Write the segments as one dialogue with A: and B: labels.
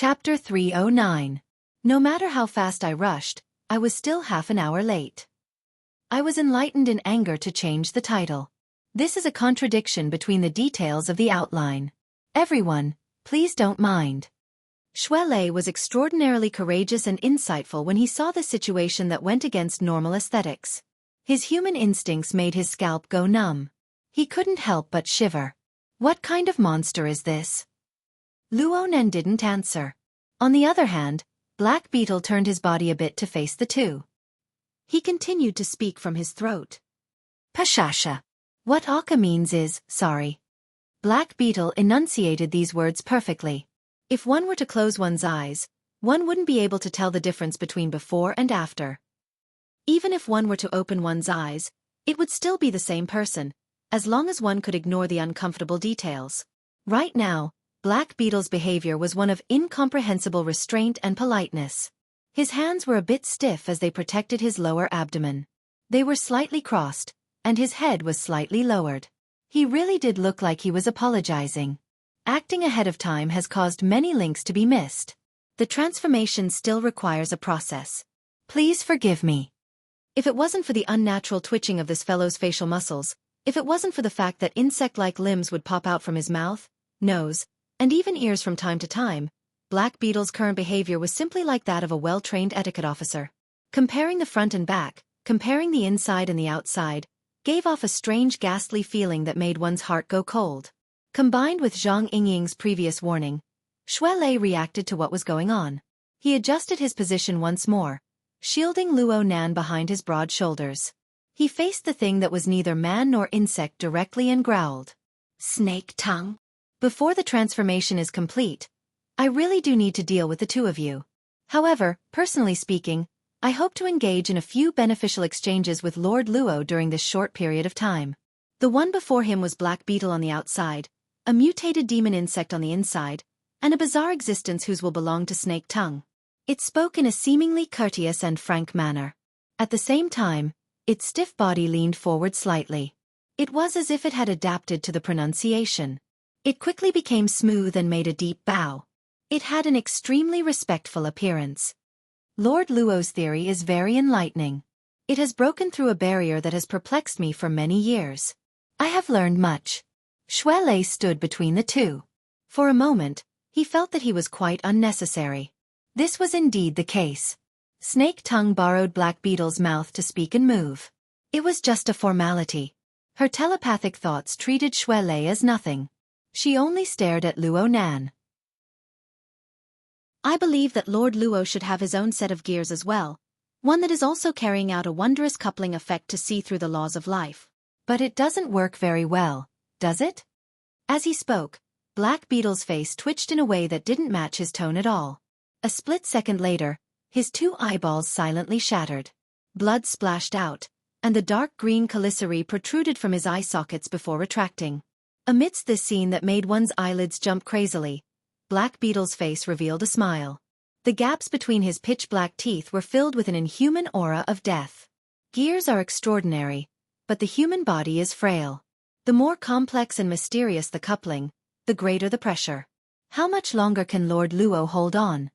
A: Chapter 309. No matter how fast I rushed, I was still half an hour late. I was enlightened in anger to change the title. This is a contradiction between the details of the outline. Everyone, please don't mind. Shuelei was extraordinarily courageous and insightful when he saw the situation that went against normal aesthetics. His human instincts made his scalp go numb. He couldn't help but shiver. What kind of monster is this? Luonan didn't answer. On the other hand, Black Beetle turned his body a bit to face the two. He continued to speak from his throat. Pashasha. What Aka means is, sorry. Black Beetle enunciated these words perfectly. If one were to close one's eyes, one wouldn't be able to tell the difference between before and after. Even if one were to open one's eyes, it would still be the same person, as long as one could ignore the uncomfortable details. Right now, Black Beetle's behavior was one of incomprehensible restraint and politeness. His hands were a bit stiff as they protected his lower abdomen. They were slightly crossed, and his head was slightly lowered. He really did look like he was apologizing. Acting ahead of time has caused many links to be missed. The transformation still requires a process. Please forgive me. If it wasn't for the unnatural twitching of this fellow's facial muscles, if it wasn't for the fact that insect-like limbs would pop out from his mouth, nose, and even ears from time to time, Black Beetle's current behavior was simply like that of a well-trained etiquette officer. Comparing the front and back, comparing the inside and the outside, gave off a strange ghastly feeling that made one's heart go cold. Combined with Zhang Yingying's previous warning, Shuelei reacted to what was going on. He adjusted his position once more, shielding Luonan behind his broad shoulders. He faced the thing that was neither man nor insect directly and growled. Snake tongue. Before the transformation is complete, I really do need to deal with the two of you. However, personally speaking, I hope to engage in a few beneficial exchanges with Lord Luo during this short period of time. The one before him was Black Beetle on the outside, a mutated demon insect on the inside, and a bizarre existence whose will belong to Snake Tongue. It spoke in a seemingly courteous and frank manner. At the same time, its stiff body leaned forward slightly. It was as if it had adapted to the pronunciation. It quickly became smooth and made a deep bow. It had an extremely respectful appearance. Lord Luo's theory is very enlightening. It has broken through a barrier that has perplexed me for many years. I have learned much. Shuelei stood between the two. For a moment, he felt that he was quite unnecessary. This was indeed the case. Snake Tongue borrowed Black Beetle's mouth to speak and move. It was just a formality. Her telepathic thoughts treated Shuelei as nothing. She only stared at Luonan. I believe that Lord Luo should have his own set of gears as well, one that is also carrying out a wondrous coupling effect to see through the laws of life. But it doesn't work very well, does it? As he spoke, Black Beetle's face twitched in a way that didn't match his tone at all. A split second later, his two eyeballs silently shattered. Blood splashed out, and the dark green chelicerae protruded from his eye sockets before retracting. Amidst this scene that made one's eyelids jump crazily, Black Beetle's face revealed a smile. The gaps between his pitch-black teeth were filled with an inhuman aura of death. Gears are extraordinary, but the human body is frail. The more complex and mysterious the coupling, the greater the pressure. How much longer can Lord Luo hold on?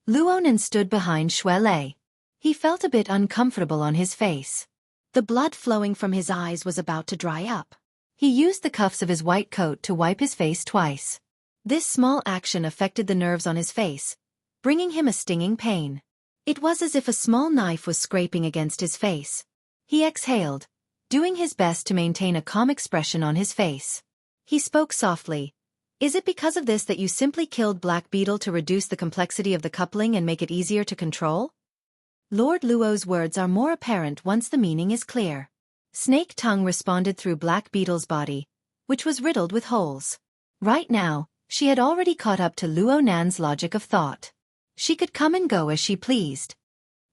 A: Luonan stood behind Shuelei. He felt a bit uncomfortable on his face. The blood flowing from his eyes was about to dry up. He used the cuffs of his white coat to wipe his face twice. This small action affected the nerves on his face, bringing him a stinging pain. It was as if a small knife was scraping against his face. He exhaled, doing his best to maintain a calm expression on his face. He spoke softly. Is it because of this that you simply killed Black Beetle to reduce the complexity of the coupling and make it easier to control? Lord Luo's words are more apparent once the meaning is clear. Snake Tongue responded through Black Beetle's body, which was riddled with holes. Right now, she had already caught up to Luonan's logic of thought. She could come and go as she pleased.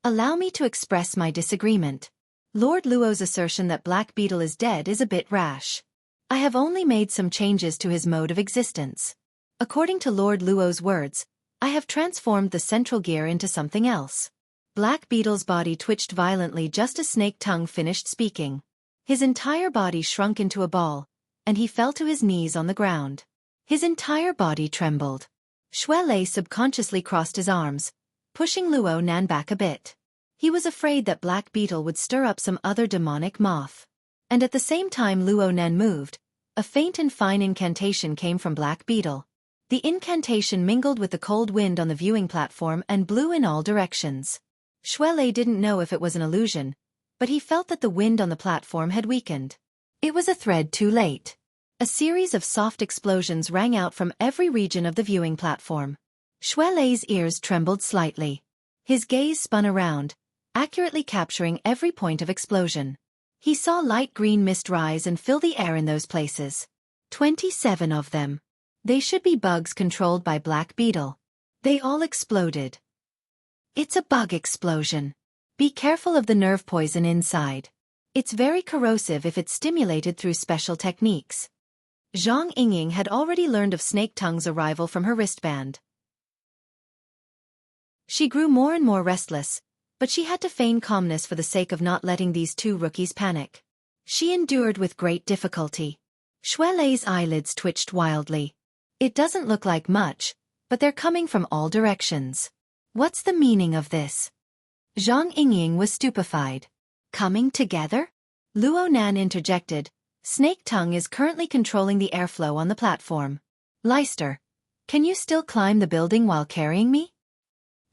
A: Allow me to express my disagreement. Lord Luo's assertion that Black Beetle is dead is a bit rash. I have only made some changes to his mode of existence. According to Lord Luo's words, I have transformed the central gear into something else. Black Beetle's body twitched violently just as Snake Tongue finished speaking. His entire body shrunk into a ball, and he fell to his knees on the ground. His entire body trembled. Shui Lei subconsciously crossed his arms, pushing Luo Nan back a bit. He was afraid that Black Beetle would stir up some other demonic moth. And at the same time Luo Nan moved, a faint and fine incantation came from Black Beetle. The incantation mingled with the cold wind on the viewing platform and blew in all directions. Shui Lei didn't know if it was an illusion, but he felt that the wind on the platform had weakened. It was a thread too late. A series of soft explosions rang out from every region of the viewing platform. Shui Lei's ears trembled slightly. His gaze spun around, accurately capturing every point of explosion. He saw light green mist rise and fill the air in those places. 27 of them. They should be bugs controlled by Black Beetle. They all exploded. It's a bug explosion. Be careful of the nerve poison inside. It's very corrosive if it's stimulated through special techniques. Zhang Yingying had already learned of Snake Tongue's arrival from her wristband. She grew more and more restless, but she had to feign calmness for the sake of not letting these two rookies panic. She endured with great difficulty. Shui Lei's eyelids twitched wildly. It doesn't look like much, but they're coming from all directions. What's the meaning of this? Zhang Yingying was stupefied. Coming together? Luo Nan interjected. Snake Tongue is currently controlling the airflow on the platform. Leister, can you still climb the building while carrying me?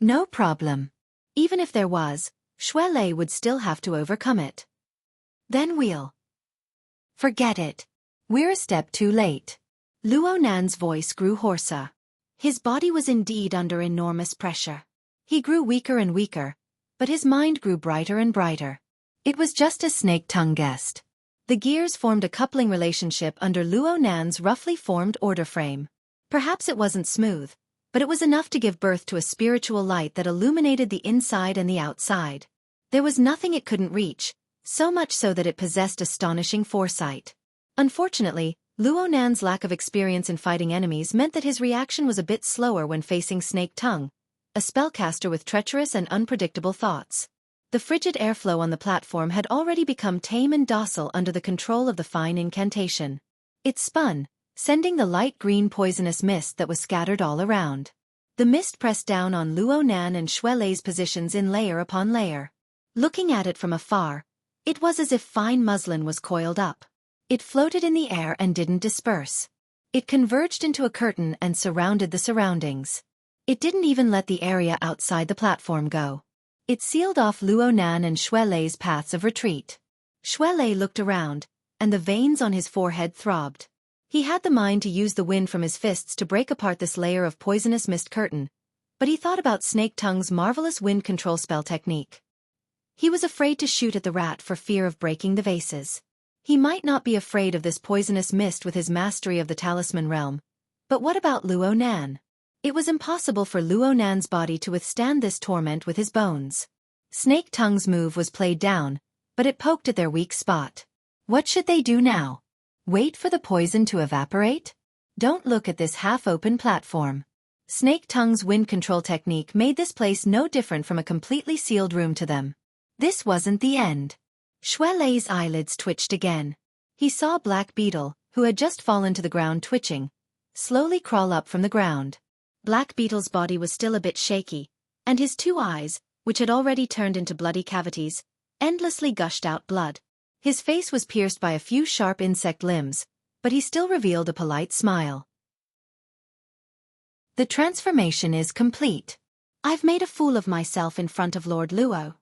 A: No problem. Even if there was, Shui Lei would still have to overcome it. Then we'll... Forget it. We're a step too late. Luo Nan's voice grew hoarser. His body was indeed under enormous pressure. He grew weaker and weaker, but his mind grew brighter and brighter. It was just as Snake Tongue guessed. The gears formed a coupling relationship under Luo Nan's roughly formed order frame. Perhaps it wasn't smooth, but it was enough to give birth to a spiritual light that illuminated the inside and the outside. There was nothing it couldn't reach, so much so that it possessed astonishing foresight. Unfortunately, Luo Nan's lack of experience in fighting enemies meant that his reaction was a bit slower when facing Snake Tongue, a spellcaster with treacherous and unpredictable thoughts. The frigid airflow on the platform had already become tame and docile under the control of the fine incantation. It spun, sending the light green poisonous mist that was scattered all around. The mist pressed down on Luo Nan and Shui Lei's positions in layer upon layer. Looking at it from afar, it was as if fine muslin was coiled up. It floated in the air and didn't disperse. It converged into a curtain and surrounded the surroundings. It didn't even let the area outside the platform go. It sealed off Luo Nan and Shui Lei's paths of retreat. Shui Lei looked around, and the veins on his forehead throbbed. He had the mind to use the wind from his fists to break apart this layer of poisonous mist curtain, but he thought about Snake Tongue's marvelous wind control spell technique. He was afraid to shoot at the rat for fear of breaking the vases. He might not be afraid of this poisonous mist with his mastery of the talisman realm, but what about Luo Nan? It was impossible for Luo Nan's body to withstand this torment with his bones. Snake Tongue's move was played down, but it poked at their weak spot. What should they do now? Wait for the poison to evaporate? Don't look at this half-open platform. Snake Tongue's wind control technique made this place no different from a completely sealed room to them. This wasn't the end. Shui Lei's eyelids twitched again. He saw Black Beetle, who had just fallen to the ground twitching, slowly crawl up from the ground. Black Beetle's body was still a bit shaky, and his two eyes, which had already turned into bloody cavities, endlessly gushed out blood. His face was pierced by a few sharp insect limbs, but he still revealed a polite smile. The transformation is complete. I've made a fool of myself in front of Lord Luo.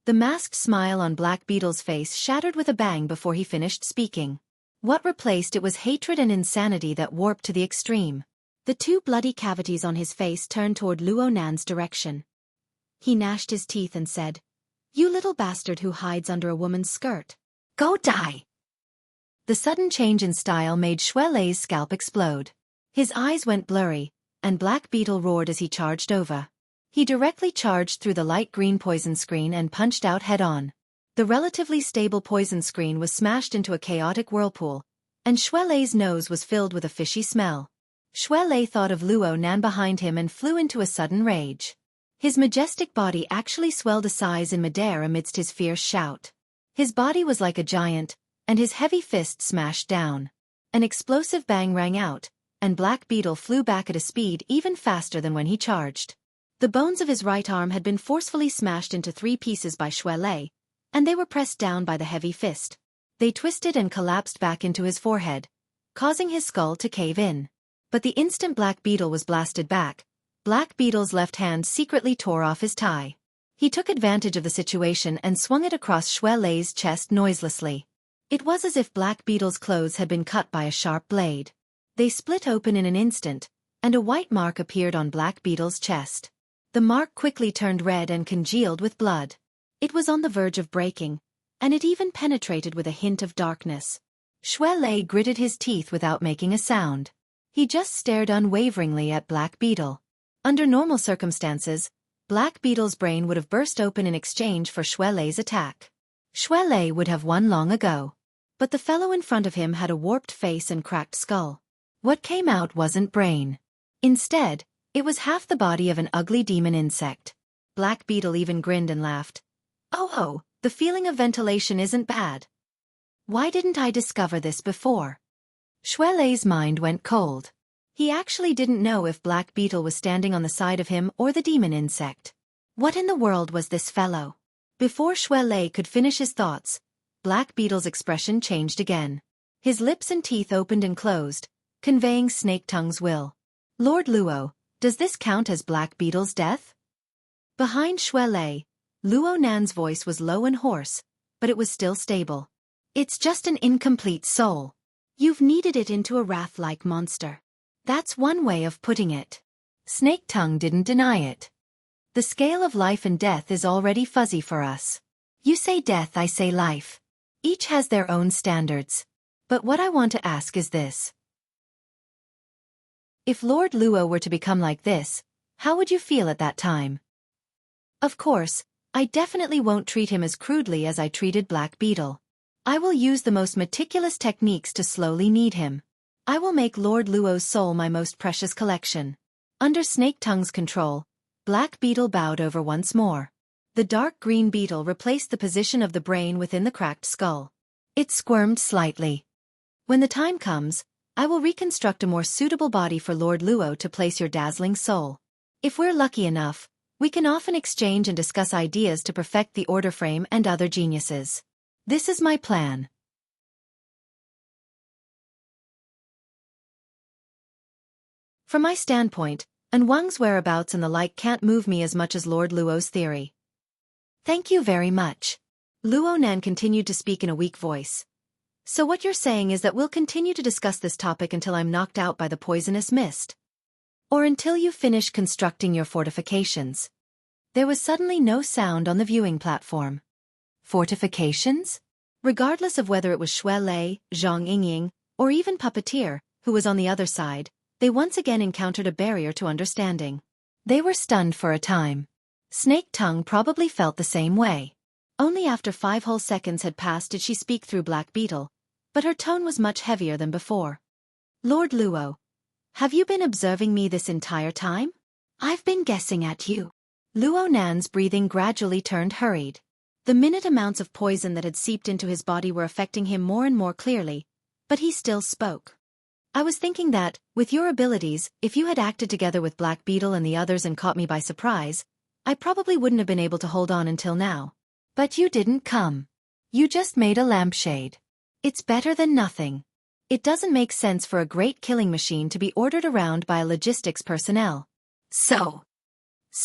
A: The masked smile on Black Beetle's face shattered with a bang before he finished speaking. What replaced it was hatred and insanity that warped to the extreme. The two bloody cavities on his face turned toward Luo Nan's direction. He gnashed his teeth and said, "You little bastard who hides under a woman's skirt. Go die!" The sudden change in style made Shui Lei's scalp explode. His eyes went blurry, and Black Beetle roared as he charged over. He directly charged through the light green poison screen and punched out head-on. The relatively stable poison screen was smashed into a chaotic whirlpool, and Shui Lei's nose was filled with a fishy smell. Shui Lei thought of Luo Nan behind him and flew into a sudden rage. His majestic body actually swelled a size in midair amidst his fierce shout. His body was like a giant, and his heavy fist smashed down. An explosive bang rang out, and Black Beetle flew back at a speed even faster than when he charged. The bones of his right arm had been forcefully smashed into 3 pieces by Shuelei, and they were pressed down by the heavy fist. They twisted and collapsed back into his forehead, causing his skull to cave in. But the instant Black Beetle was blasted back, Black Beetle's left hand secretly tore off his tie. He took advantage of the situation and swung it across Shuelei's chest noiselessly. It was as if Black Beetle's clothes had been cut by a sharp blade. They split open in an instant, and a white mark appeared on Black Beetle's chest. The mark quickly turned red and congealed with blood. It was on the verge of breaking, and it even penetrated with a hint of darkness. Shuelei gritted his teeth without making a sound. He just stared unwaveringly at Black Beetle. Under normal circumstances, Black Beetle's brain would have burst open in exchange for Shuelei's attack. Shuelei would have won long ago. But the fellow in front of him had a warped face and cracked skull. What came out wasn't brain. Instead, it was half the body of an ugly demon insect. Black Beetle even grinned and laughed. Oh, the feeling of ventilation isn't bad. Why didn't I discover this before? Shuelei's mind went cold. He actually didn't know if Black Beetle was standing on the side of him or the demon insect. What in the world was this fellow? Before Shuelei could finish his thoughts, Black Beetle's expression changed again. His lips and teeth opened and closed, conveying Snake Tongue's will. Lord Luo, does this count as Black Beetle's death? Behind Shuelei, Luo Nan's voice was low and hoarse, but it was still stable. It's just an incomplete soul. You've kneaded it into a wrath-like monster. That's one way of putting it. Snake Tongue didn't deny it. The scale of life and death is already fuzzy for us. You say death, I say life. Each has their own standards. But what I want to ask is this. If Lord Luo were to become like this, how would you feel at that time? Of course, I definitely won't treat him as crudely as I treated Black Beetle. I will use the most meticulous techniques to slowly knead him. I will make Lord Luo's soul my most precious collection. Under Snake Tongue's control, Black Beetle bowed over once more. The dark green beetle replaced the position of the brain within the cracked skull. It squirmed slightly. When the time comes, I will reconstruct a more suitable body for Lord Luo to place your dazzling soul. If we're lucky enough, we can often exchange and discuss ideas to perfect the order frame and other geniuses. This is my plan. From my standpoint, and Wang's whereabouts and the like can't move me as much as Lord Luo's theory. Thank you very much. Luo Nan continued to speak in a weak voice. So what you're saying is that we'll continue to discuss this topic until I'm knocked out by the poisonous mist? Or until you finish constructing your fortifications? There was suddenly no sound on the viewing platform. Fortifications? Regardless of whether it was Shuelei, Zhang Yingying, or even Puppeteer, who was on the other side, they once again encountered a barrier to understanding. They were stunned for a time. Snake Tongue probably felt the same way. Only after 5 whole seconds had passed did she speak through Black Beetle, but her tone was much heavier than before. Lord Luo, have you been observing me this entire time? I've been guessing at you. Luo Nan's breathing gradually turned hurried. The minute amounts of poison that had seeped into his body were affecting him more and more clearly, but he still spoke. I was thinking that, with your abilities, if you had acted together with Black Beetle and the others and caught me by surprise, I probably wouldn't have been able to hold on until now. But you didn't come. You just made a lampshade. It's better than nothing. It doesn't make sense for a great killing machine to be ordered around by a logistics personnel. So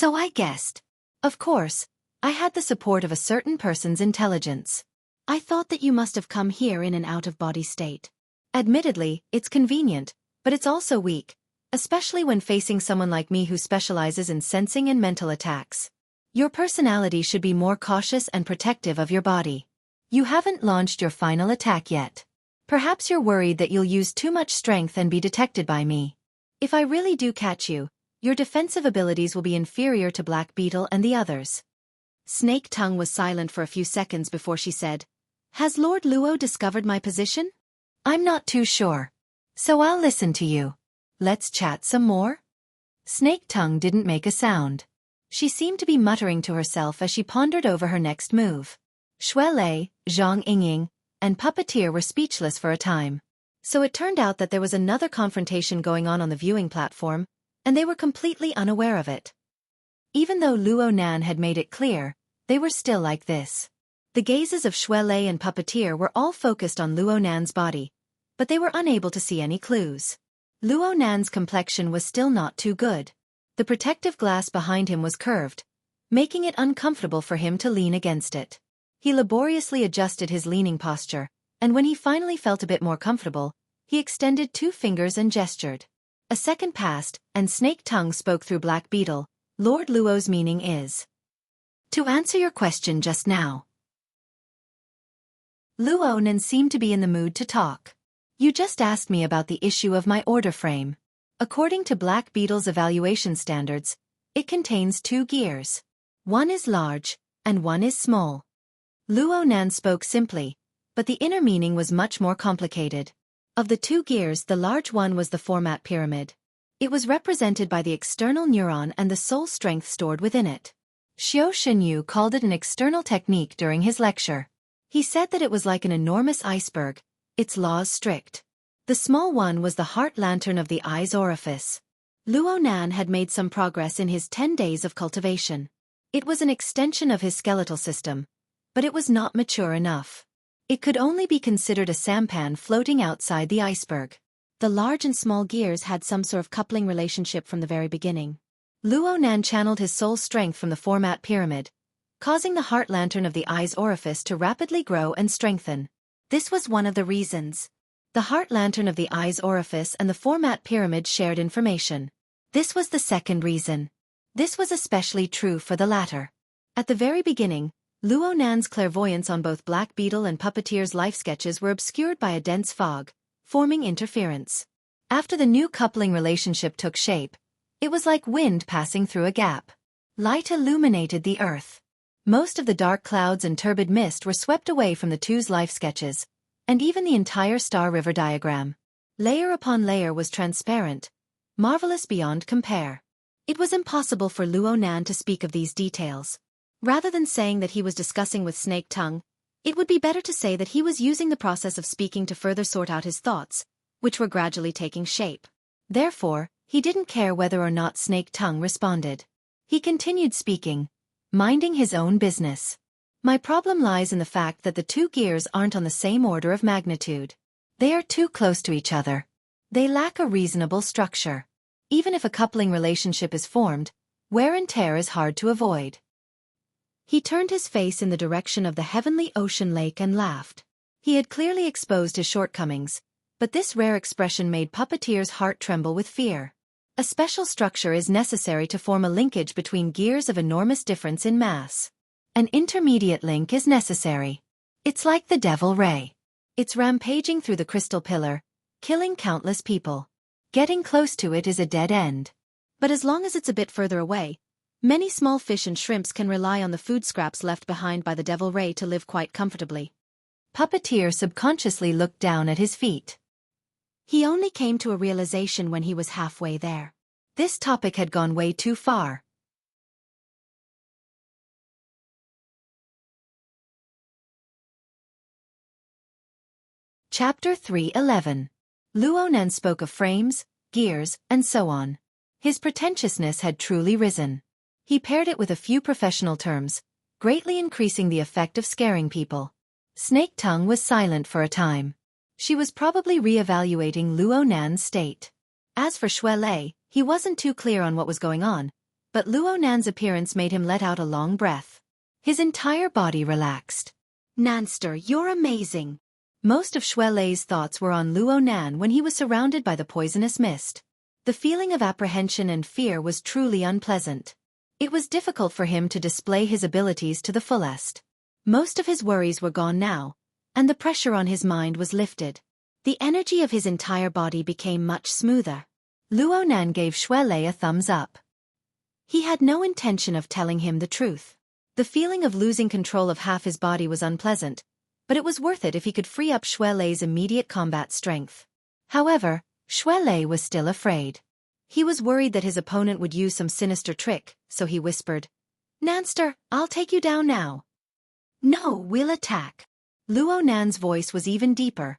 A: I guessed. Of course, I had the support of a certain person's intelligence. I thought that you must have come here in an out-of-body state. Admittedly, it's convenient, but it's also weak, especially when facing someone like me who specializes in sensing and mental attacks. Your personality should be more cautious and protective of your body. You haven't launched your final attack yet. Perhaps you're worried that you'll use too much strength and be detected by me. If I really do catch you, your defensive abilities will be inferior to Black Beetle and the others. Snake Tongue was silent for a few seconds before she said, Has Lord Luo discovered my position? I'm not too sure. So I'll listen to you. Let's chat some more? Snake Tongue didn't make a sound. She seemed to be muttering to herself as she pondered over her next move. Shuelei, Zhang Yingying, and Puppeteer were speechless for a time. So it turned out that there was another confrontation going on the viewing platform, and they were completely unaware of it. Even though Luo Nan had made it clear, they were still like this. The gazes of Xue Lei and Puppeteer were all focused on Luo Nan's body, but they were unable to see any clues. Luo Nan's complexion was still not too good. The protective glass behind him was curved, making it uncomfortable for him to lean against it. He laboriously adjusted his leaning posture, and when he finally felt a bit more comfortable, he extended 2 fingers and gestured. A second passed, and Snake Tongue spoke through Black Beetle. Lord Luo's meaning is, to answer your question just now. Luo Nan seemed to be in the mood to talk. You just asked me about the issue of my order frame. According to Black Beetle's evaluation standards, it contains 2 gears. One is large, and one is small. Luo Nan spoke simply, but the inner meaning was much more complicated. Of the 2 gears, the large one was the format pyramid. It was represented by the external neuron and the soul strength stored within it. Xiao Shenyu called it an external technique during his lecture. He said that it was like an enormous iceberg, its laws strict. The small one was the heart lantern of the eye's orifice. Luo Nan had made some progress in his 10 days of cultivation. It was an extension of his skeletal system, but it was not mature enough. It could only be considered a sampan floating outside the iceberg. The large and small gears had some sort of coupling relationship from the very beginning. Luo Nan channeled his soul strength from the format pyramid, causing the heart lantern of the eye's orifice to rapidly grow and strengthen. This was one of the reasons. The heart lantern of the eye's orifice and the format pyramid shared information. This was the second reason. This was especially true for the latter. At the very beginning, Luo Nan's clairvoyance on both Black Beetle and Puppeteer's life sketches were obscured by a dense fog, forming interference. After the new coupling relationship took shape, it was like wind passing through a gap. Light illuminated the earth. Most of the dark clouds and turbid mist were swept away from the two's life sketches, and even the entire Star River diagram. Layer upon layer was transparent, marvelous beyond compare. It was impossible for Luo Nan to speak of these details. Rather than saying that he was discussing with Snake Tongue, it would be better to say that he was using the process of speaking to further sort out his thoughts, which were gradually taking shape. Therefore, he didn't care whether or not Snake Tongue responded. He continued speaking, minding his own business. My problem lies in the fact that the 2 gears aren't on the same order of magnitude. They are too close to each other. They lack a reasonable structure. Even if a coupling relationship is formed, wear and tear is hard to avoid. He turned his face in the direction of the heavenly ocean lake and laughed. He had clearly exposed his shortcomings, but this rare expression made Puppeteer's heart tremble with fear. A special structure is necessary to form a linkage between gears of enormous difference in mass. An intermediate link is necessary. It's like the devil ray. It's rampaging through the crystal pillar, killing countless people. Getting close to it is a dead end. But as long as it's a bit further away, many small fish and shrimps can rely on the food scraps left behind by the devil ray to live quite comfortably. Puppeteer subconsciously looked down at his feet. He only came to a realization when he was halfway there. This topic had gone way too far. Chapter 3:11. Luo Nan spoke of frames, gears, and so on. His pretentiousness had truly risen. He paired it with a few professional terms, greatly increasing the effect of scaring people. Snake Tongue was silent for a time. She was probably re-evaluating Luo Nan's state. As for Xue Lei, he wasn't too clear on what was going on, but Luo Nan's appearance made him let out a long breath. His entire body relaxed. Nanster, you're amazing. Most of Xue Lei's thoughts were on Luo Nan when he was surrounded by the poisonous mist. The feeling of apprehension and fear was truly unpleasant. It was difficult for him to display his abilities to the fullest. Most of his worries were gone now, and the pressure on his mind was lifted. The energy of his entire body became much smoother. Luo Nan gave Xue Lei a thumbs up. He had no intention of telling him the truth. The feeling of losing control of half his body was unpleasant, but it was worth it if he could free up Xue Lei's immediate combat strength. However, Xue Lei was still afraid. He was worried that his opponent would use some sinister trick, so he whispered, "Nanster, I'll take you down now." "No, we'll attack." Luo Nan's voice was even deeper,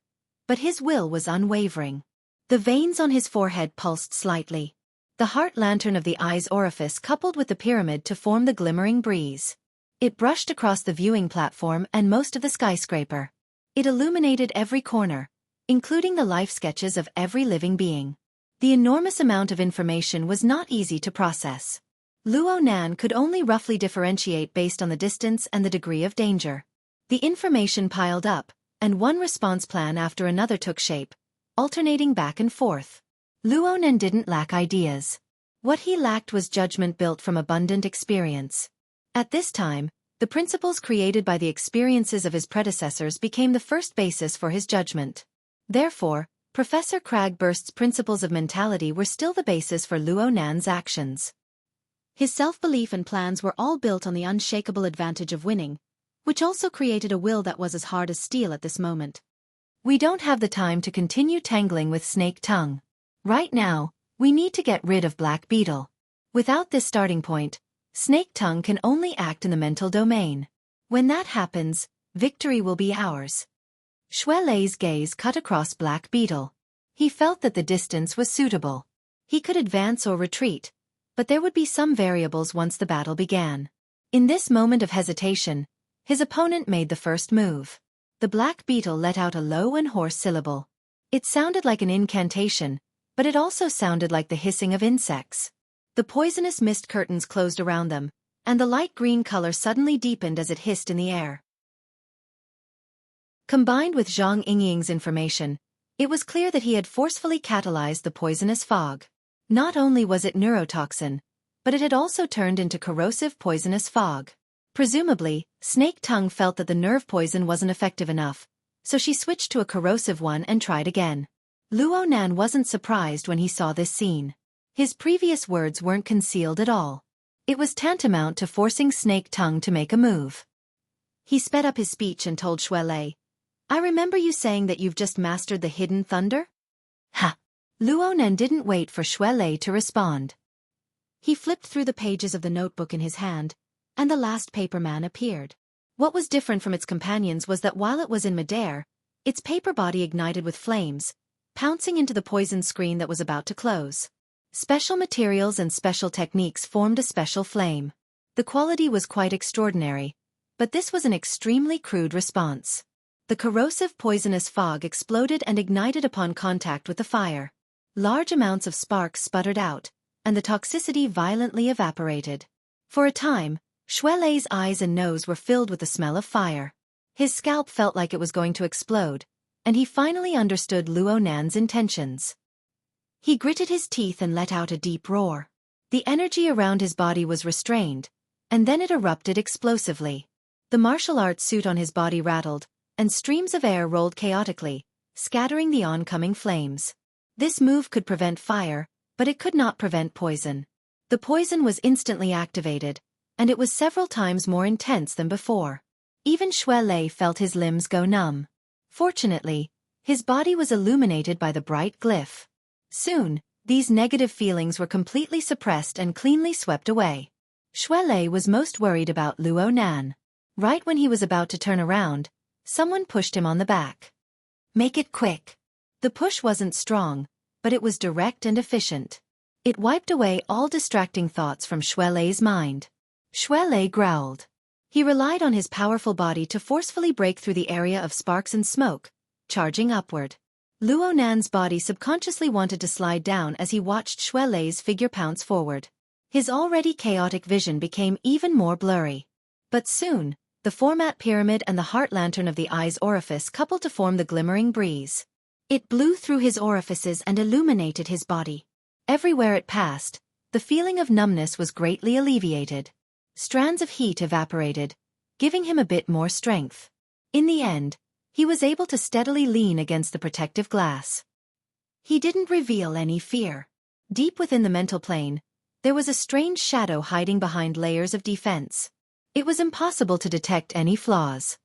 A: but his will was unwavering. The veins on his forehead pulsed slightly. The heart lantern of the eye's orifice coupled with the pyramid to form the glimmering breeze. It brushed across the viewing platform and most of the skyscraper. It illuminated every corner, including the life sketches of every living being. The enormous amount of information was not easy to process. Luo Nan could only roughly differentiate based on the distance and the degree of danger. The information piled up, and one response plan after another took shape, alternating back and forth. Luo Nan didn't lack ideas. What he lacked was judgment built from abundant experience. At this time, the principles created by the experiences of his predecessors became the first basis for his judgment. Therefore, Professor Cragburst's principles of mentality were still the basis for Luo Nan's actions. His self-belief and plans were all built on the unshakable advantage of winning, which also created a will that was as hard as steel at this moment. We don't have the time to continue tangling with Snake Tongue. Right now, we need to get rid of Black Beetle. Without this starting point, Snake Tongue can only act in the mental domain. When that happens, victory will be ours. Shui Lei's gaze cut across Black Beetle. He felt that the distance was suitable. He could advance or retreat, but there would be some variables once the battle began. In this moment of hesitation, his opponent made the first move. The Black Beetle let out a low and hoarse syllable. It sounded like an incantation, but it also sounded like the hissing of insects. The poisonous mist curtains closed around them, and the light green color suddenly deepened as it hissed in the air. Combined with Zhang Yingying's information, it was clear that he had forcefully catalyzed the poisonous fog. Not only was it neurotoxin, but it had also turned into corrosive poisonous fog. Presumably, Snake Tongue felt that the nerve poison wasn't effective enough, so she switched to a corrosive one and tried again. Luo Nan wasn't surprised when he saw this scene. His previous words weren't concealed at all. It was tantamount to forcing Snake Tongue to make a move. He sped up his speech and told Shui Lei, "I remember you saying that you've just mastered the hidden thunder?" Ha! Luo Nan didn't wait for Shui Lei to respond. He flipped through the pages of the notebook in his hand, and the last paper man appeared. What was different from its companions was that while it was in midair, its paper body ignited with flames, pouncing into the poison screen that was about to close. Special materials and special techniques formed a special flame. The quality was quite extraordinary, but this was an extremely crude response. The corrosive poisonous fog exploded and ignited upon contact with the fire. Large amounts of sparks sputtered out, and the toxicity violently evaporated. For a time, Shui Lei's eyes and nose were filled with the smell of fire. His scalp felt like it was going to explode, and he finally understood Luo Nan's intentions. He gritted his teeth and let out a deep roar. The energy around his body was restrained, and then it erupted explosively. The martial arts suit on his body rattled, and streams of air rolled chaotically, scattering the oncoming flames. This move could prevent fire, but it could not prevent poison. The poison was instantly activated, and it was several times more intense than before. Even Shui Lei felt his limbs go numb. Fortunately, his body was illuminated by the bright glyph. Soon, these negative feelings were completely suppressed and cleanly swept away. Shui Lei was most worried about Luo Nan. Right when he was about to turn around, someone pushed him on the back. "Make it quick." The push wasn't strong, but it was direct and efficient. It wiped away all distracting thoughts from Shui Lei's mind. Shui Lei growled. He relied on his powerful body to forcefully break through the area of sparks and smoke, charging upward. Luo Nan's body subconsciously wanted to slide down as he watched Shui Lei's figure pounce forward. His already chaotic vision became even more blurry. But soon, the format pyramid and the heart lantern of the eye's orifice coupled to form the glimmering breeze. It blew through his orifices and illuminated his body. Everywhere it passed, the feeling of numbness was greatly alleviated. Strands of heat evaporated, giving him a bit more strength. In the end, he was able to steadily lean against the protective glass. He didn't reveal any fear. Deep within the mental plane, there was a strange shadow hiding behind layers of defense. It was impossible to detect any flaws.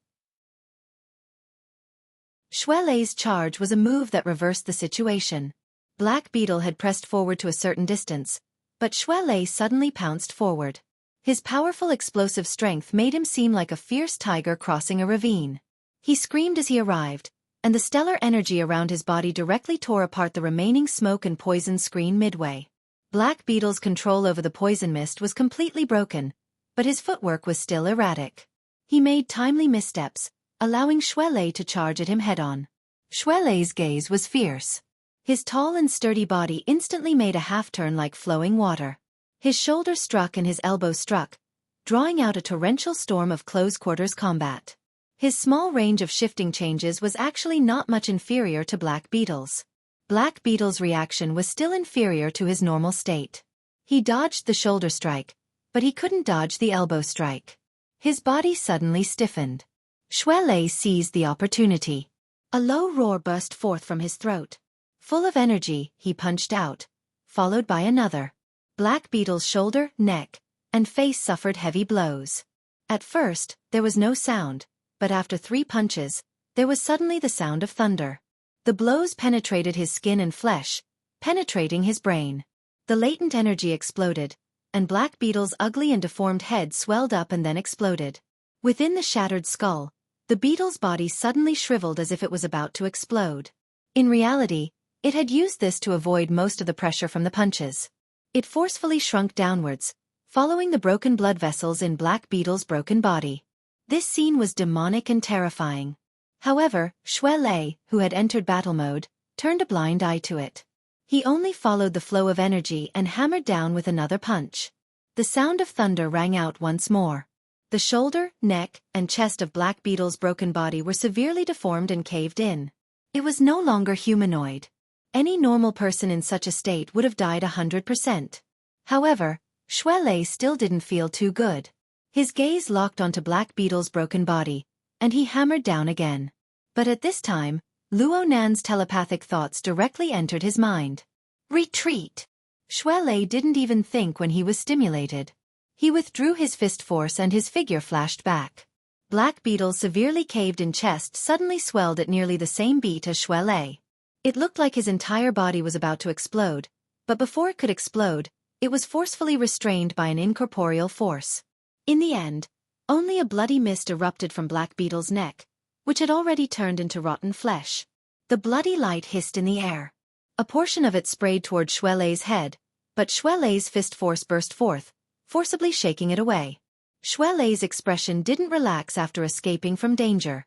A: Shui Lei's charge was a move that reversed the situation. Black Beetle had pressed forward to a certain distance, but Shui Lei suddenly pounced forward. His powerful explosive strength made him seem like a fierce tiger crossing a ravine. He screamed as he arrived, and the stellar energy around his body directly tore apart the remaining smoke and poison screen midway. Black Beetle's control over the poison mist was completely broken, but his footwork was still erratic. He made timely missteps, allowing Xuelei to charge at him head-on. Xuelei's gaze was fierce. His tall and sturdy body instantly made a half-turn like flowing water. His shoulder struck and his elbow struck, drawing out a torrential storm of close-quarters combat. His small range of shifting changes was actually not much inferior to Black Beetle's. Black Beetle's reaction was still inferior to his normal state. He dodged the shoulder strike, but he couldn't dodge the elbow strike. His body suddenly stiffened. Xuelei seized the opportunity. A low roar burst forth from his throat. Full of energy, he punched out, followed by another. Black Beetle's shoulder, neck, and face suffered heavy blows. At first, there was no sound, but after 3 punches, there was suddenly the sound of thunder. The blows penetrated his skin and flesh, penetrating his brain. The latent energy exploded, and Black Beetle's ugly and deformed head swelled up and then exploded. Within the shattered skull, the beetle's body suddenly shriveled as if it was about to explode. In reality, it had used this to avoid most of the pressure from the punches. It forcefully shrunk downwards, following the broken blood vessels in Black Beetle's broken body. This scene was demonic and terrifying. However, Xuelei, who had entered battle mode, turned a blind eye to it. He only followed the flow of energy and hammered down with another punch. The sound of thunder rang out once more. The shoulder, neck, and chest of Black Beetle's broken body were severely deformed and caved in. It was no longer humanoid. Any normal person in such a state would have died 100%. However, Xuelei still didn't feel too good. His gaze locked onto Black Beetle's broken body, and he hammered down again. But at this time, Luo Nan's telepathic thoughts directly entered his mind. Retreat! Xuelei didn't even think when he was stimulated. He withdrew his fist force and his figure flashed back. Black Beetle's severely caved-in chest suddenly swelled at nearly the same beat as Xuelei. It looked like his entire body was about to explode, but before it could explode, it was forcefully restrained by an incorporeal force. In the end, only a bloody mist erupted from Black Beetle's neck, which had already turned into rotten flesh. The bloody light hissed in the air. A portion of it sprayed toward Xuelei's head, but Xuelei's fist force burst forth, forcibly shaking it away. Xuelei's expression didn't relax after escaping from danger.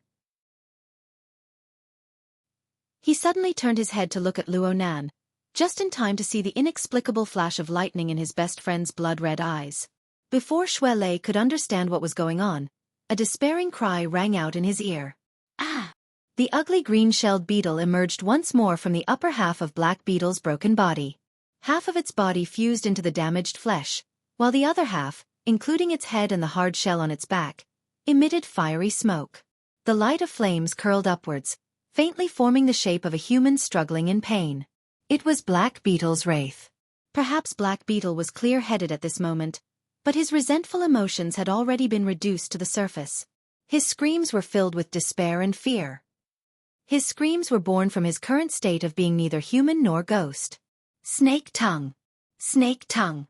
A: He suddenly turned his head to look at Luo Nan, just in time to see the inexplicable flash of lightning in his best friend's blood-red eyes. Before Xuelei could understand what was going on, a despairing cry rang out in his ear. Ah! The ugly green-shelled beetle emerged once more from the upper half of Black Beetle's broken body. Half of its body fused into the damaged flesh, while the other half, including its head and the hard shell on its back, emitted fiery smoke. The light of flames curled upwards, faintly forming the shape of a human struggling in pain. It was Black Beetle's wraith. Perhaps Black Beetle was clear-headed at this moment, but his resentful emotions had already been reduced to the surface. His screams were filled with despair and fear. His screams were born from his current state of being neither human nor ghost. Snake tongue! Snake tongue!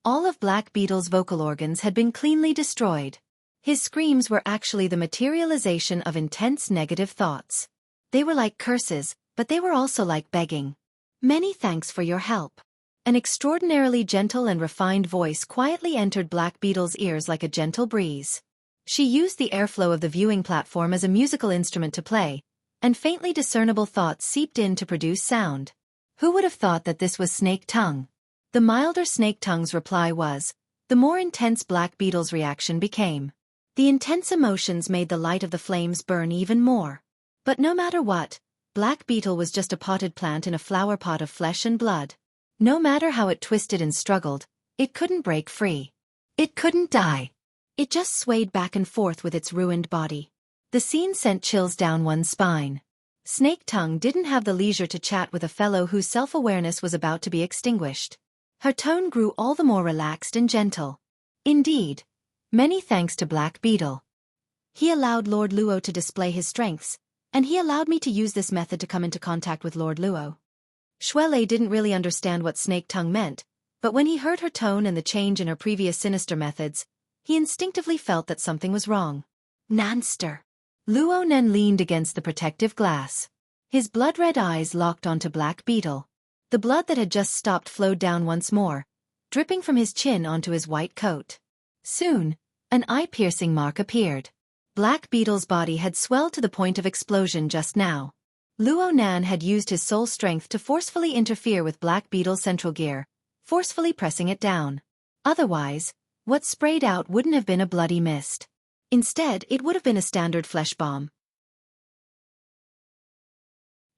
A: All of Black Beetle's vocal organs had been cleanly destroyed. His screams were actually the materialization of intense negative thoughts. They were like curses, but they were also like begging. Many thanks for your help. An extraordinarily gentle and refined voice quietly entered Black Beetle's ears like a gentle breeze. She used the airflow of the viewing platform as a musical instrument to play, and faintly discernible thoughts seeped in to produce sound. Who would have thought that this was Snake Tongue? The milder Snake Tongue's reply was, the more intense Black Beetle's reaction became. The intense emotions made the light of the flames burn even more. But no matter what, Black Beetle was just a potted plant in a flower pot of flesh and blood. No matter how it twisted and struggled, it couldn't break free. It couldn't die. It just swayed back and forth with its ruined body. The scene sent chills down one's spine. Snake Tongue didn't have the leisure to chat with a fellow whose self-awareness was about to be extinguished. Her tone grew all the more relaxed and gentle. Indeed, many thanks to Black Beetle. He allowed Lord Luo to display his strengths, and he allowed me to use this method to come into contact with Lord Luo. Xuelei didn't really understand what Snake Tongue meant, but when he heard her tone and the change in her previous sinister methods, he instinctively felt that something was wrong. Nanster. Luo Nen leaned against the protective glass. His blood-red eyes locked onto Black Beetle. The blood that had just stopped flowed down once more, dripping from his chin onto his white coat. Soon, an eye-piercing mark appeared. Black Beetle's body had swelled to the point of explosion just now. Luo Nan had used his soul strength to forcefully interfere with Black Beetle's central gear, forcefully pressing it down. Otherwise, what sprayed out wouldn't have been a bloody mist. Instead, it would have been a standard flesh bomb.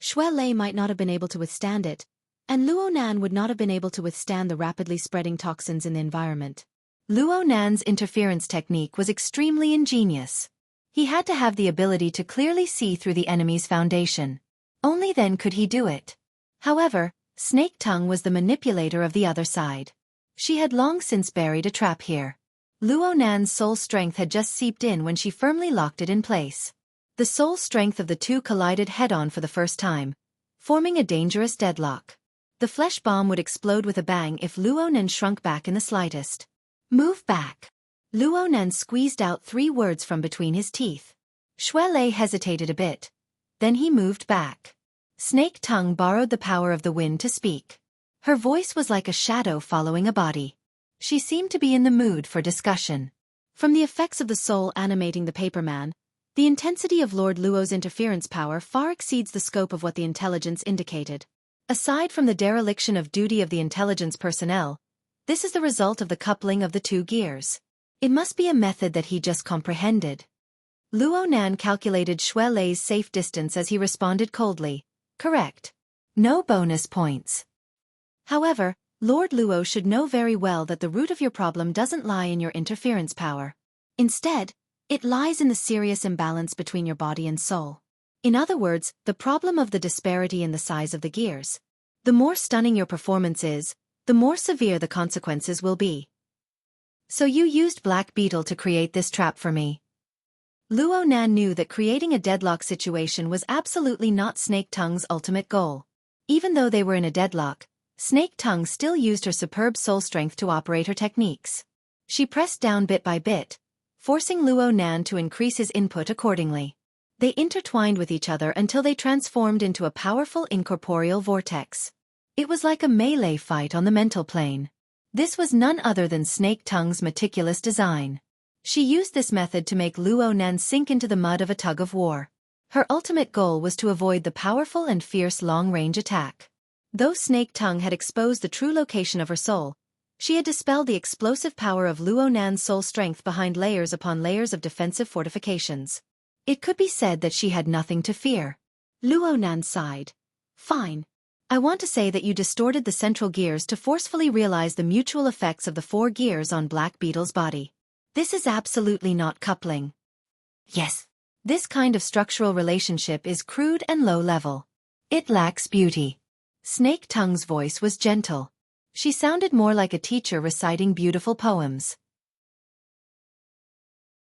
A: Xue Lei might not have been able to withstand it, and Luo Nan would not have been able to withstand the rapidly spreading toxins in the environment. Luo Nan's interference technique was extremely ingenious. He had to have the ability to clearly see through the enemy's foundation. Only then could he do it. However, Snake Tongue was the manipulator of the other side. She had long since buried a trap here. Luo Nan's soul strength had just seeped in when she firmly locked it in place. The soul strength of the two collided head-on for the first time, forming a dangerous deadlock. The flesh bomb would explode with a bang if Luo Nan shrunk back in the slightest. Move back. Luo Nan squeezed out 3 words from between his teeth. Xue Lei hesitated a bit. Then he moved back. Snake Tongue borrowed the power of the wind to speak. Her voice was like a shadow following a body. She seemed to be in the mood for discussion. From the effects of the soul animating the paperman, the intensity of Lord Luo's interference power far exceeds the scope of what the intelligence indicated. Aside from the dereliction of duty of the intelligence personnel, this is the result of the coupling of the 2 gears. It must be a method that he just comprehended. Luo Nan calculated Xue Lei's safe distance as he responded coldly. Correct. No bonus points. However, Lord Luo should know very well that the root of your problem doesn't lie in your interference power. Instead, it lies in the serious imbalance between your body and soul. In other words, the problem of the disparity in the size of the gears. The more stunning your performance is, the more severe the consequences will be. So you used Black Beetle to create this trap for me. Luo Nan knew that creating a deadlock situation was absolutely not Snake Tongue's ultimate goal. Even though they were in a deadlock, Snake Tongue still used her superb soul strength to operate her techniques. She pressed down bit by bit, forcing Luo Nan to increase his input accordingly. They intertwined with each other until they transformed into a powerful incorporeal vortex. It was like a melee fight on the mental plane. This was none other than Snake Tongue's meticulous design. She used this method to make Luo Nan sink into the mud of a tug-of-war. Her ultimate goal was to avoid the powerful and fierce long-range attack. Though Snake Tongue had exposed the true location of her soul, she had dispelled the explosive power of Luo Nan's soul strength behind layers upon layers of defensive fortifications. It could be said that she had nothing to fear. Luo Nan sighed. Fine. I want to say that you distorted the central gears to forcefully realize the mutual effects of the 4 gears on Black Beetle's body. This is absolutely not coupling. Yes. This kind of structural relationship is crude and low-level. It lacks beauty. Snake Tongue's voice was gentle. She sounded more like a teacher reciting beautiful poems.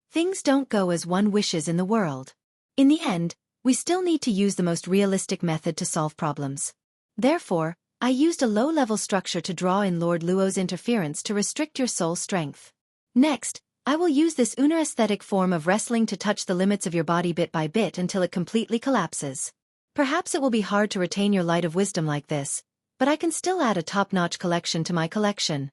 A: Things don't go as one wishes in the world. In the end, we still need to use the most realistic method to solve problems. Therefore, I used a low-level structure to draw in Lord Luo's interference to restrict your soul strength. Next, I will use this unaesthetic form of wrestling to touch the limits of your body bit by bit until it completely collapses. Perhaps it will be hard to retain your light of wisdom like this, but I can still add a top-notch collection to my collection.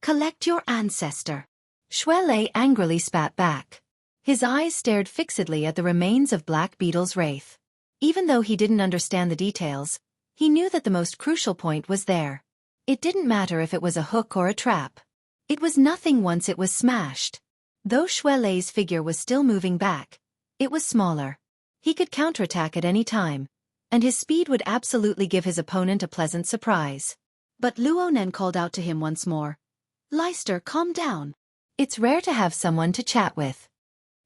A: Collect your ancestor. Xue Lei angrily spat back. His eyes stared fixedly at the remains of Black Beetle's wraith. Even though he didn't understand the details, he knew that the most crucial point was there. It didn't matter if it was a hook or a trap. It was nothing once it was smashed. Though Xue Lei's figure was still moving back, it was smaller. He could counterattack at any time, and his speed would absolutely give his opponent a pleasant surprise. But Luo Nan called out to him once more. Leister, calm down. It's rare to have someone to chat with.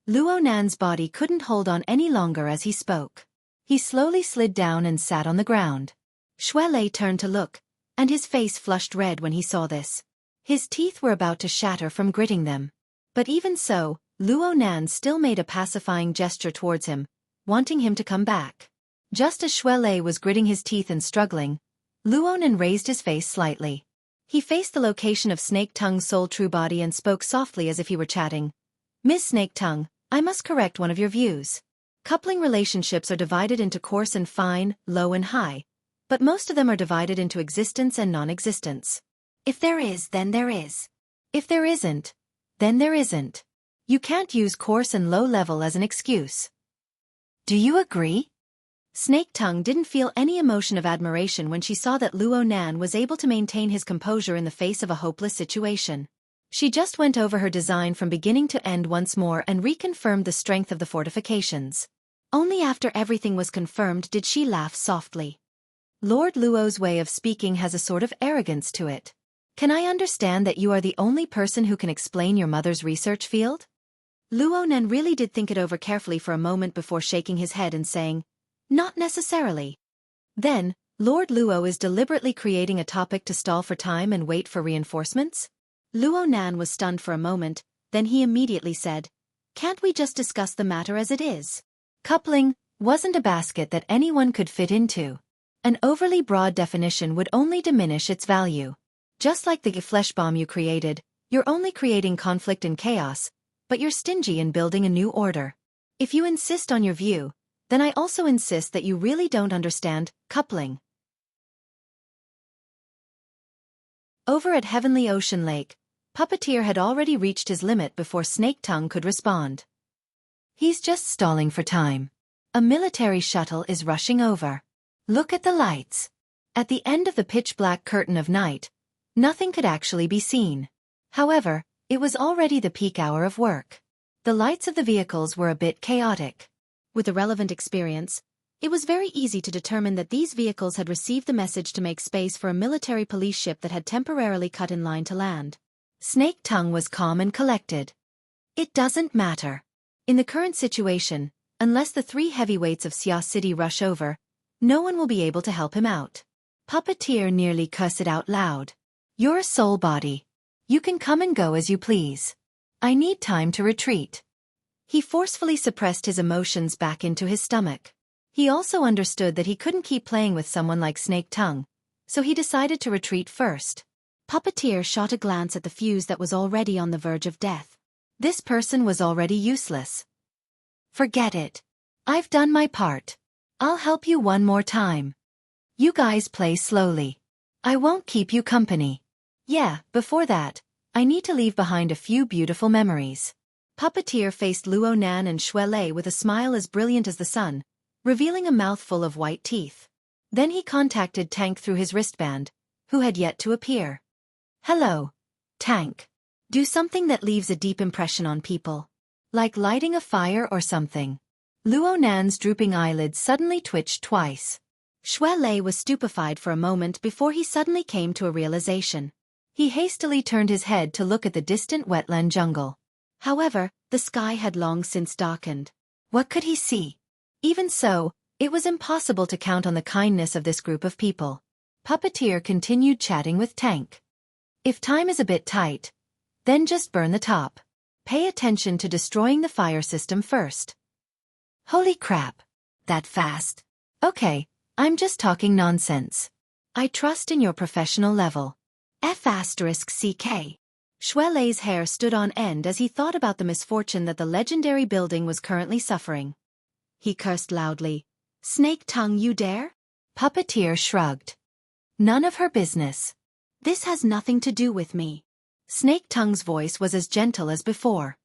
A: Luo Nan's body couldn't hold on any longer as he spoke. He slowly slid down and sat on the ground. Xue Lei turned to look, and his face flushed red when he saw this. His teeth were about to shatter from gritting them. But even so, Luo Nan still made a pacifying gesture towards him, wanting him to come back. Just as Xue Lei was gritting his teeth and struggling, Luo Nan raised his face slightly. He faced the location of Snake Tongue's soul true body and spoke softly as if he were chatting. Miss Snake Tongue, I must correct one of your views. Coupling relationships are divided into coarse and fine, low and high, but most of them are divided into existence and non-existence. If there is, then there is. If there isn't, then there isn't. You can't use coarse and low level as an excuse. Do you agree? Snake Tongue didn't feel any emotion of admiration when she saw that Luo Nan was able to maintain his composure in the face of a hopeless situation. She just went over her design from beginning to end once more and reconfirmed the strength of the fortifications. Only after everything was confirmed did she laugh softly. Lord Luo's way of speaking has a sort of arrogance to it. Can I understand that you are the only person who can explain your mother's research field? Luo Nan really did think it over carefully for a moment before shaking his head and saying, not necessarily. Then, Lord Luo is deliberately creating a topic to stall for time and wait for reinforcements? Luo Nan was stunned for a moment, then he immediately said, can't we just discuss the matter as it is? Coupling wasn't a basket that anyone could fit into. An overly broad definition would only diminish its value. Just like the flesh bomb you created, you're only creating conflict and chaos, but you're stingy in building a new order. If you insist on your view, then I also insist that you really don't understand coupling. Over at Heavenly Ocean Lake, Puppeteer had already reached his limit before Snake Tongue could respond. He's just stalling for time. A military shuttle is rushing over. Look at the lights. At the end of the pitch-black curtain of night, nothing could actually be seen. However, it was already the peak hour of work. The lights of the vehicles were a bit chaotic. With the relevant experience, it was very easy to determine that these vehicles had received the message to make space for a military police ship that had temporarily cut in line to land. Snake Tongue was calm and collected. It doesn't matter. In the current situation, unless the 3 heavyweights of Xia City rush over, no one will be able to help him out. Puppeteer nearly cursed out loud. You're a soul body. You can come and go as you please. I need time to retreat. He forcefully suppressed his emotions back into his stomach. He also understood that he couldn't keep playing with someone like Snake Tongue, so he decided to retreat first. Puppeteer shot a glance at the fuse that was already on the verge of death. This person was already useless. Forget it. I've done my part. I'll help you one more time. You guys play slowly. I won't keep you company. Yeah, before that, I need to leave behind a few beautiful memories. Puppeteer faced Luo Nan and Xue Lei with a smile as brilliant as the sun, revealing a mouthful of white teeth. Then he contacted Tank through his wristband, who had yet to appear. Hello, Tank. Do something that leaves a deep impression on people. Like lighting a fire or something. Luo Nan's drooping eyelids suddenly twitched twice. Xue Lei was stupefied for a moment before he suddenly came to a realization. He hastily turned his head to look at the distant wetland jungle. However, the sky had long since darkened. What could he see? Even so, it was impossible to count on the kindness of this group of people. Puppeteer continued chatting with Tank. If time is a bit tight, then just burn the top. Pay attention to destroying the fire system first. Holy crap. That fast? Okay, I'm just talking nonsense. I trust in your professional level. F***CK. Xue Lei's hair stood on end as he thought about the misfortune that the legendary building was currently suffering. He cursed loudly. Snake Tongue, you dare? Puppeteer shrugged. None of her business. This has nothing to do with me. Snake Tongue's voice was as gentle as before.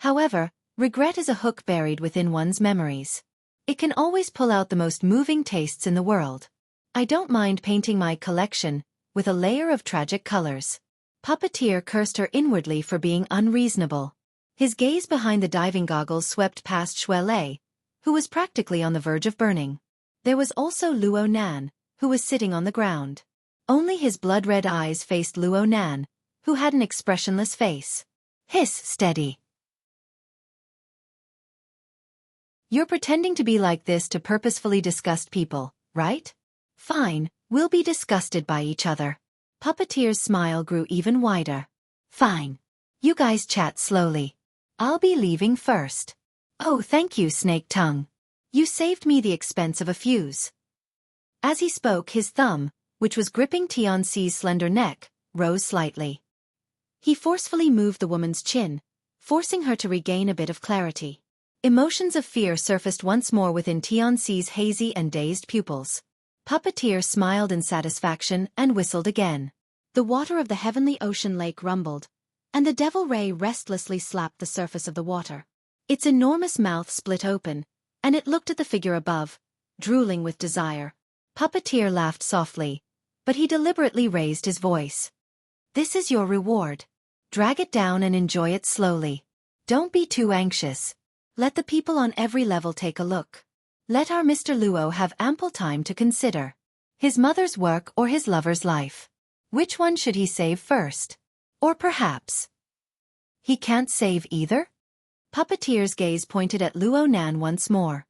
A: However, regret is a hook buried within one's memories. It can always pull out the most moving tastes in the world. I don't mind painting my collection with a layer of tragic colors. Puppeteer cursed her inwardly for being unreasonable. His gaze behind the diving goggles swept past Xue Lei, who was practically on the verge of burning. There was also Luo Nan, who was sitting on the ground. Only his blood-red eyes faced Luo Nan, who had an expressionless face. Hiss, steady. You're pretending to be like this to purposefully disgust people, right? Fine, we'll be disgusted by each other. Puppeteer's smile grew even wider. Fine. You guys chat slowly. I'll be leaving first. Oh, thank you, Snake Tongue. You saved me the expense of a fuse. As he spoke, his thumb, which was gripping Tianxi's slender neck, rose slightly. He forcefully moved the woman's chin, forcing her to regain a bit of clarity. Emotions of fear surfaced once more within Tianxi's hazy and dazed pupils. Puppeteer smiled in satisfaction and whistled again. The water of the heavenly ocean lake rumbled, and the devil ray restlessly slapped the surface of the water. Its enormous mouth split open, and it looked at the figure above, drooling with desire. Puppeteer laughed softly, but he deliberately raised his voice. This is your reward. Drag it down and enjoy it slowly. Don't be too anxious. Let the people on every level take a look. Let our Mr. Luo have ample time to consider. His mother's work or his lover's life. Which one should he save first? Or perhaps he can't save either? Puppeteer's gaze pointed at Luo Nan once more.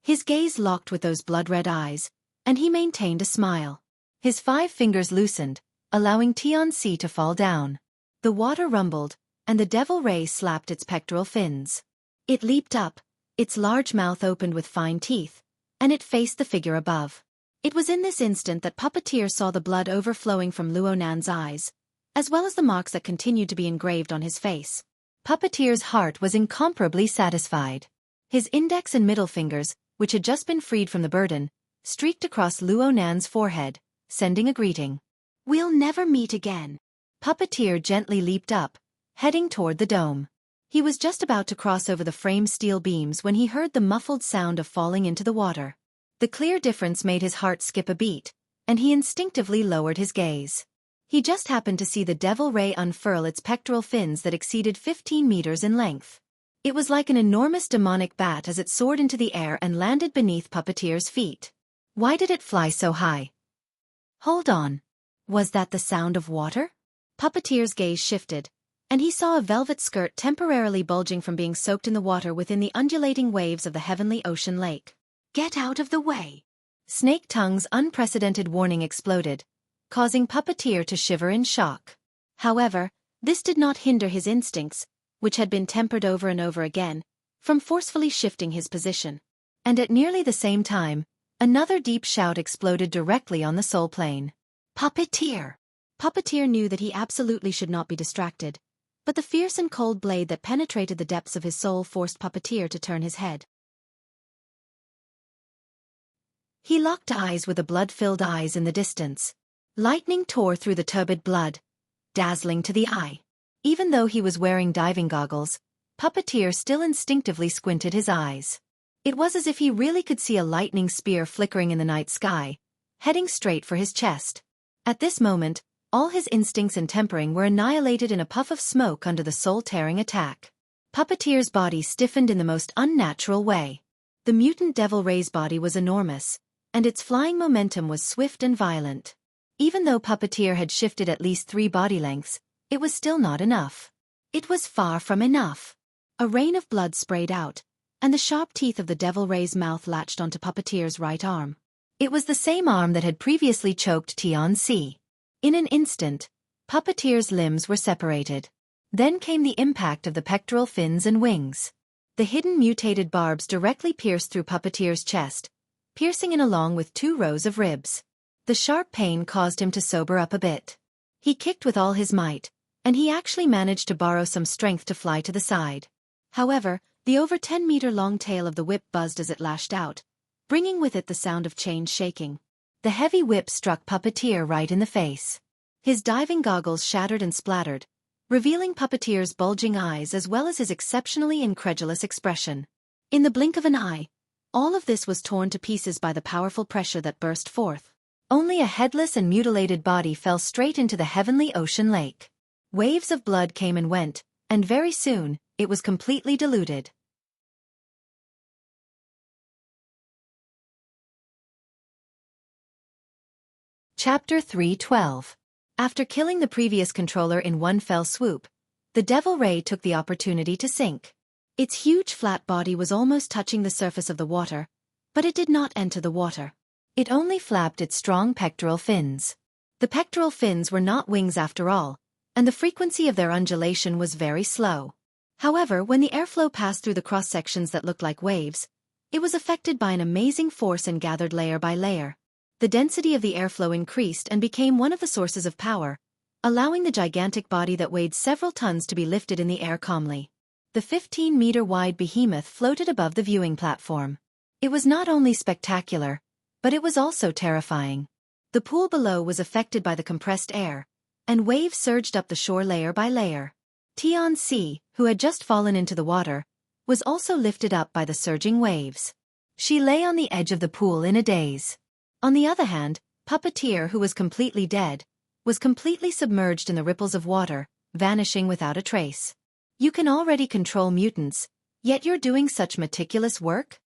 A: His gaze locked with those blood-red eyes, and he maintained a smile. His 5 fingers loosened, allowing Tianxi to fall down. The water rumbled, and the devil ray slapped its pectoral fins. It leaped up, its large mouth opened with fine teeth, and it faced the figure above. It was in this instant that Puppeteer saw the blood overflowing from Luo Nan's eyes, as well as the marks that continued to be engraved on his face. Puppeteer's heart was incomparably satisfied. His index and middle fingers, which had just been freed from the burden, streaked across Luo Nan's forehead, sending a greeting. We'll never meet again. Puppeteer gently leaped up, heading toward the dome. He was just about to cross over the frame steel beams when he heard the muffled sound of falling into the water. The clear difference made his heart skip a beat, and he instinctively lowered his gaze. He just happened to see the devil ray unfurl its pectoral fins that exceeded 15 meters in length. It was like an enormous demonic bat as it soared into the air and landed beneath Puppeteer's feet. Why did it fly so high? Hold on. Was that the sound of water? Puppeteer's gaze shifted, and he saw a velvet skirt temporarily bulging from being soaked in the water within the undulating waves of the heavenly ocean lake. Get out of the way! Snake Tongue's unprecedented warning exploded, causing Puppeteer to shiver in shock. However, this did not hinder his instincts, which had been tempered over and over again, from forcefully shifting his position. And at nearly the same time, another deep shout exploded directly on the soul plane. Puppeteer! Puppeteer knew that he absolutely should not be distracted, but the fierce and cold blade that penetrated the depths of his soul forced Puppeteer to turn his head. He locked eyes with the blood-filled eyes in the distance. Lightning tore through the turbid blood, dazzling to the eye. Even though he was wearing diving goggles, Puppeteer still instinctively squinted his eyes. It was as if he really could see a lightning spear flickering in the night sky, heading straight for his chest. At this moment, all his instincts and tempering were annihilated in a puff of smoke under the soul-tearing attack. Puppeteer's body stiffened in the most unnatural way. The mutant devil ray's body was enormous, and its flying momentum was swift and violent. Even though Puppeteer had shifted at least 3 body lengths, it was still not enough. It was far from enough. A rain of blood sprayed out, and the sharp teeth of the devil ray's mouth latched onto Puppeteer's right arm. It was the same arm that had previously choked Tianxi. In an instant, Puppeteer's limbs were separated. Then came the impact of the pectoral fins and wings. The hidden mutated barbs directly pierced through Puppeteer's chest, piercing in along with 2 rows of ribs. The sharp pain caused him to sober up a bit. He kicked with all his might, and he actually managed to borrow some strength to fly to the side. However, the over 10-meter-long tail of the whip buzzed as it lashed out, bringing with it the sound of chains shaking. The heavy whip struck Puppeteer right in the face. His diving goggles shattered and splattered, revealing Puppeteer's bulging eyes as well as his exceptionally incredulous expression. In the blink of an eye, all of this was torn to pieces by the powerful pressure that burst forth. Only a headless and mutilated body fell straight into the heavenly ocean lake. Waves of blood came and went, and very soon, it was completely diluted. Chapter 3:12. After killing the previous controller in one fell swoop, the devil ray took the opportunity to sink. Its huge flat body was almost touching the surface of the water, but it did not enter the water. It only flapped its strong pectoral fins. The pectoral fins were not wings after all, and the frequency of their undulation was very slow. However, when the airflow passed through the cross-sections that looked like waves, it was affected by an amazing force and gathered layer by layer. The density of the airflow increased and became one of the sources of power, allowing the gigantic body that weighed several tons to be lifted in the air calmly. the 15-meter-wide behemoth floated above the viewing platform. It was not only spectacular, but it was also terrifying. The pool below was affected by the compressed air, and waves surged up the shore layer by layer. Tianxi, who had just fallen into the water, was also lifted up by the surging waves. She lay on the edge of the pool in a daze. On the other hand, Puppeteer, who was completely dead, was completely submerged in the ripples of water, vanishing without a trace. You can already control mutants, yet you're doing such meticulous work?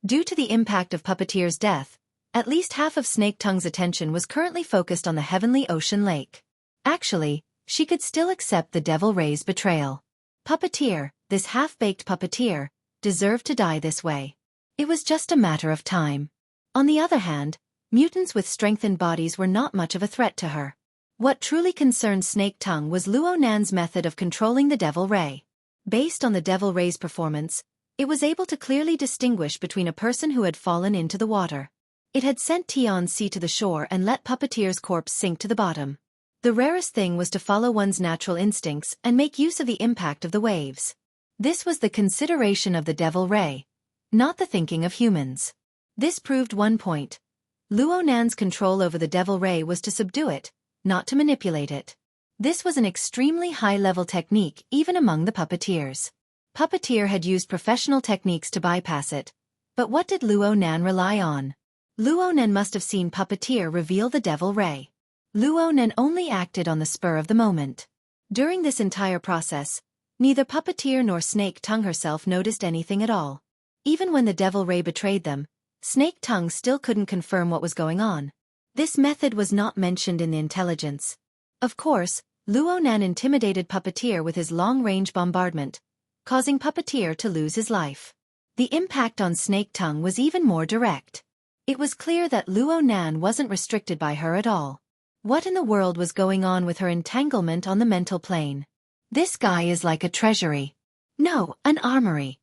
A: Due to the impact of Puppeteer's death, at least half of Snake Tongue's attention was currently focused on the heavenly ocean lake. Actually, she could still accept the Devil Ray's betrayal. Puppeteer, this half-baked puppeteer, deserved to die this way. It was just a matter of time. On the other hand, mutants with strengthened bodies were not much of a threat to her. What truly concerned Snake Tongue was Luo Nan's method of controlling the Devil Ray. Based on the Devil Ray's performance, it was able to clearly distinguish between a person who had fallen into the water. It had sent Tianxi to the shore and let Puppeteer's corpse sink to the bottom. The rarest thing was to follow one's natural instincts and make use of the impact of the waves. This was the consideration of the Devil Ray, not the thinking of humans. This proved one point. Luo Nan's control over the Devil Ray was to subdue it, not to manipulate it. This was an extremely high-level technique even among the puppeteers. Puppeteer had used professional techniques to bypass it, but what did Luo Nan rely on? Luo Nan must have seen Puppeteer reveal the Devil Ray. Luo Nan only acted on the spur of the moment. During this entire process, neither Puppeteer nor Snake Tongue herself noticed anything at all. Even when the Devil Ray betrayed them, Snake Tongue still couldn't confirm what was going on. This method was not mentioned in the intelligence. Of course, Luo Nan intimidated Puppeteer with his long-range bombardment, causing Puppeteer to lose his life. The impact on Snake Tongue was even more direct. It was clear that Luo Nan wasn't restricted by her at all. What in the world was going on with her entanglement on the mental plane? This guy is like a treasury. No, an armory.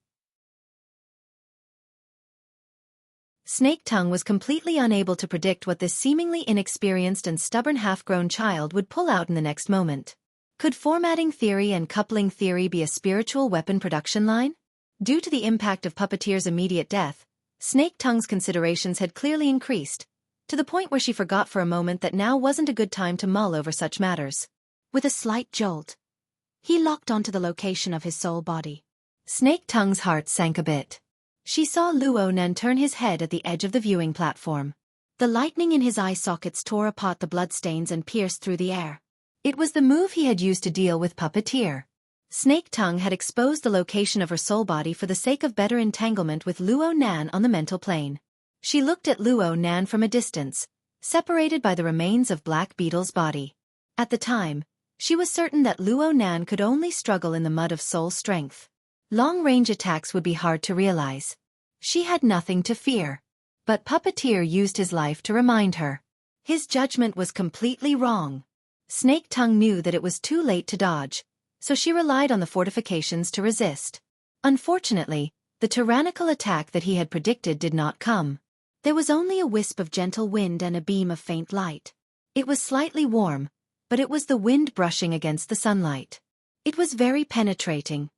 A: Snake Tongue was completely unable to predict what this seemingly inexperienced and stubborn half-grown child would pull out in the next moment. Could formatting theory and coupling theory be a spiritual weapon production line? Due to the impact of Puppeteer's immediate death, Snake Tongue's considerations had clearly increased, to the point where she forgot for a moment that now wasn't a good time to mull over such matters. With a slight jolt, he locked onto the location of his soul body. Snake Tongue's heart sank a bit. She saw Luo Nan turn his head at the edge of the viewing platform. The lightning in his eye sockets tore apart the bloodstains and pierced through the air. It was the move he had used to deal with Puppeteer. Snake Tongue had exposed the location of her soul body for the sake of better entanglement with Luo Nan on the mental plane. She looked at Luo Nan from a distance, separated by the remains of Black Beetle's body. At the time, she was certain that Luo Nan could only struggle in the mud of soul strength. Long-range attacks would be hard to realize. She had nothing to fear. But Puppeteer used his life to remind her. His judgment was completely wrong. Snake Tongue knew that it was too late to dodge, so she relied on the fortifications to resist. Unfortunately, the tyrannical attack that he had predicted did not come. There was only a wisp of gentle wind and a beam of faint light. It was slightly warm, but it was the wind brushing against the sunlight. It was very penetrating.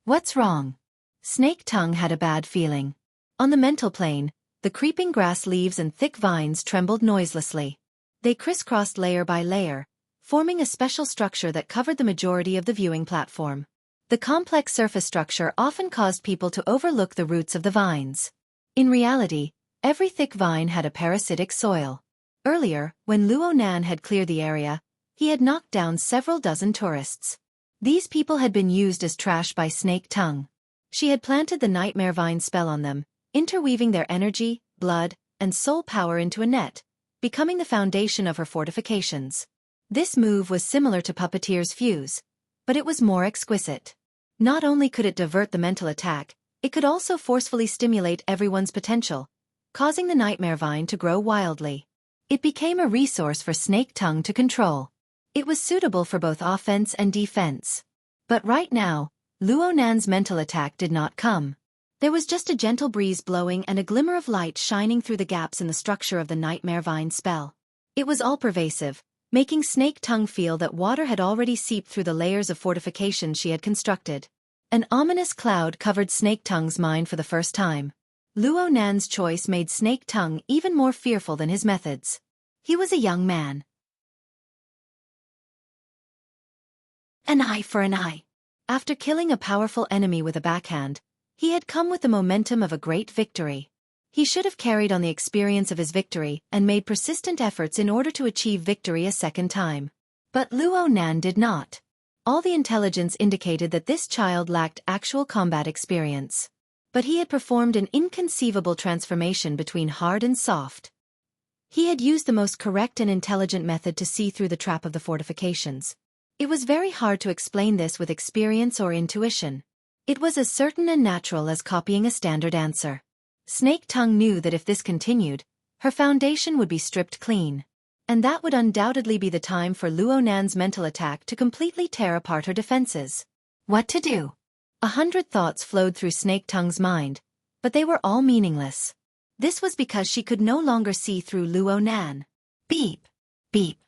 A: What's wrong? Snake Tongue had a bad feeling. On the mental plane, the creeping grass leaves and thick vines trembled noiselessly. They crisscrossed layer by layer, forming a special structure that covered the majority of the viewing platform. The complex surface structure often caused people to overlook the roots of the vines. In reality, every thick vine had a parasitic soil. Earlier, when Luo Nan had cleared the area, he had knocked down several dozen tourists. These people had been used as trash by Snake Tongue. She had planted the Nightmare Vine spell on them, interweaving their energy, blood, and soul power into a net, becoming the foundation of her fortifications. This move was similar to Puppeteer's fuse, but it was more exquisite. Not only could it divert the mental attack, it could also forcefully stimulate everyone's potential, causing the Nightmare Vine to grow wildly. It became a resource for Snake Tongue to control. It was suitable for both offense and defense. But right now, Luo Nan's mental attack did not come. There was just a gentle breeze blowing and a glimmer of light shining through the gaps in the structure of the Nightmare Vine spell. It was all-pervasive, making Snake Tongue feel that water had already seeped through the layers of fortification she had constructed. An ominous cloud covered Snake Tongue's mind for the first time. Luo Nan's choice made Snake Tongue even more fearful than his methods. He was a young man. An eye for an eye. After killing a powerful enemy with a backhand, he had come with the momentum of a great victory. He should have carried on the experience of his victory and made persistent efforts in order to achieve victory a second time. But Luo Nan did not. All the intelligence indicated that this child lacked actual combat experience. But he had performed an inconceivable transformation between hard and soft. He had used the most correct and intelligent method to see through the trap of the fortifications. It was very hard to explain this with experience or intuition. It was as certain and natural as copying a standard answer. Snake Tongue knew that if this continued, her foundation would be stripped clean. And that would undoubtedly be the time for Luo Nan's mental attack to completely tear apart her defenses. What to do? 100 thoughts flowed through Snake Tongue's mind, but they were all meaningless. This was because she could no longer see through Luo Nan. Beep! Beep!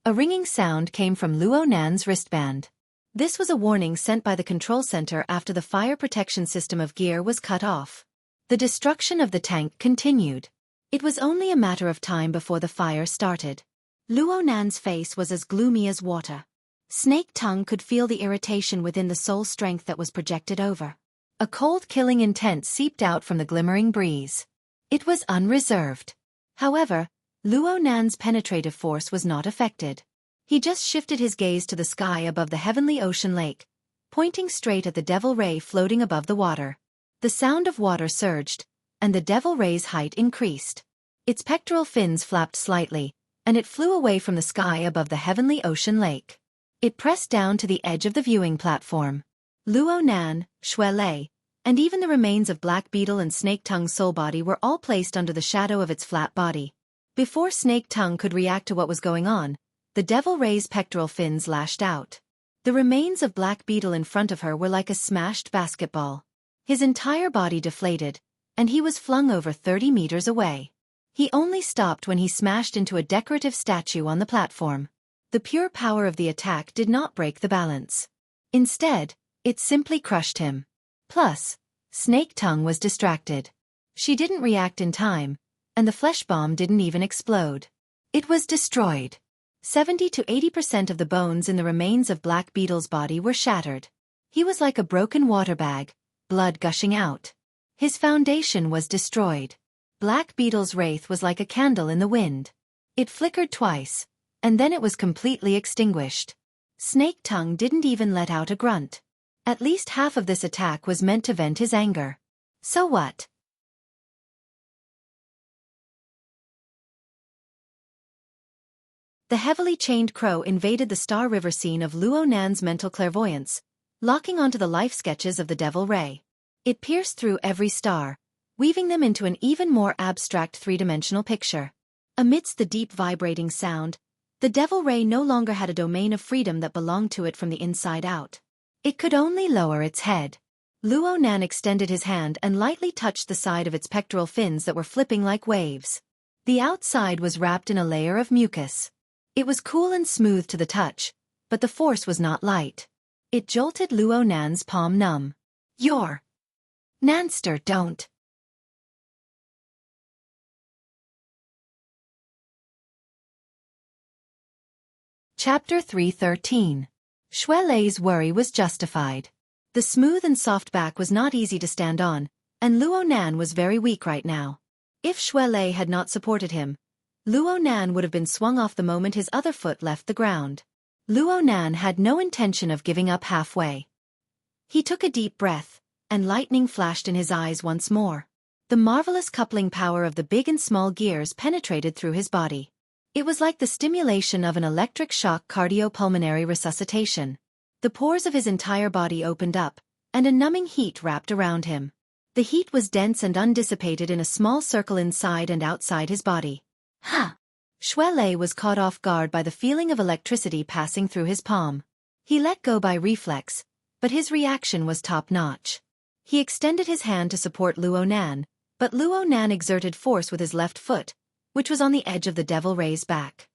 A: A ringing sound came from Luo Nan's wristband. This was a warning sent by the control center after the fire protection system of gear was cut off. The destruction of the tank continued. It was only a matter of time before the fire started. Luo Nan's face was as gloomy as water. Snake Tongue could feel the irritation within the soul strength that was projected over. A cold killing intent seeped out from the glimmering breeze. It was unreserved. However, Luo Nan's penetrative force was not affected. He just shifted his gaze to the sky above the heavenly ocean lake, pointing straight at the devil ray floating above the water. The sound of water surged, and the devil ray's height increased. Its pectoral fins flapped slightly, and it flew away from the sky above the heavenly ocean lake. It pressed down to the edge of the viewing platform. Luo Nan, Shuelei, and even the remains of Black Beetle and Snake Tongue's soul body were all placed under the shadow of its flat body. Before Snake Tongue could react to what was going on, the devil ray's pectoral fins lashed out. The remains of Black Beetle in front of her were like a smashed basketball. His entire body deflated, and he was flung over 30 meters away. He only stopped when he smashed into a decorative statue on the platform. The pure power of the attack did not break the balance. Instead, it simply crushed him. Plus, Snake Tongue was distracted. She didn't react in time, and the flesh bomb didn't even explode. It was destroyed. 70 to 80% of the bones in the remains of Black Beetle's body were shattered. He was like a broken water bag, blood gushing out. His foundation was destroyed. Black Beetle's wraith was like a candle in the wind. It flickered twice, and then it was completely extinguished. Snake Tongue didn't even let out a grunt. At least half of this attack was meant to vent his anger. So what? The heavily chained crow invaded the Star River scene of Luo Nan's mental clairvoyance, locking onto the life sketches of the Devil Ray. It pierced through every star, weaving them into an even more abstract three-dimensional picture. Amidst the deep vibrating sound, the Devil Ray no longer had a domain of freedom that belonged to it from the inside out. It could only lower its head. Luo Nan extended his hand and lightly touched the side of its pectoral fins that were flipping like waves. The outside was wrapped in a layer of mucus. It was cool and smooth to the touch, but the force was not light. It jolted Luo Nan's palm numb. You're Nanster, don't. Chapter 313. Shuelei's worry was justified. The smooth and soft back was not easy to stand on, and Luo Nan was very weak right now. If Shuelei had not supported him, Luo Nan would have been swung off the moment his other foot left the ground. Luo Nan had no intention of giving up halfway. He took a deep breath, and lightning flashed in his eyes once more. The marvelous coupling power of the big and small gears penetrated through his body. It was like the stimulation of an electric shock cardiopulmonary resuscitation. The pores of his entire body opened up, and a numbing heat wrapped around him. The heat was dense and undissipated in a small circle inside and outside his body. Ha! Shuelei was caught off guard by the feeling of electricity passing through his palm. He let go by reflex, but his reaction was top-notch. He extended his hand to support Luo Nan, but Luo Nan exerted force with his left foot, which was on the edge of the Devil Ray's back.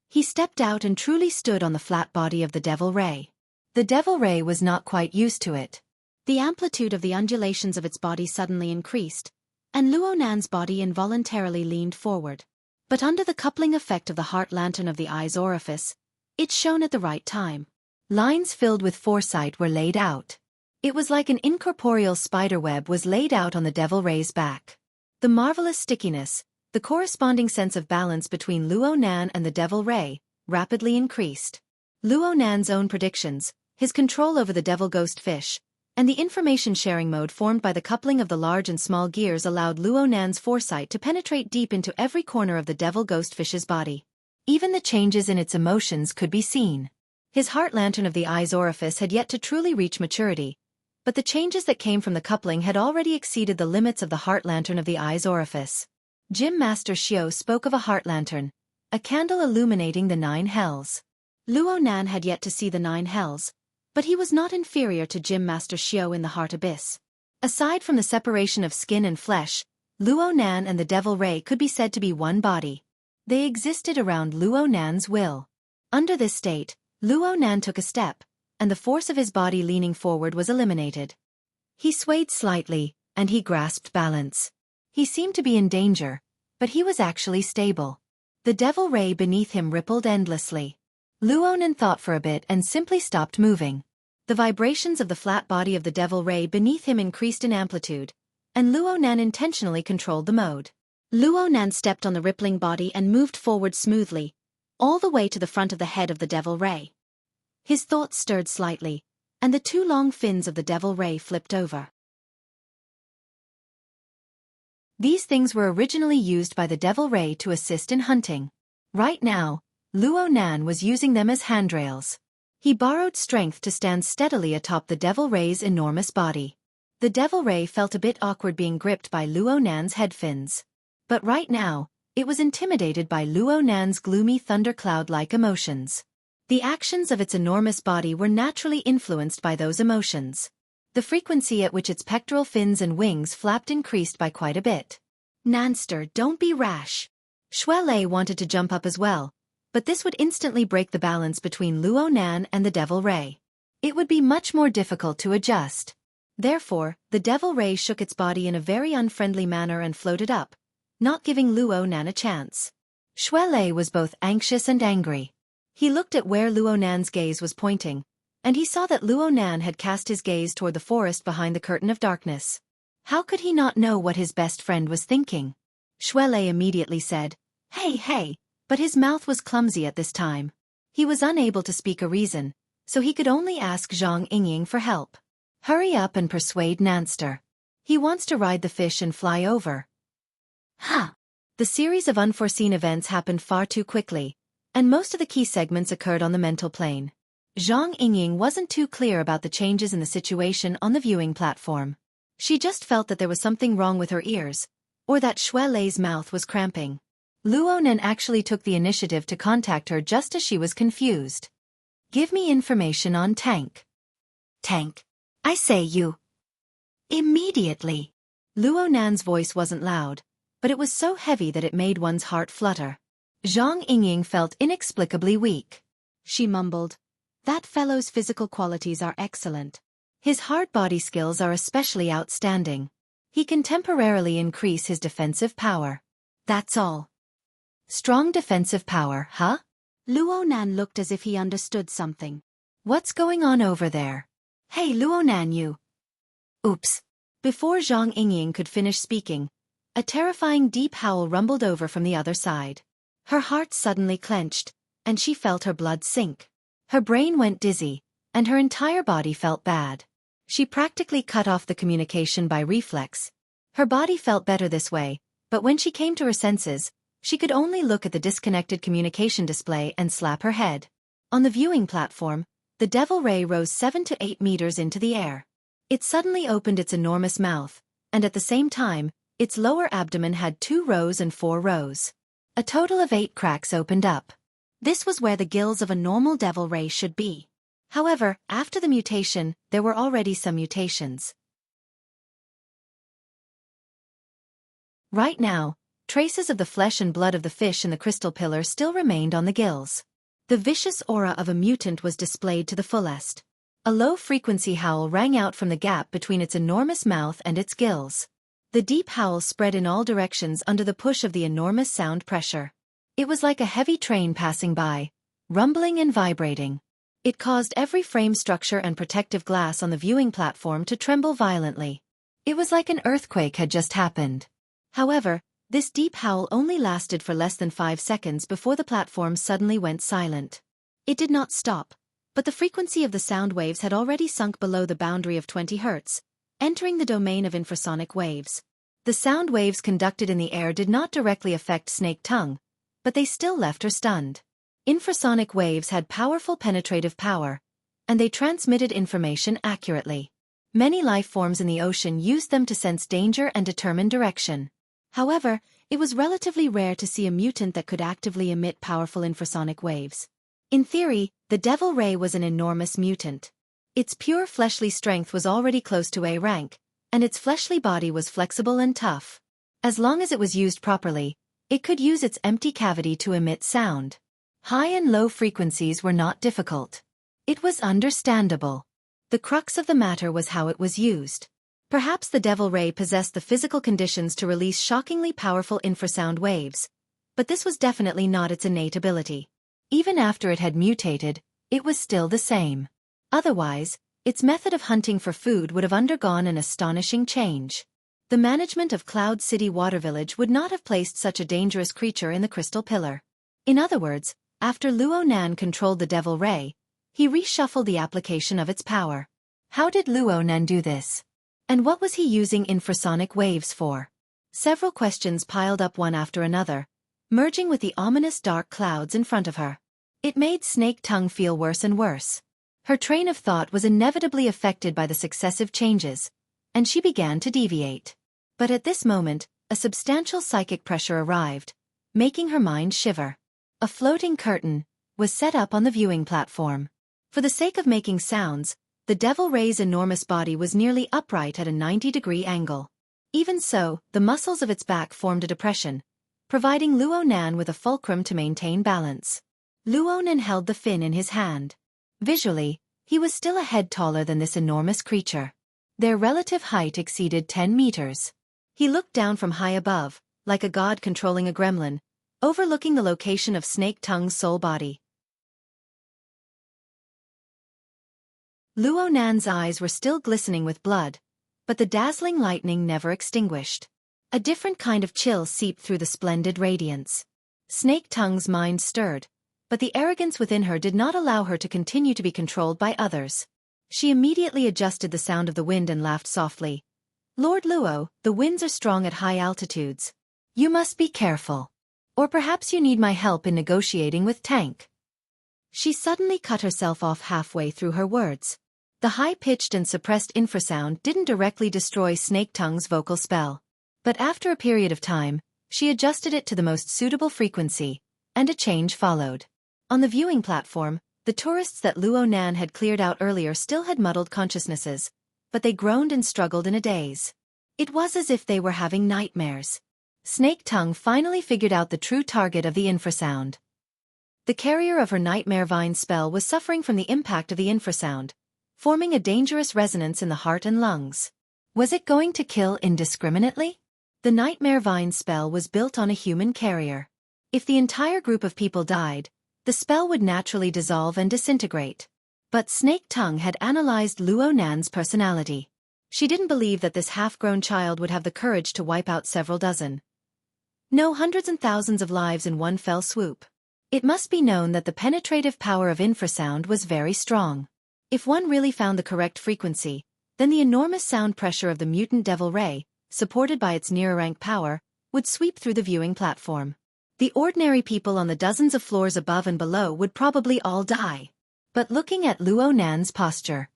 A: He stepped out and truly stood on the flat body of the Devil Ray. The Devil Ray was not quite used to it.
B: The amplitude of the undulations of its body suddenly increased, and Luo Nan's body involuntarily leaned forward. But under the coupling effect of the heart lantern of the eye's orifice, it shone at the right time.
A: Lines filled with foresight were laid out. It was like an incorporeal spiderweb was laid out on the Devil Ray's back. The marvelous stickiness, the corresponding sense of balance between Luo Nan and the Devil Ray, rapidly increased. Luo Nan's own predictions, his control over the devil ghost fish, and the information-sharing mode formed by the coupling of the large and small gears allowed Luo Nan's foresight to penetrate deep into every corner of the devil ghost fish's body. Even the changes in its emotions could be seen. His heart lantern of the eye's orifice had yet to truly reach maturity, but the changes that came from the coupling had already exceeded the limits of the heart lantern of the eye's orifice. Gym Master Xiao spoke of a heart lantern, a candle illuminating the 9 hells.
B: Luo Nan had yet to see the 9 hells, but he was not inferior to Gym Master Xiao in the heart abyss.
A: Aside from the separation of skin and flesh, Luo Nan and the Devil Ray could be said to be one body. They existed around Luo Nan's will. Under this state, Luo Nan took a step, and the force of his body leaning forward was eliminated. He swayed slightly, and he grasped balance. He seemed to be in danger, but he was actually stable. The Devil Ray beneath him rippled endlessly. Luo Nan thought for a bit and simply stopped moving. The vibrations of the flat body of the Devil Ray beneath him increased in amplitude, and Luo Nan intentionally controlled the mode.
B: Luo Nan stepped on the rippling body and moved forward smoothly, all the way to the front of the head of the Devil Ray. His thoughts stirred slightly, and the 2 long fins of the Devil Ray flipped over.
A: These things were originally used by the Devil Ray to assist in hunting. Right now, Luo Nan was using them as handrails. He borrowed strength to stand steadily atop the Devil Ray's enormous body. The Devil Ray felt a bit awkward being gripped by Luo Nan's head fins. But right now, it was intimidated by Luo Nan's gloomy thundercloud-like emotions. The actions of its enormous body were naturally influenced by those emotions. The frequency at which its pectoral fins and wings flapped increased by quite a bit.
B: Nanster, don't be rash.
A: Shuelei wanted to jump up as well, but this would instantly break the balance between Luo Nan and the Devil Ray. It would be much more difficult to adjust. Therefore, the Devil Ray shook its body in a very unfriendly manner and floated up, not giving Luo Nan a chance. Shuelei was both anxious and angry. He looked at where Luo Nan's gaze was pointing, and he saw that Luo Nan had cast his gaze toward the forest behind the curtain of darkness. How could he not know what his best friend was thinking? Shuelei immediately said, Hey, but his mouth was clumsy at this time. He was unable to speak a reason, so he could only ask Zhang Yingying for help. Hurry up and persuade Nanster. He wants to ride the fish and fly over. The series of unforeseen events happened far too quickly, and most of the key segments occurred on the mental plane. Zhang Yingying wasn't too clear about the changes in the situation on the viewing platform. She just felt that there was something wrong with her ears, or that Shuelei's mouth was cramping. Luo Nan actually took the initiative to contact her just as she was confused. Give me information on Tank.
B: Tank. I say you. Immediately.
A: Luo Nan's voice wasn't loud, but it was so heavy that it made one's heart flutter. Zhang Yingying felt inexplicably weak.
B: She mumbled, That fellow's physical qualities are excellent.
A: His hard body skills are especially outstanding. He can temporarily increase his defensive power. That's all. Strong defensive power, huh?
B: Luo Nan looked as if he understood something.
A: What's going on over there?
B: Hey Luo Nan, you.
A: Oops. Before Zhang Yingying could finish speaking, a terrifying deep howl rumbled over from the other side. Her heart suddenly clenched, and she felt her blood sink. Her brain went dizzy, and her entire body felt bad. She practically cut off the communication by reflex. Her body felt better this way, but when she came to her senses, she could only look at the disconnected communication display and slap her head. On the viewing platform, the Devil Ray rose 7 to 8 meters into the air. It suddenly opened its enormous mouth, and at the same time, its lower abdomen had 2 rows and 4 rows. A total of 8 cracks opened up. This was where the gills of a normal Devil Ray should be. However, after the mutation, there were already some mutations. Right now, traces of the flesh and blood of the fish in the crystal pillar still remained on the gills. The vicious aura of a mutant was displayed to the fullest. A low-frequency howl rang out from the gap between its enormous mouth and its gills. The deep howl spread in all directions under the push of the enormous sound pressure. It was like a heavy train passing by, rumbling and vibrating. It caused every frame structure and protective glass on the viewing platform to tremble violently. It was like an earthquake had just happened. However, this deep howl only lasted for less than 5 seconds before the platform suddenly went silent. It did not stop, but the frequency of the sound waves had already sunk below the boundary of 20 Hz, entering the domain of infrasonic waves. The sound waves conducted in the air did not directly affect Snake Tongue, but they still left her stunned. Infrasonic waves had powerful penetrative power, and they transmitted information accurately. Many life forms in the ocean used them to sense danger and determine direction. However, it was relatively rare to see a mutant that could actively emit powerful infrasonic waves. In theory, the Devil Ray was an enormous mutant. Its pure fleshly strength was already close to A rank, and its fleshly body was flexible and tough. As long as it was used properly, it could use its empty cavity to emit sound. High and low frequencies were not difficult. It was understandable. The crux of the matter was how it was used. Perhaps the Devil Ray possessed the physical conditions to release shockingly powerful infrasound waves, but this was definitely not its innate ability. Even after it had mutated, it was still the same. Otherwise, its method of hunting for food would have undergone an astonishing change. The management of Cloud City Water Village would not have placed such a dangerous creature in the Crystal Pillar. In other words, after Luo Nan controlled the Devil Ray, he reshuffled the application of its power. How did Luo Nan do this? And what was he using infrasonic waves for? Several questions piled up one after another, merging with the ominous dark clouds in front of her. It made Snake Tongue feel worse and worse. Her train of thought was inevitably affected by the successive changes, and she began to deviate. But at this moment, a substantial psychic pressure arrived, making her mind shiver. A floating curtain was set up on the viewing platform. For the sake of making sounds, the Devil Ray's enormous body was nearly upright at a 90-degree angle. Even so, the muscles of its back formed a depression, providing Luo Nan with a fulcrum to maintain balance. Luo Nan held the fin in his hand. Visually, he was still a head taller than this enormous creature. Their relative height exceeded 10 meters. He looked down from high above, like a god controlling a gremlin, overlooking the location of Snake Tongue's soul body. Luo Nan's eyes were still glistening with blood, but the dazzling lightning never extinguished. A different kind of chill seeped through the splendid radiance. Snake Tongue's mind stirred, but the arrogance within her did not allow her to continue to be controlled by others. She immediately adjusted the sound of the wind and laughed softly. "Lord Luo, the winds are strong at high altitudes. You must be careful. Or perhaps you need my help in negotiating with Tank." She suddenly cut herself off halfway through her words. The high-pitched and suppressed infrasound didn't directly destroy Snake Tongue's vocal spell. But after a period of time, she adjusted it to the most suitable frequency, and a change followed. On the viewing platform, the tourists that Luo Nan had cleared out earlier still had muddled consciousnesses, but they groaned and struggled in a daze. It was as if they were having nightmares. Snake Tongue finally figured out the true target of the infrasound. The carrier of her Nightmare Vine spell was suffering from the impact of the infrasound, forming a dangerous resonance in the heart and lungs. Was it going to kill indiscriminately? The Nightmare Vine spell was built on a human carrier. If the entire group of people died, the spell would naturally dissolve and disintegrate. But Snake Tongue had analyzed Luo Nan's personality. She didn't believe that this half-grown child would have the courage to wipe out several dozen. No, hundreds and thousands of lives in one fell swoop. It must be known that the penetrative power of infrasound was very strong. If one really found the correct frequency, then the enormous sound pressure of the mutant Devil Ray, supported by its near-rank power, would sweep through the viewing platform. The ordinary people on the dozens of floors above and below would probably all die. But looking at Luo Nan's posture,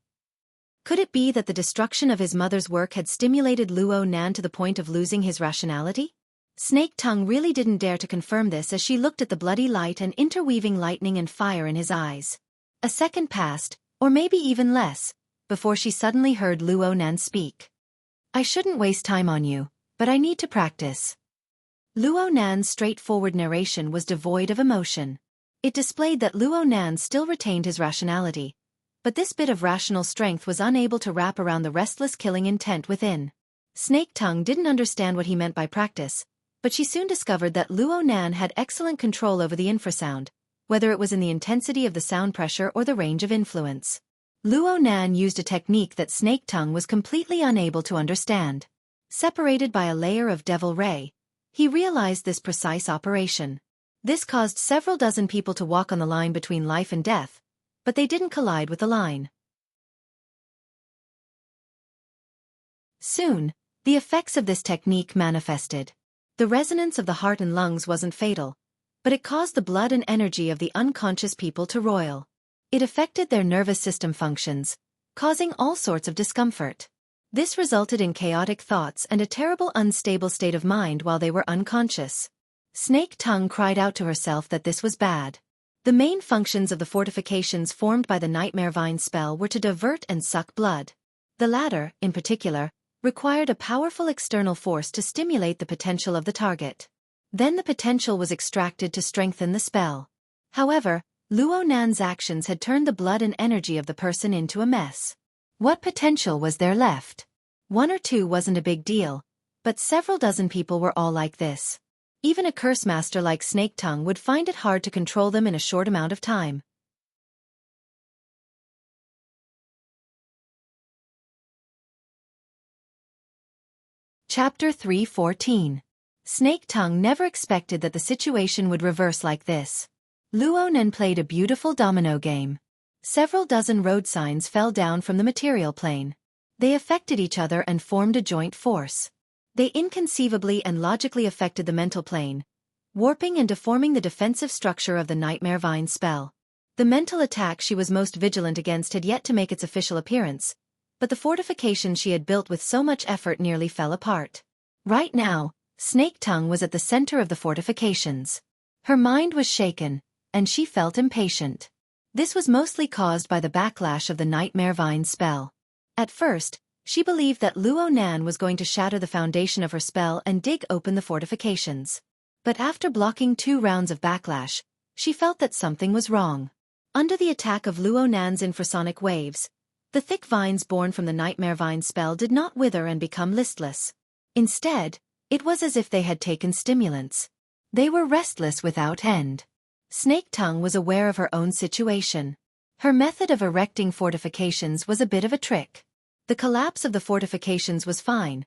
A: could it be that the destruction of his mother's work had stimulated Luo Nan to the point of losing his rationality? Snake Tongue really didn't dare to confirm this as she looked at the bloody light and interweaving lightning and fire in his eyes. A second passed, or maybe even less, before she suddenly heard Luo Nan speak. "I shouldn't waste time on you, but I need to practice." Luo Nan's straightforward narration was devoid of emotion. It displayed that Luo Nan still retained his rationality, But this bit of rational strength was unable to wrap around the restless killing intent within. Snake Tongue didn't understand what he meant by practice, but she soon discovered that Luo Nan had excellent control over the infrasound, whether it was in the intensity of the sound pressure or the range of influence. Luo Nan used a technique that Snake Tongue was completely unable to understand. Separated by a layer of devil ray, he realized this precise operation. This caused several dozen people to walk on the line between life and death, but they didn't collide with the line. Soon, the effects of this technique manifested. The resonance of the heart and lungs wasn't fatal, but it caused the blood and energy of the unconscious people to roil. It affected their nervous system functions, causing all sorts of discomfort. This resulted in chaotic thoughts and a terrible unstable state of mind while they were unconscious. Snake Tongue cried out to herself that this was bad. The main functions of the fortifications formed by the Nightmare Vine spell were to divert and suck blood. The latter, in particular, required a powerful external force to stimulate the potential of the target. Then the potential was extracted to strengthen the spell. However, Luo Nan's actions had turned the blood and energy of the person into a mess. What potential was there left? One or two wasn't a big deal, but several dozen people were all like this. Even a curse master like Snake Tongue would find it hard to control them in a short amount of time. Chapter 3:14. Snake Tongue never expected that the situation would reverse like this. Luo Nan played a beautiful domino game. Several dozen road signs fell down from the material plane. They affected each other and formed a joint force. They inconceivably and logically affected the mental plane, warping and deforming the defensive structure of the Nightmare Vine spell. The mental attack she was most vigilant against had yet to make its official appearance, but the fortification she had built with so much effort nearly fell apart. Right now, Snake Tongue was at the center of the fortifications. Her mind was shaken, and she felt impatient. This was mostly caused by the backlash of the Nightmare Vine spell. At first, she believed that Luo Nan was going to shatter the foundation of her spell and dig open the fortifications. But after blocking 2 rounds of backlash, she felt that something was wrong. Under the attack of Luo Nan's infrasonic waves, the thick vines born from the Nightmare Vine spell did not wither and become listless. Instead, it was as if they had taken stimulants. They were restless without end. Snake Tongue was aware of her own situation. Her method of erecting fortifications was a bit of a trick. The collapse of the fortifications was fine,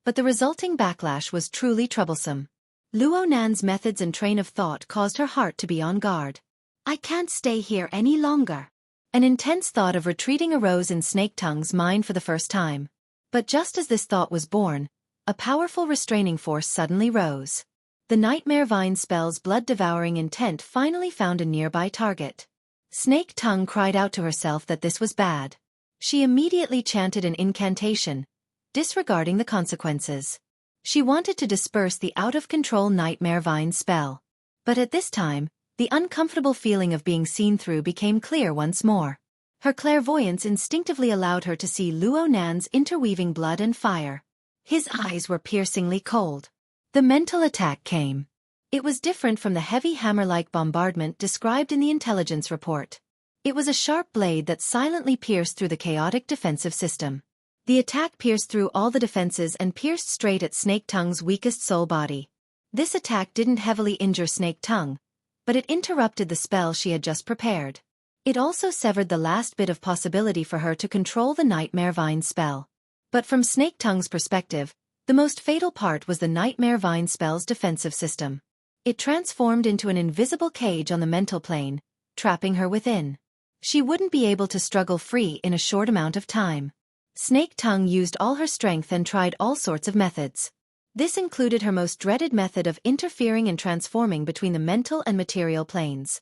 A: but the resulting backlash was truly troublesome. Luo Nan's methods and train of thought caused her heart to be on guard. I can't stay here any longer. An intense thought of retreating arose in Snake Tongue's mind for the first time. But just as this thought was born, a powerful restraining force suddenly rose. The Nightmare Vine spell's blood-devouring intent finally found a nearby target. Snake Tongue cried out to herself that this was bad. She immediately chanted an incantation, disregarding the consequences. She wanted to disperse the out-of-control Nightmare Vine spell. But at this time, the uncomfortable feeling of being seen through became clear once more. Her clairvoyance instinctively allowed her to see Luo Nan's interweaving blood and fire. His eyes were piercingly cold. The mental attack came. It was different from the heavy hammer-like bombardment described in the intelligence report. It was a sharp blade that silently pierced through the chaotic defensive system. The attack pierced through all the defenses and pierced straight at Snake Tongue's weakest soul body. This attack didn't heavily injure Snake Tongue, but it interrupted the spell she had just prepared. It also severed the last bit of possibility for her to control the Nightmare Vine spell. But from Snake Tongue's perspective, the most fatal part was the Nightmare Vine spell's defensive system. It transformed into an invisible cage on the mental plane, trapping her within. She wouldn't be able to struggle free in a short amount of time. Snake Tongue used all her strength and tried all sorts of methods. This included her most dreaded method of interfering and transforming between the mental and material planes.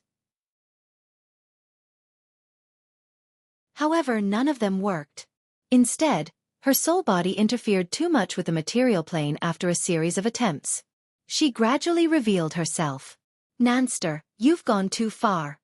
A: However, none of them worked. Instead, her soul body interfered too much with the material plane after a series of attempts. She gradually revealed herself. Nanster, you've gone too far.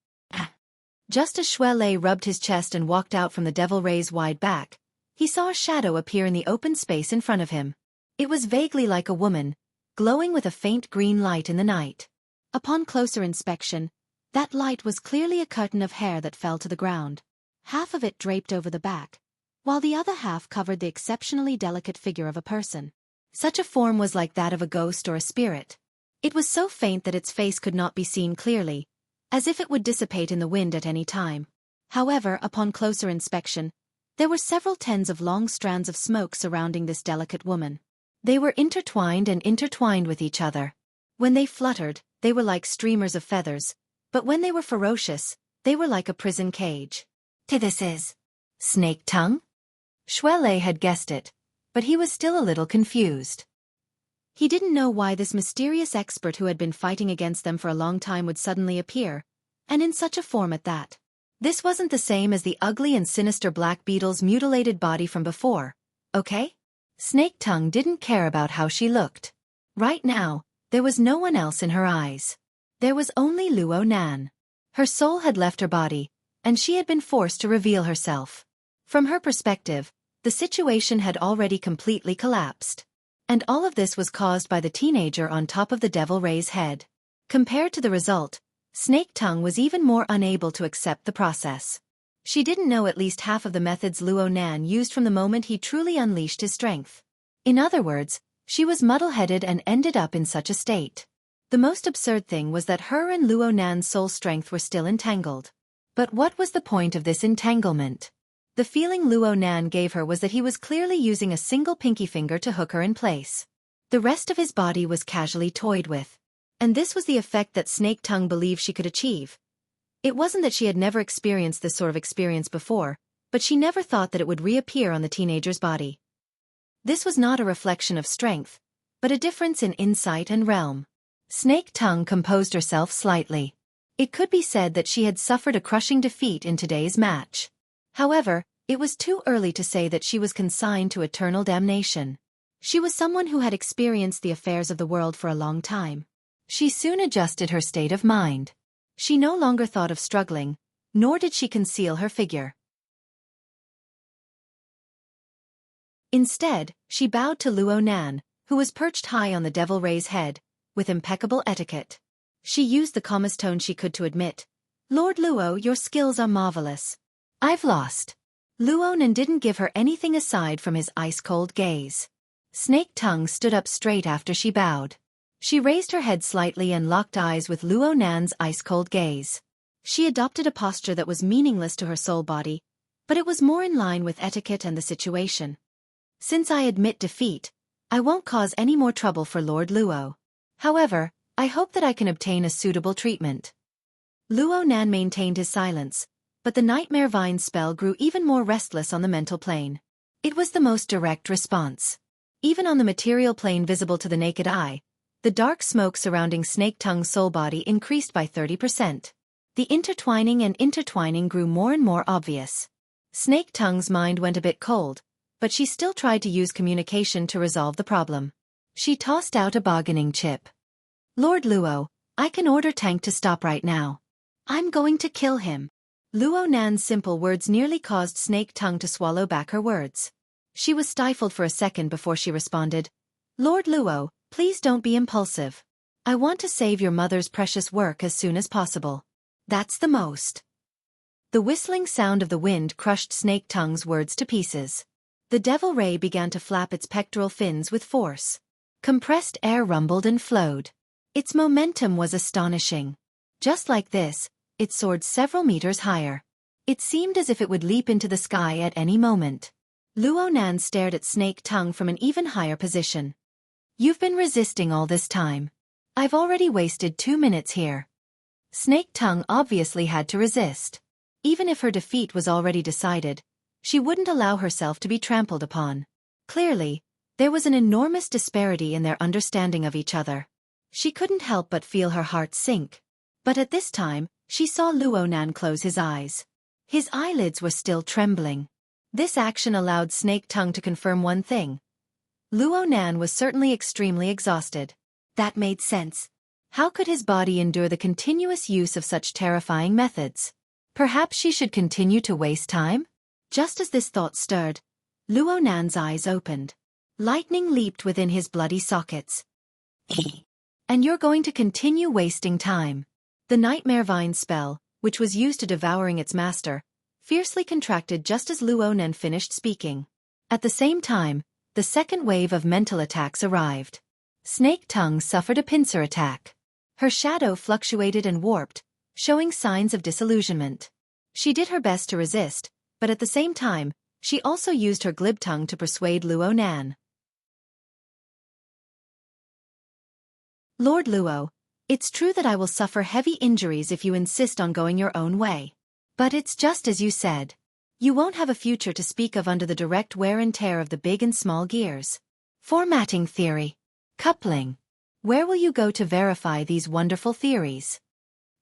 A: Just as Shuelei rubbed his chest and walked out from the Devil Ray's wide back, he saw a shadow appear in the open space in front of him. It was vaguely like a woman, glowing with a faint green light in the night. Upon closer inspection, that light was clearly a curtain of hair that fell to the ground.
B: half of it draped over the back, while the other half covered the exceptionally delicate figure of a person.
A: Such a form was like that of a ghost or a spirit.
B: It was so faint that its face could not be seen clearly, as if it would dissipate in the wind at any time. However, upon closer inspection, there were several tens of long strands of smoke surrounding this delicate woman.
A: They were intertwined with each other.
B: When they fluttered, they were like streamers of feathers, but when they were ferocious, they were like a prison cage.
A: This is snake tongue? Shuele had guessed it, but he was still a little confused.
B: He didn't know why this mysterious expert who had been fighting against them for a long time would suddenly appear, and in such a form at that.
A: This wasn't the same as the ugly and sinister black beetle's mutilated body from before, okay? Snake Tongue didn't care about how she looked. Right now, there was no one else in her eyes. There was only Luo Nan. Her soul had left her body, and she had been forced to reveal herself. From her perspective, the situation had already completely collapsed. And all of this was caused by the teenager on top of the Devil Ray's head. Compared to the result, Snake Tongue was even more unable to accept the process. She didn't know at least half of the methods Luo Nan used from the moment he truly unleashed his strength. In other words, she was muddle-headed and ended up in such a state. The most absurd thing was that her and Luo Nan's soul strength were still entangled. But what was the point of this entanglement? The feeling Luo Nan gave her was that he was clearly using a single pinky finger to hook her in place. The rest of his body was casually toyed with. And this was the effect that Snake Tongue believed she could achieve. It wasn't that she had never experienced this sort of experience before, but she never thought that it would reappear on the teenager's body. This was not a reflection of strength, but a difference in insight and realm. Snake Tongue composed herself slightly. It could be said that she had suffered a crushing defeat in today's match. However, it was too early to say that she was consigned to eternal damnation. She was someone who had experienced the affairs of the world for a long time. She soon adjusted her state of mind. She no longer thought of struggling, nor did she conceal her figure. Instead, she bowed to Luo Nan, who was perched high on the Devil Ray's head, with impeccable etiquette. She used the calmest tone she could to admit, "Lord Luo, your skills are marvelous. I've lost." Luo Nan didn't give her anything aside from his ice-cold gaze. Snake Tongue stood up straight after she bowed. She raised her head slightly and locked eyes with Luo Nan's ice-cold gaze. She adopted a posture that was meaningless to her soul body, but it was more in line with etiquette and the situation. "Since I admit defeat, I won't cause any more trouble for Lord Luo. However, I hope that I can obtain a suitable treatment." Luo Nan maintained his silence, but the Nightmare Vine spell grew even more restless on the mental plane. It was the most direct response. Even on the material plane visible to the naked eye, the dark smoke surrounding Snake Tongue's soul body increased by 30%. The intertwining grew more and more obvious. Snake Tongue's mind went a bit cold, but she still tried to use communication to resolve the problem. She tossed out a bargaining chip. "Lord Luo, I can order Tank to stop right now. I'm going to kill him." Luo Nan's simple words nearly caused Snake Tongue to swallow back her words. She was stifled for a second before she responded, "Lord Luo, please don't be impulsive. I want to save your mother's precious work as soon as possible. That's the most." The whistling sound of the wind crushed Snake Tongue's words to pieces. The Devil Ray began to flap its pectoral fins with force. Compressed air rumbled and flowed. Its momentum was astonishing. Just like this, it soared several meters higher. It seemed as if it would leap into the sky at any moment. Luo Nan stared at Snake Tongue from an even higher position. "You've been resisting all this time. I've already wasted 2 minutes here." Snake Tongue obviously had to resist. Even if her defeat was already decided, she wouldn't allow herself to be trampled upon. Clearly, there was an enormous disparity in their understanding of each other. She couldn't help but feel her heart sink. But at this time, she saw Luo Nan close his eyes. His eyelids were still trembling. This action allowed Snake Tongue to confirm one thing. Luo Nan was certainly extremely exhausted. That made sense. How could his body endure the continuous use of such terrifying methods? Perhaps she should continue to waste time? Just as this thought stirred, Luo Nan's eyes opened. Lightning leaped within his bloody sockets. "And you're going to continue wasting time." The Nightmare Vine spell, which was used to devouring its master, fiercely contracted just as Luonan finished speaking. At the same time, the second wave of mental attacks arrived. Snake Tongue suffered a pincer attack. Her shadow fluctuated and warped, showing signs of disillusionment. She did her best to resist, but at the same time, she also used her glib tongue to persuade Luonan. Lord Luo, it's true that I will suffer heavy injuries if you insist on going your own way. But it's just as you said. You won't have a future to speak of under the direct wear and tear of the big and small gears. Formatting theory. Coupling. Where will you go to verify these wonderful theories?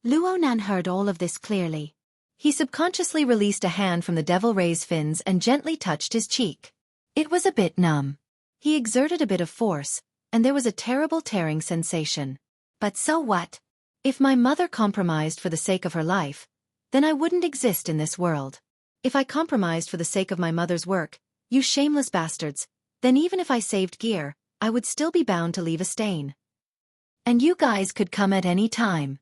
B: Luonan heard all of this clearly.
A: He subconsciously released a hand from the devil ray's fins and gently touched his cheek. It was a bit numb. He exerted a bit of force, and there was a terrible tearing sensation. But so what? If my mother compromised for the sake of her life, then I wouldn't exist in this world. If I compromised for the sake of my mother's work, you shameless bastards, then even if I saved gear, I would still be bound to leave a stain. And you guys could come at any time.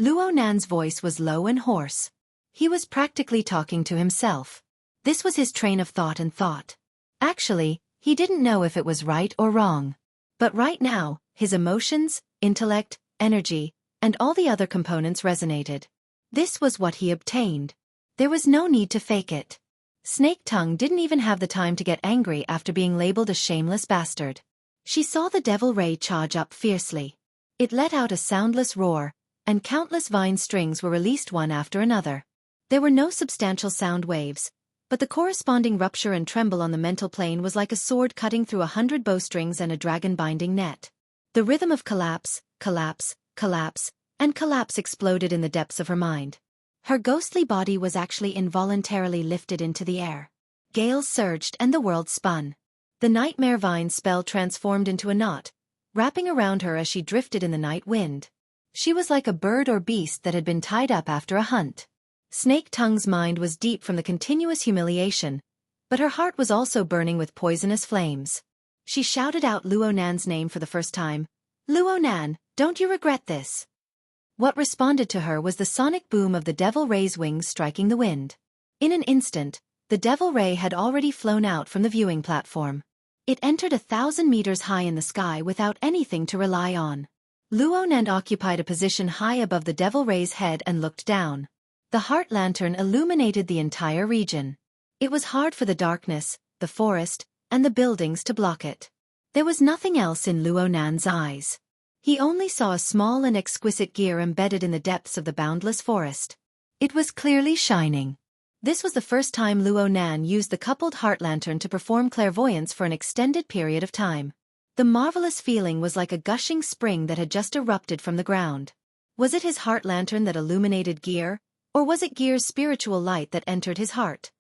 A: Luonan's voice was low and hoarse. He was practically talking to himself. This was his train of thought and thought. Actually, he didn't know if it was right or wrong. But right now, his emotions, intellect, energy, and all the other components resonated. This was what he obtained. There was no need to fake it. Snake Tongue didn't even have the time to get angry after being labeled a shameless bastard. She saw the devil ray charge up fiercely. It let out a soundless roar, and countless vine strings were released one after another. There were no substantial sound waves, but the corresponding rupture and tremble on the mental plane was like a sword cutting through 100 bowstrings and a dragon binding net. The rhythm of collapse, collapse, collapse, and collapse exploded in the depths of her mind. Her ghostly body was actually involuntarily lifted into the air. Gales surged and the world spun. The nightmare vine spell transformed into a knot, wrapping around her as she drifted in the night wind. She was like a bird or beast that had been tied up after a hunt. Snake Tongue's mind was deep from the continuous humiliation, but her heart was also burning with poisonous flames. She shouted out Luonan's name for the first time. Luonan, don't you regret this? What responded to her was the sonic boom of the devil ray's wings striking the wind. In an instant, the devil ray had already flown out from the viewing platform. It entered 1,000 meters high in the sky without anything to rely on. Luonan occupied a position high above the devil ray's head and looked down. The heart lantern illuminated the entire region. It was hard for the darkness, the forest, and the buildings to block it. There was nothing else in Luonan's eyes. He only saw a small and exquisite gear embedded in the depths of the boundless forest. It was clearly shining. This was the first time Luonan used the coupled heart lantern to perform clairvoyance for an extended period of time. The marvelous feeling was like a gushing spring that had just erupted from the ground. Was it his heart lantern that illuminated gear, or was it gear's spiritual light that entered his heart?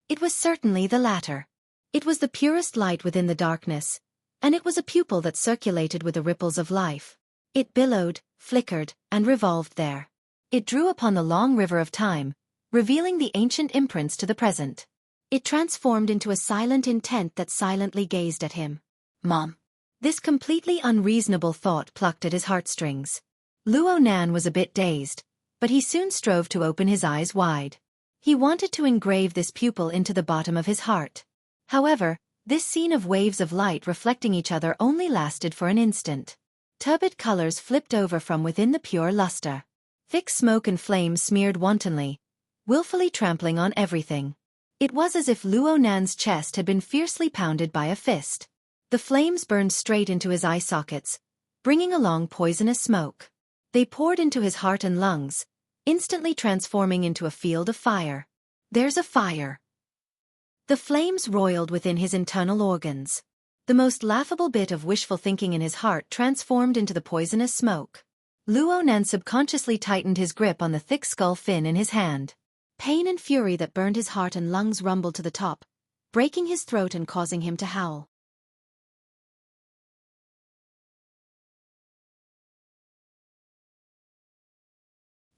A: It was certainly the latter. It was the purest light within the darkness, and it was a pupil that circulated with the ripples of life. It billowed, flickered, and revolved there. It drew upon the long river of time, revealing the ancient imprints to the present. It transformed into a silent intent that silently gazed at him. Mom. This completely unreasonable thought plucked at his heartstrings. Luonan was a bit dazed, but he soon strove to open his eyes wide. He wanted to engrave this pupil into the bottom of his heart. However, this scene of waves of light reflecting each other only lasted for an instant. Turbid colors flipped over from within the pure luster. Thick smoke and flames smeared wantonly, willfully trampling on everything. It was as if Luonan's chest had been fiercely pounded by a fist. The flames burned straight into his eye sockets, bringing along poisonous smoke. They poured into his heart and lungs, instantly transforming into a field of fire. There's a fire. The flames roiled within his internal organs. The most laughable bit of wishful thinking in his heart transformed into the poisonous smoke. Luonan subconsciously tightened his grip on the thick skull fin in his hand. Pain and fury that burned his heart and lungs rumbled to the top, breaking his throat and causing him to howl.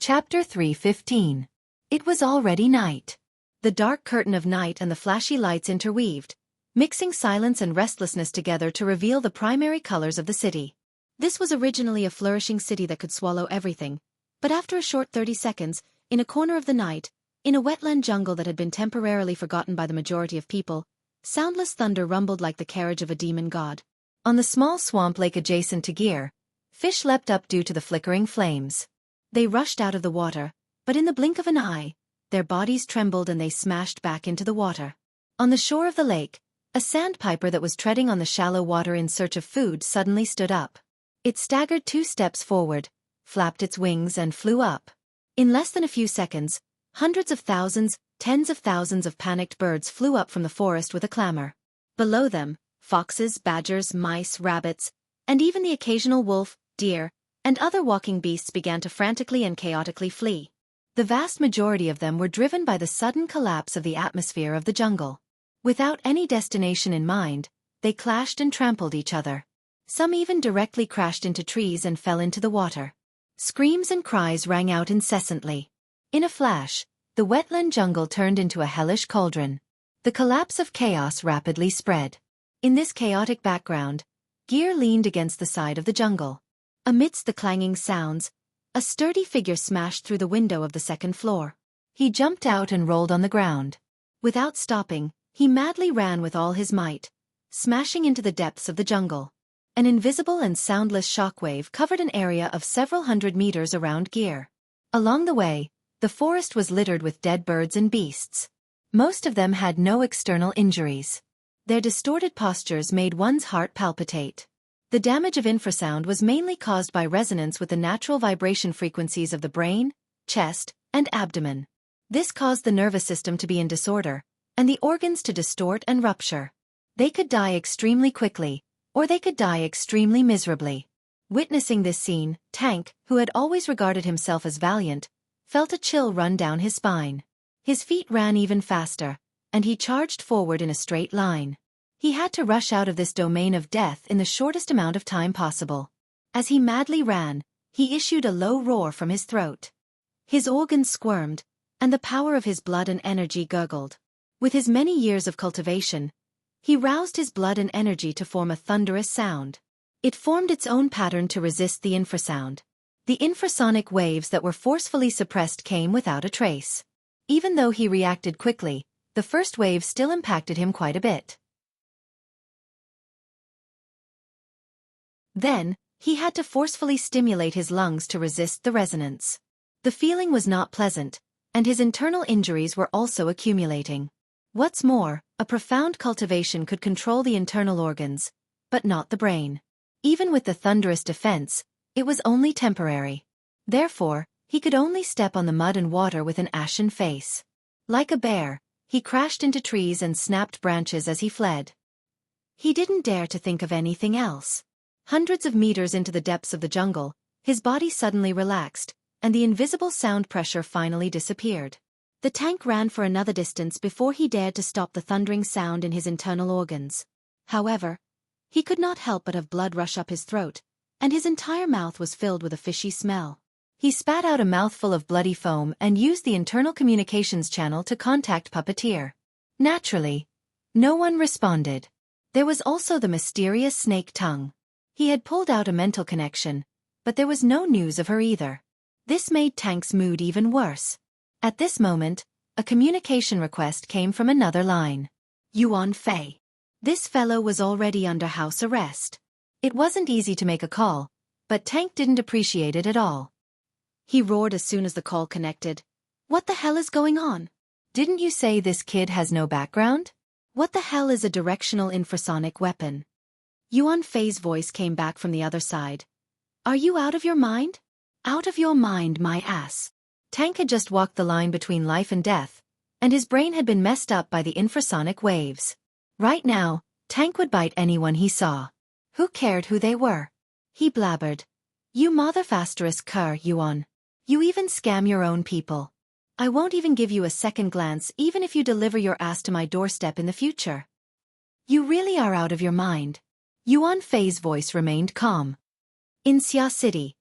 A: Chapter 3:15. It was already night. The dark curtain of night and the flashy lights interweaved, mixing silence and restlessness together to reveal the primary colors of the city. This was originally a flourishing city that could swallow everything,
B: But after a short 30 seconds, in a corner of the night, in a wetland jungle that had been temporarily forgotten by the majority of people, soundless thunder rumbled like the carriage of a demon god.
A: On the small swamp lake adjacent to Gear, fish leapt up due to the flickering flames.
B: They rushed out of the water, but in the blink of an eye, their bodies trembled and they smashed back into the water.
A: On the shore of the lake, a sandpiper that was treading on the shallow water in search of food suddenly stood up. It staggered 2 steps forward, flapped its wings and flew up.
B: In less than a few seconds, hundreds of thousands, tens of thousands of panicked birds flew up from the forest with a clamor. Below them, foxes, badgers, mice, rabbits, and even the occasional wolf, deer, and other walking beasts began to frantically and chaotically flee.
A: The vast majority of them were driven by the sudden collapse of the atmosphere of the jungle. Without any destination in mind, they clashed and trampled each other. Some even directly crashed into trees and fell into the water. Screams and cries rang out incessantly. In a flash, the wetland jungle turned into a hellish cauldron. The collapse of chaos rapidly spread. In this chaotic background, Gear leaned against the side of the jungle. Amidst the clanging sounds, a sturdy figure smashed through the window of the second floor. He jumped out and rolled on the ground. Without stopping, he madly ran with all his might, smashing into the depths of the jungle. An invisible and soundless shockwave covered an area of several hundred meters around Gear. Along the way, the forest was littered with dead birds and beasts. Most of them had no external injuries. Their distorted postures made one's heart palpitate. The damage of infrasound was mainly caused by resonance with the natural vibration frequencies of the brain, chest, and abdomen. This caused the nervous system to be in disorder, and the organs to distort and rupture. They could die extremely quickly, or they could die extremely miserably. Witnessing this scene, Tank, who had always regarded himself as valiant, felt a chill run down his spine. His feet ran even faster, and he charged forward in a straight line. He had to rush out of this domain of death in the shortest amount of time possible. As he madly ran, he issued a low roar from his throat. His organs squirmed, and the power of his blood and energy gurgled. With his many years of cultivation, he roused his blood and energy to form a thunderous sound. It formed its own pattern to resist the infrasound. The infrasonic waves that were forcefully suppressed came without a trace. Even though he reacted quickly, the first wave still impacted him quite a bit. Then, he had to forcefully stimulate his lungs to resist the resonance. The feeling was not pleasant, and his internal injuries were also accumulating. What's more, a profound cultivation could control the internal organs, but not the brain. Even with the thunderous defense, it was only temporary. Therefore, he could only step on the mud and water with an ashen face. Like a bear, he crashed into trees and snapped branches as he fled. He didn't dare to think of anything else. Hundreds of meters into the depths of the jungle, his body suddenly relaxed, and the invisible sound pressure finally disappeared. The Tank ran for another distance before he dared to stop the thundering sound in his internal organs. However, he could not help but have blood rush up his throat, and his entire mouth was filled with a fishy smell. He spat out a mouthful of bloody foam and used the internal communications channel to contact Puppeteer. Naturally, no one responded. There was also the mysterious snake tongue. He had pulled out a mental connection, but there was no news of her either. This made Tank's mood even worse. At this moment, a communication request came from another line. Yuan Fei. This fellow was already under house arrest. It wasn't easy to make a call, but Tank didn't appreciate it at all. He roared as soon as the call connected. What the hell is going on? Didn't you say this kid has no background? What the hell is a directional infrasonic weapon? Yuan Fei's voice came back from the other side. Are you out of your mind? Out of your mind, my ass. Tank had just walked the line between life and death, and his brain had been messed up by the infrasonic waves. Right now, Tank would bite anyone he saw. Who cared who they were? He blabbered. You motherfasterous cur, Yuan. You even scam your own people. I won't even give you a second glance even if you deliver your ass to my doorstep in the future. You really are out of your mind. Yuan Fei's voice remained calm. In Xia City,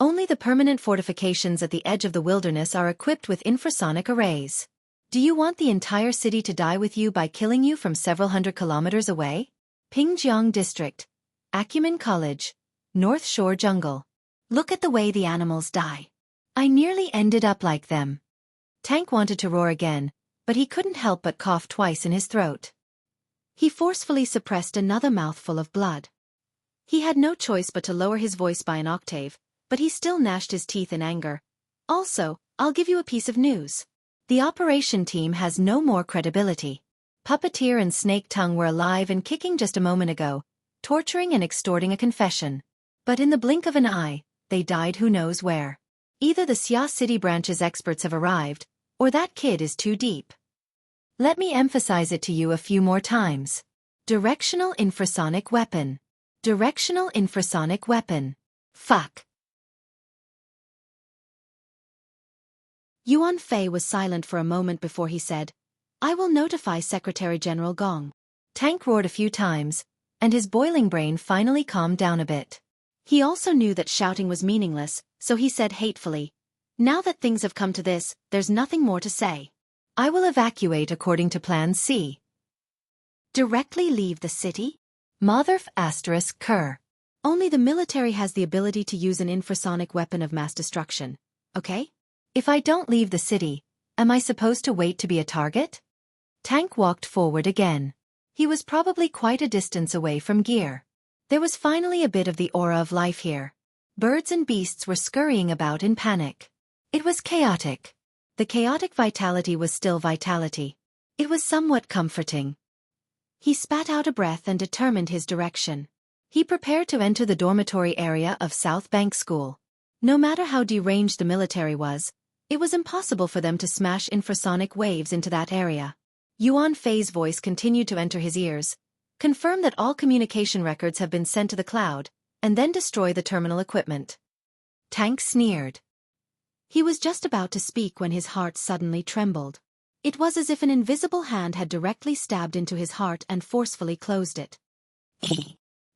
A: only the permanent fortifications at the edge of the wilderness are equipped with infrasonic arrays. Do you want the entire city to die with you by killing you from several hundred kilometers away? Pingjiang District, Acumen College, North Shore Jungle. Look at the way the animals die. I nearly ended up like them. Tank wanted to roar again, but he couldn't help but cough twice in his throat.
B: He forcefully suppressed another mouthful of blood. He had no choice but to lower his voice by an octave, but he still gnashed his teeth in anger. Also, I'll give you a piece of news.
A: The operation team has no more credibility. Puppeteer and Snake Tongue were alive and kicking just a moment ago, torturing and extorting a confession. But in the blink of an eye, they died who knows where. Either the Xia City branch's experts have arrived, or that kid is too deep. Let me emphasize it to you a few more times. Directional infrasonic weapon. Directional infrasonic weapon. Fuck.
B: Yuan Fei was silent for a moment before he said, I will notify Secretary General Gong.
A: Tank roared a few times, and his boiling brain finally calmed down a bit.
B: He also knew that shouting was meaningless, so he said hatefully, now that things have come to this, there's nothing more to say.
A: I will evacuate according to Plan C.
B: Directly leave the city?
A: Motherf asterisk cur.
B: Only the military has the ability to use an infrasonic weapon of mass destruction, okay?
A: If I don't leave the city, am I supposed to wait to be a target? Tank walked forward again. He was probably quite a distance away from gear. There was finally a bit of the aura of life here. Birds and beasts were scurrying about in panic. It was chaotic. The chaotic vitality was still vitality. It was somewhat comforting.
B: He spat out a breath and determined his direction.
A: He prepared to enter the dormitory area of South Bank School. No matter how deranged the military was, it was impossible for them to smash infrasonic waves into that area. Yuan Fei's voice continued to enter his ears. Confirm that all communication records have been sent to the cloud, and then destroy the terminal equipment. Tank sneered.
B: He was just about to speak when his heart suddenly trembled. It was as if an invisible hand had directly stabbed into his heart and forcefully closed it.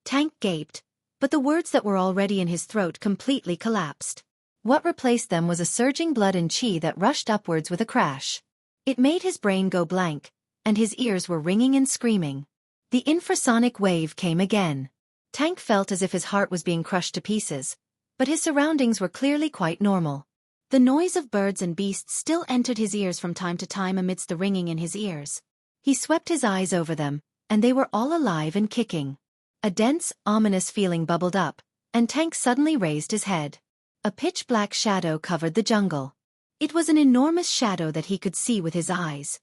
B: Tank gaped, but the words that were already in his throat completely collapsed.
A: What replaced them was a surging blood and chi that rushed upwards with a crash. It made his brain go blank, and his ears were ringing and screaming. The infrasonic wave came again. Tank felt as if his heart was being crushed to pieces, but his surroundings were clearly quite normal.
B: The noise of birds and beasts still entered his ears from time to time amidst the ringing in his ears.
A: He swept his eyes over them, and they were all alive and kicking. A dense, ominous feeling bubbled up, and Tank suddenly raised his head. A pitch-black shadow covered the jungle. It was an enormous shadow that he could see with his eyes.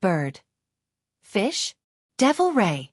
A: Bird. Fish? Devil ray.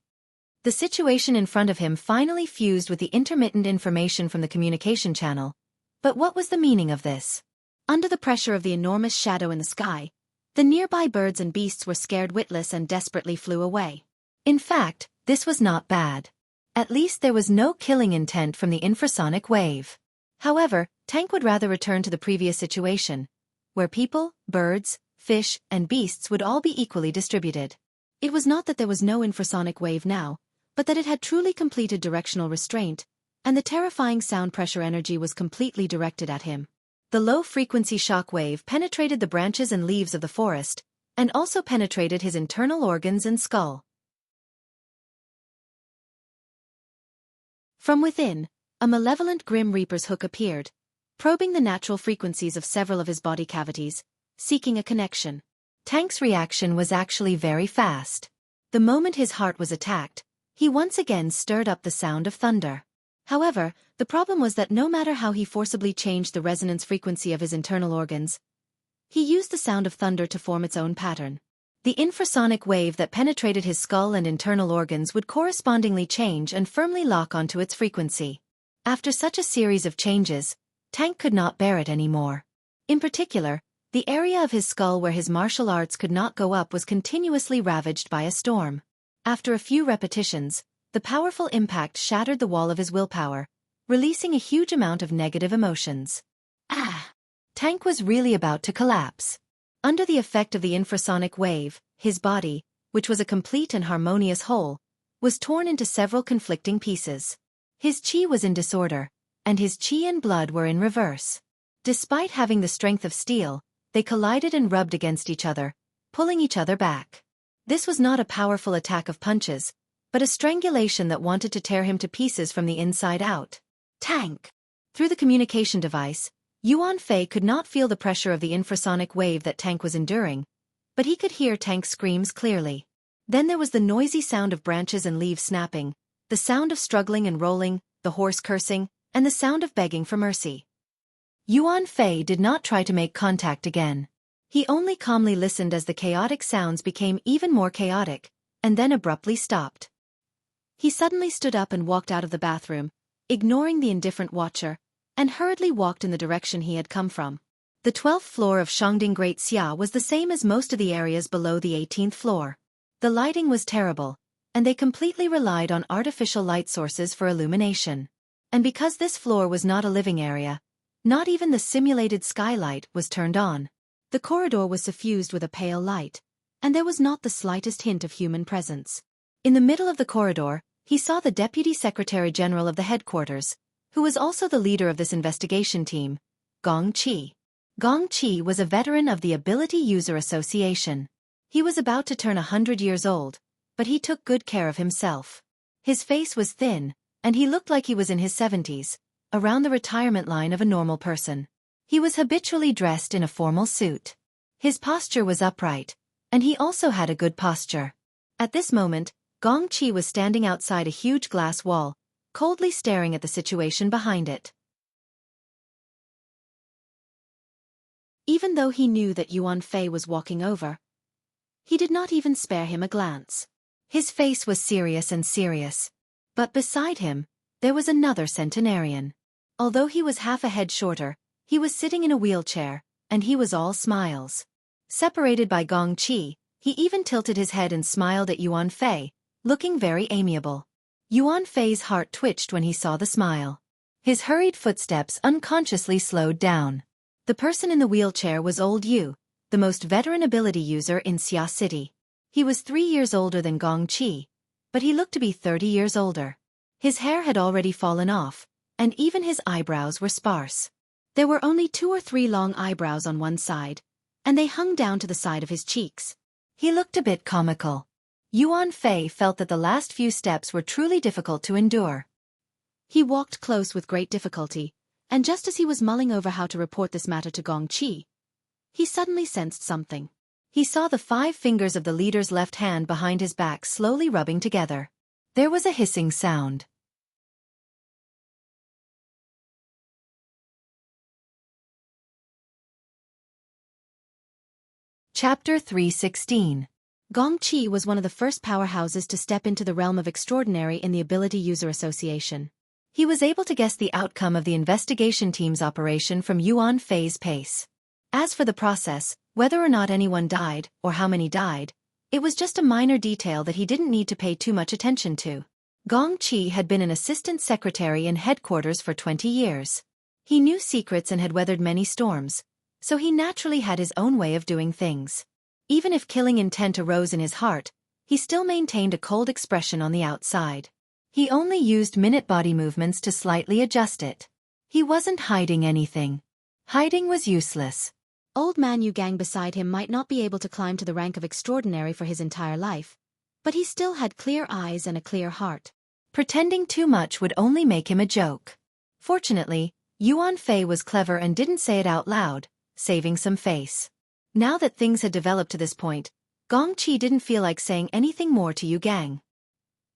A: The situation in front of him finally fused with the intermittent information from the communication channel. But what was the meaning of this?
B: Under the pressure of the enormous shadow in the sky, the nearby birds and beasts were scared witless and desperately flew away.
A: In fact, this was not bad. At least there was no killing intent from the infrasonic wave. However, Tank would rather return to the previous situation, where people, birds, fish, and beasts would all be equally distributed.
B: It was not that there was no infrasonic wave now, but that it had truly completed directional restraint, and the terrifying sound pressure energy was completely directed at him.
A: The low-frequency shock wave penetrated the branches and leaves of the forest, and also penetrated his internal organs and skull.
B: From within, a malevolent Grim Reaper's hook appeared, probing the natural frequencies of several of his body cavities, seeking a connection.
A: Tank's reaction was actually very fast. The moment his heart was attacked, he once again stirred up the sound of thunder. However, the problem was that no matter how he forcibly changed the resonance frequency of his internal organs, he used the sound of thunder to form its own pattern. The infrasonic wave that penetrated his skull and internal organs would correspondingly change and firmly lock onto its frequency. After such a series of changes, Tank could not bear it anymore. In particular, the area of his skull where his martial arts could not go up was continuously ravaged by a storm. After a few repetitions, the powerful impact shattered the wall of his willpower, releasing a huge amount of negative emotions. Tank was really about to collapse. Under the effect of the infrasonic wave, his body, which was a complete and harmonious whole, was torn into several conflicting pieces. His chi was in disorder, and his chi and blood were in reverse. Despite having the strength of steel, they collided and rubbed against each other, pulling each other back. This was not a powerful attack of punches, but a strangulation that wanted to tear him to pieces from the inside out. Tank! Through the communication device, Yuan Fei could not feel the pressure of the infrasonic wave that Tank was enduring, but he could hear Tank's screams clearly. Then there was the noisy sound of branches and leaves snapping, the sound of struggling and rolling, the hoarse cursing, and the sound of begging for mercy. Yuan Fei did not try to make contact again. He only calmly listened as the chaotic sounds became even more chaotic, and then abruptly stopped. He suddenly stood up and walked out of the bathroom, ignoring the indifferent watcher, and hurriedly walked in the direction he had come from. The 12th floor of Shangding Great Xia was the same as most of the areas below the 18th floor. The lighting was terrible, and they completely relied on artificial light sources for illumination. And because this floor was not a living area, not even the simulated skylight was turned on. The corridor was suffused with a pale light, and there was not the slightest hint of human presence. In the middle of the corridor, he saw the Deputy Secretary General of the headquarters, who was also the leader of this investigation team, Gong Qi. Gong Qi was a veteran of the Ability User Association. He was about to turn 100 years old, but he took good care of himself. His face was thin, and he looked like he was in his 70s, around the retirement line of a normal person. He was habitually dressed in a formal suit. His posture was upright, and he also had a good posture. At this moment, Gong Qi was standing outside a huge glass wall, coldly staring at the situation behind it. Even though he knew that Yuan Fei was walking over, he did not even spare him a glance. His face was serious and serious. But beside him, there was another centenarian. Although he was half a head shorter, he was sitting in a wheelchair, and he was all smiles. Separated by Gong Qi, he even tilted his head and smiled at Yuan Fei, looking very amiable. Yuan Fei's heart twitched when he saw the smile. His hurried footsteps unconsciously slowed down. The person in the wheelchair was old Yu, the most veteran ability user in Xia City. He was 3 years older than Gong Qi, but he looked to be 30 years older. His hair had already fallen off, and even his eyebrows were sparse. There were only 2 or 3 long eyebrows on one side, and they hung down to the side of his cheeks. He looked a bit comical. Yuan Fei felt that the last few steps were truly difficult to endure. He walked close with great difficulty, and just as he was mulling over how to report this matter to Gong Qi, he suddenly sensed something. He saw the 5 fingers of the leader's left hand behind his back slowly rubbing together. There was a hissing sound. Chapter 316. Gong Qi was one of the first powerhouses to step into the realm of extraordinary in the Ability User Association. He was able to guess the outcome of the investigation team's operation from Yuan Fei's pace. As for the process, whether or not anyone died, or how many died, it was just a minor detail that he didn't need to pay too much attention to. Gong Qi had been an assistant secretary in headquarters for 20 years. He knew secrets and had weathered many storms, so he naturally had his own way of doing things. Even if killing intent arose in his heart, he still maintained a cold expression on the outside. He only used minute body movements to slightly adjust it. He wasn't hiding anything. Hiding was useless. Old man Yu Gang beside him might not be able to climb to the rank of extraordinary for his entire life, but he still had clear eyes and a clear heart. Pretending too much would only make him a joke. Fortunately, Yuan Fei was clever and didn't say it out loud, saving some face. Now that things had developed to this point, Gong Qi didn't feel like saying anything more to Yu Gang.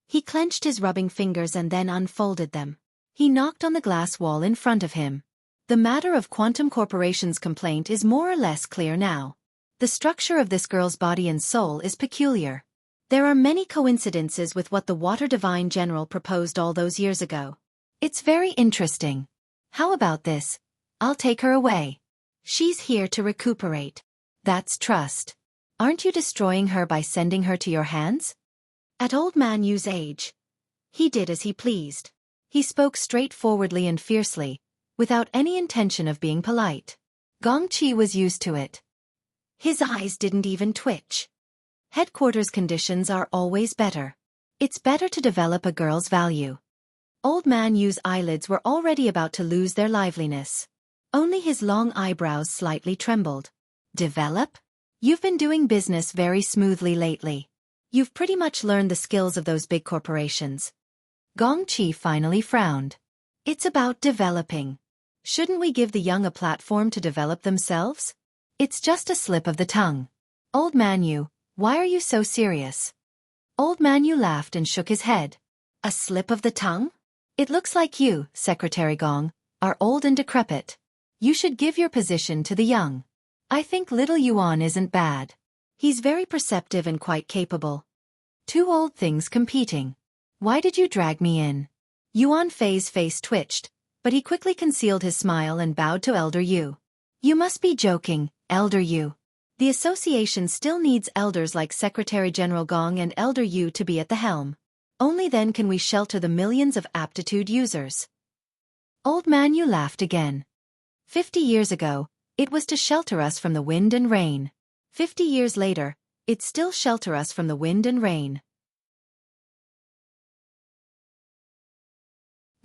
A: He clenched his rubbing fingers and then unfolded them. He knocked on the glass wall in front of him. The matter of Quantum Corporation's complaint is more or less clear now. The structure of this girl's body and soul is peculiar. There are many coincidences with what the Water Divine General proposed all those years ago. It's very interesting. How about this? I'll take her away. She's here to recuperate. That's trust. Aren't you destroying her by sending her to your hands? At Old Man Yu's age, he did as he pleased. He spoke straightforwardly and fiercely, without any intention of being polite. Gong Qi was used to it. His eyes didn't even twitch. Headquarters conditions are always better. It's better to develop a girl's value. Old Man Yu's eyelids were already about to lose their liveliness. Only his long eyebrows slightly trembled. Develop? You've been doing business very smoothly lately. You've pretty much learned the skills of those big corporations. Gong Qi finally frowned. It's about developing. Shouldn't we give the young a platform to develop themselves? It's just a slip of the tongue. Old man Yu, why are you so serious? Old man Yu laughed and shook his head. A slip of the tongue? It looks like you, Secretary Gong, are old and decrepit. You should give your position to the young. I think little Yuan isn't bad. He's very perceptive and quite capable. Two old things competing. Why did you drag me in? Yuan Fei's face twitched, but he quickly concealed his smile and bowed to Elder Yu. You must be joking, Elder Yu. The association still needs elders like Secretary General Gong and Elder Yu to be at the helm. Only then can we shelter the millions of aptitude users. Old man Yu laughed again. 50 years ago, it was to shelter us from the wind and rain. 50 years later, it still shelter us from the wind and rain.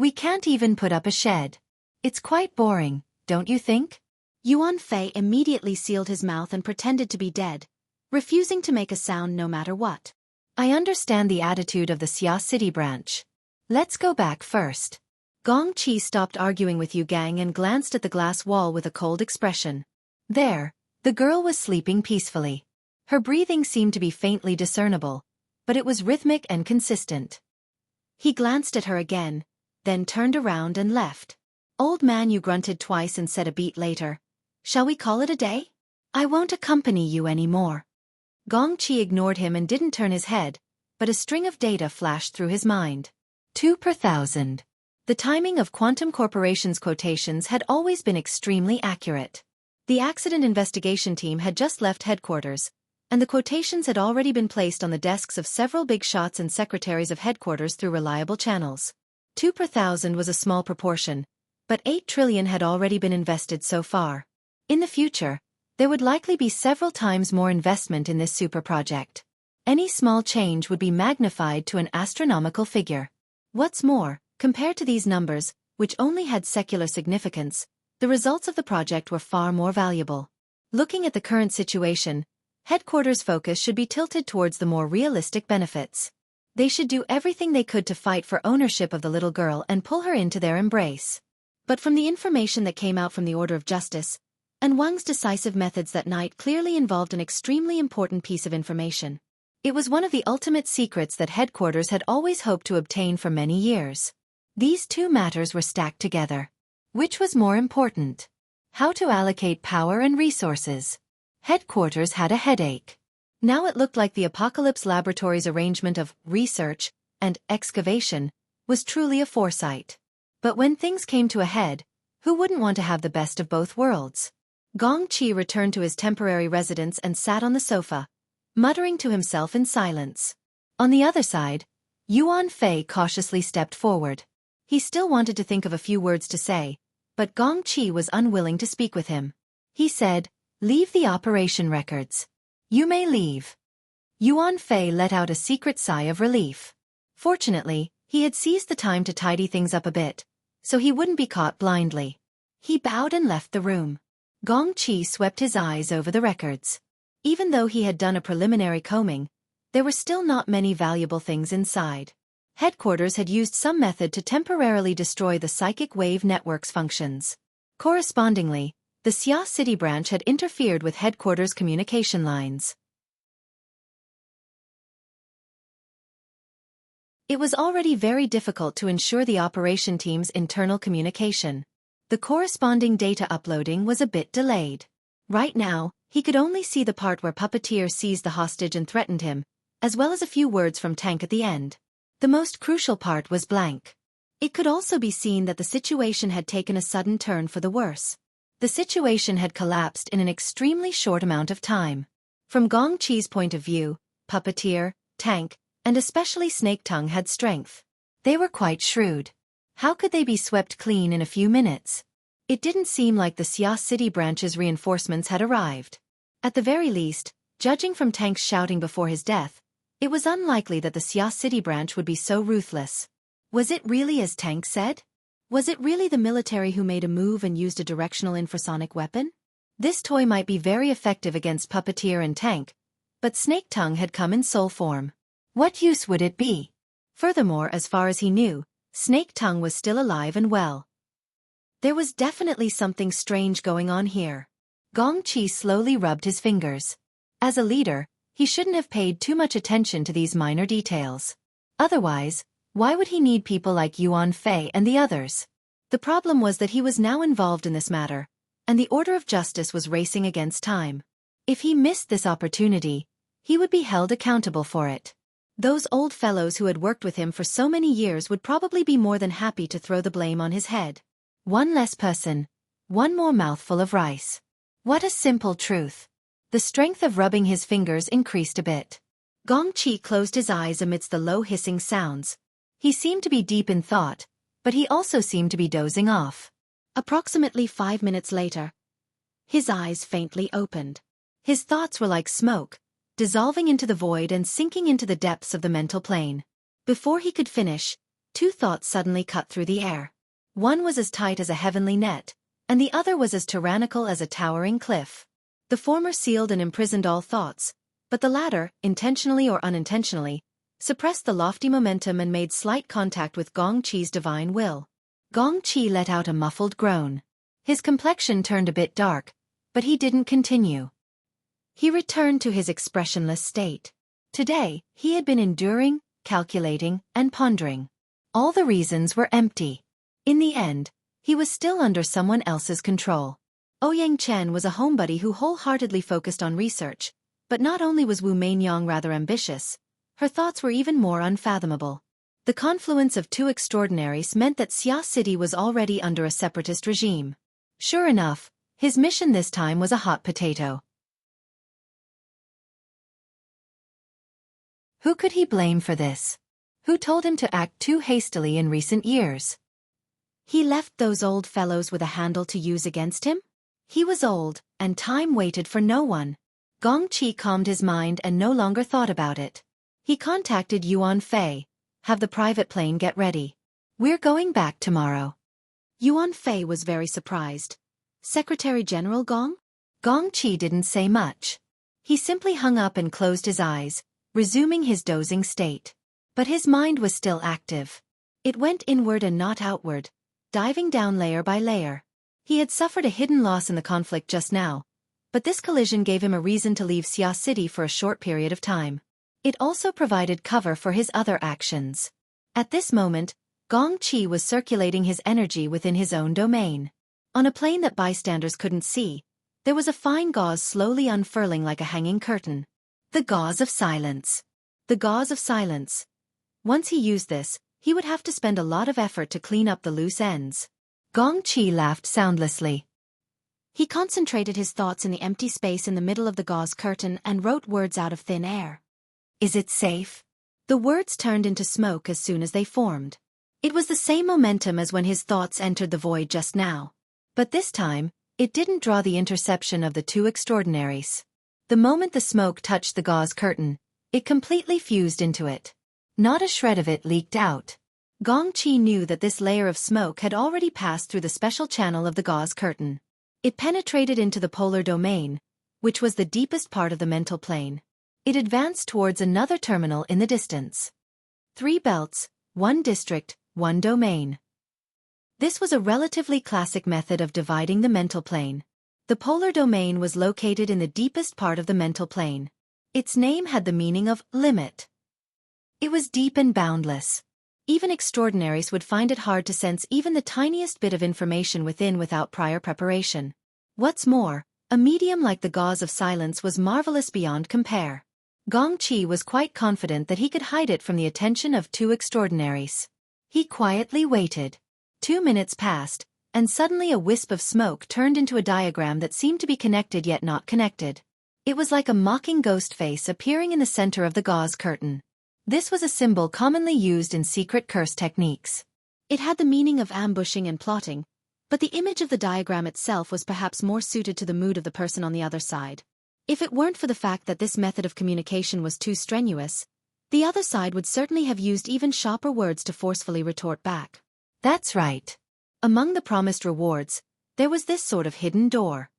A: We can't even put up a shed. It's quite boring, don't you think?
B: Yuan Fei immediately sealed his mouth and pretended to be dead, refusing to make a sound no matter what.
A: I understand the attitude of the Xia City branch. Let's go back first. Gong Qi stopped arguing with Yu Gang and glanced at the glass wall with a cold expression. There, the girl was sleeping peacefully. Her breathing seemed to be faintly discernible, but it was rhythmic and consistent. He glanced at her again, then turned around and left. Old man Yu grunted twice and said a beat later, Shall we call it a day? I won't accompany you anymore. Gong Qi ignored him and didn't turn his head, but a string of data flashed through his mind. 2 per thousand. The timing of Quantum Corporation's quotations had always been extremely accurate. The accident investigation team had just left headquarters, and the quotations had already been placed on the desks of several big shots and secretaries of headquarters through reliable channels. 2 per thousand was a small proportion, but 8 trillion had already been invested so far. In the future, there would likely be several times more investment in this super project. Any small change would be magnified to an astronomical figure. What's more, compared to these numbers, which only had secular significance, the results of the project were far more valuable. Looking at the current situation, headquarters' focus should be tilted towards the more realistic benefits. They should do everything they could to fight for ownership of the little girl and pull her into their embrace. But from the information that came out from the Order of Justice, and Wang's decisive methods that night clearly involved an extremely important piece of information. It was one of the ultimate secrets that headquarters had always hoped to obtain for many years. These two matters were stacked together. Which was more important? How to allocate power and resources. Headquarters had a headache. Now it looked like the Apocalypse Laboratories' arrangement of research and excavation was truly a foresight. But when things came to a head, who wouldn't want to have the best of both worlds? Gong Qi returned to his temporary residence and sat on the sofa, muttering to himself in silence. On the other side, Yuan Fei cautiously stepped forward. He still wanted to think of a few words to say, but Gong Qi was unwilling to speak with him. He said, Leave the operation records. You may leave. Yuan Fei let out a secret sigh of relief. Fortunately, he had seized the time to tidy things up a bit, so he wouldn't be caught blindly. He bowed and left the room. Gong Qi swept his eyes over the records. Even though he had done a preliminary combing, there were still not many valuable things inside. Headquarters had used some method to temporarily destroy the psychic wave network's functions. Correspondingly, the Xia City branch had interfered with headquarters' communication lines. It was already very difficult to ensure the operation team's internal communication. The corresponding data uploading was a bit delayed. Right now, he could only see the part where Puppeteer seized the hostage and threatened him, as well as a few words from Tank at the end. The most crucial part was blank. It could also be seen that the situation had taken a sudden turn for the worse. The situation had collapsed in an extremely short amount of time. From Gong Qi's point of view, Puppeteer, Tank, and especially Snake Tongue had strength. They were quite shrewd. How could they be swept clean in a few minutes? It didn't seem like the Xia City branch's reinforcements had arrived. At the very least, judging from Tank's shouting before his death, it was unlikely that the Xia City branch would be so ruthless. Was it really as Tank said? Was it really the military who made a move and used a directional infrasonic weapon? This toy might be very effective against Puppeteer and Tank, but Snake Tongue had come in soul form. What use would it be? Furthermore, as far as he knew, Snake Tongue was still alive and well. There was definitely something strange going on here. Gong Qi slowly rubbed his fingers. As a leader, he shouldn't have paid too much attention to these minor details. Otherwise, why would he need people like Yuan Fei and the others? The problem was that he was now involved in this matter, and the order of justice was racing against time. If he missed this opportunity, he would be held accountable for it. Those old fellows who had worked with him for so many years would probably be more than happy to throw the blame on his head. One less person, one more mouthful of rice. What a simple truth. The strength of rubbing his fingers increased a bit. Gong Qi closed his eyes amidst the low hissing sounds. He seemed to be deep in thought, but he also seemed to be dozing off.
B: Approximately 5 minutes later, his eyes faintly opened.
A: His thoughts were like smoke, dissolving into the void and sinking into the depths of the mental plane. Before he could finish, two thoughts suddenly cut through the air. One was as tight as a heavenly net, and the other was as tyrannical as a towering cliff. The former sealed and imprisoned all thoughts, but the latter, intentionally or unintentionally, suppressed the lofty momentum and made slight contact with Gong Qi's divine will. Gong Qi let out a muffled groan. His complexion turned a bit dark, but he didn't continue. He returned to his expressionless state. Today, he had been enduring, calculating, and pondering. All the reasons were empty. In the end, he was still under someone else's control. Ouyang Chen was a homebody who wholeheartedly focused on research, but not only was Wu Mainyang rather ambitious, her thoughts were even more unfathomable. The confluence of two extraordinaries meant that Xia City was already under a separatist regime. Sure enough, his mission this time was a hot potato. Who could he blame for this? Who told him to act too hastily in recent years?
B: He left those old fellows with a handle to use against him?
A: He was old, and time waited for no one. Gong Qi calmed his mind and no longer thought about it. He contacted Yuan Fei. Have the private plane get ready. We're going back tomorrow.
B: Yuan Fei was very surprised. Secretary General Gong?
A: Gong Qi didn't say much. He simply hung up and closed his eyes, resuming his dozing state. But his mind was still active. It went inward and not outward, diving down layer by layer. He had suffered a hidden loss in the conflict just now, but this collision gave him a reason to leave Xia City for a short period of time. It also provided cover for his other actions. At this moment, Gong Qi was circulating his energy within his own domain. On a plane that bystanders couldn't see, there was a fine gauze slowly unfurling like a hanging curtain. The gauze of silence. The gauze of silence. Once he used this, he would have to spend a lot of effort to clean up the loose ends. Gong Qi laughed soundlessly.
B: He concentrated his thoughts in the empty space in the middle of the gauze curtain and wrote words out of thin air.
A: Is it safe? The words turned into smoke as soon as they formed. It was the same momentum as when his thoughts entered the void just now. But this time, it didn't draw the interception of the two extraordinaries. The moment the smoke touched the gauze curtain, it completely fused into it. Not a shred of it leaked out. Gong Qi knew that this layer of smoke had already passed through the special channel of the gauze curtain. It penetrated into the polar domain, which was the deepest part of the mental plane. It advanced towards another terminal in the distance. 3 belts, 1 district, 1 domain. This was a relatively classic method of dividing the mental plane. The polar domain was located in the deepest part of the mental plane. Its name had the meaning of limit. It was deep and boundless. Even extraordinaries would find it hard to sense even the tiniest bit of information within without prior preparation. What's more, a medium like the gauze of silence was marvelous beyond compare. Gong Qi was quite confident that he could hide it from the attention of two extraordinaries. He quietly waited. 2 minutes passed, and suddenly a wisp of smoke turned into a diagram that seemed to be connected yet not connected. It was like a mocking ghost face appearing in the center of the gauze curtain. This was a symbol commonly used in secret curse techniques.
B: It had the meaning of ambushing and plotting, but the image of the diagram itself was perhaps more suited to the mood of the person on the other side. If it weren't for the fact that this method of communication was too strenuous, the other side would certainly have used even sharper words to forcefully retort back.
A: That's right. Among the promised rewards, there was this sort of hidden door.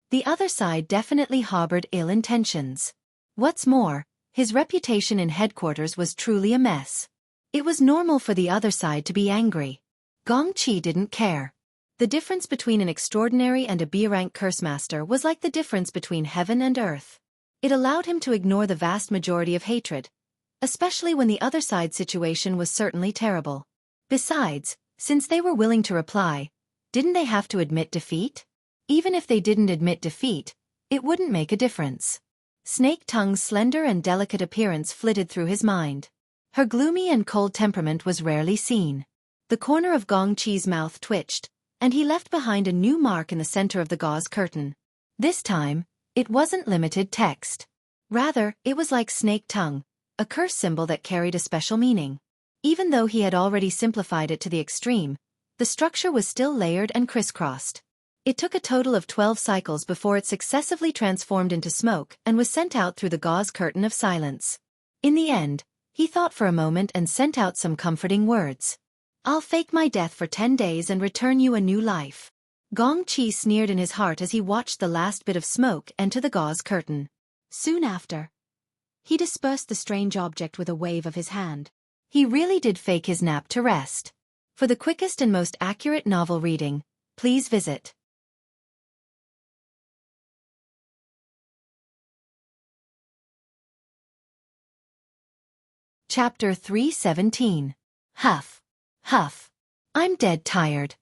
A: The other side definitely harbored ill intentions. What's more, his reputation in headquarters was truly a mess. It was normal for the other side to be angry. Gongqi didn't care. The difference between an extraordinary and a B-rank cursemaster was like the difference between heaven and earth. It allowed him to ignore the vast majority of hatred, especially when the other side's situation was certainly terrible. Besides, since they were willing to reply, didn't they have to admit defeat? Even if they didn't admit defeat, it wouldn't make a difference. Snake Tongue's slender and delicate appearance flitted through his mind. Her gloomy and cold temperament was rarely seen. The corner of Gongqi's mouth twitched, and he left behind a new mark in the center of the gauze curtain. This time, it wasn't limited text. Rather, it was like Snake Tongue, a curse symbol that carried a special meaning. Even though he had already simplified it to the extreme, the structure was still layered and crisscrossed. It took a total of 12 cycles before it successively transformed into smoke and was sent out through the gauze curtain of silence. In the end, he thought for a moment and sent out some comforting words. "I'll fake my death for 10 days and return you a new life." Gongqi sneered in his heart as he watched the last bit of smoke enter the gauze curtain.
B: Soon after, he dispersed the strange object with a wave of his hand.
A: He really did fake his nap to rest. For the quickest and most accurate novel reading, please visit Chapter 317. Huff. Huff. I'm dead tired.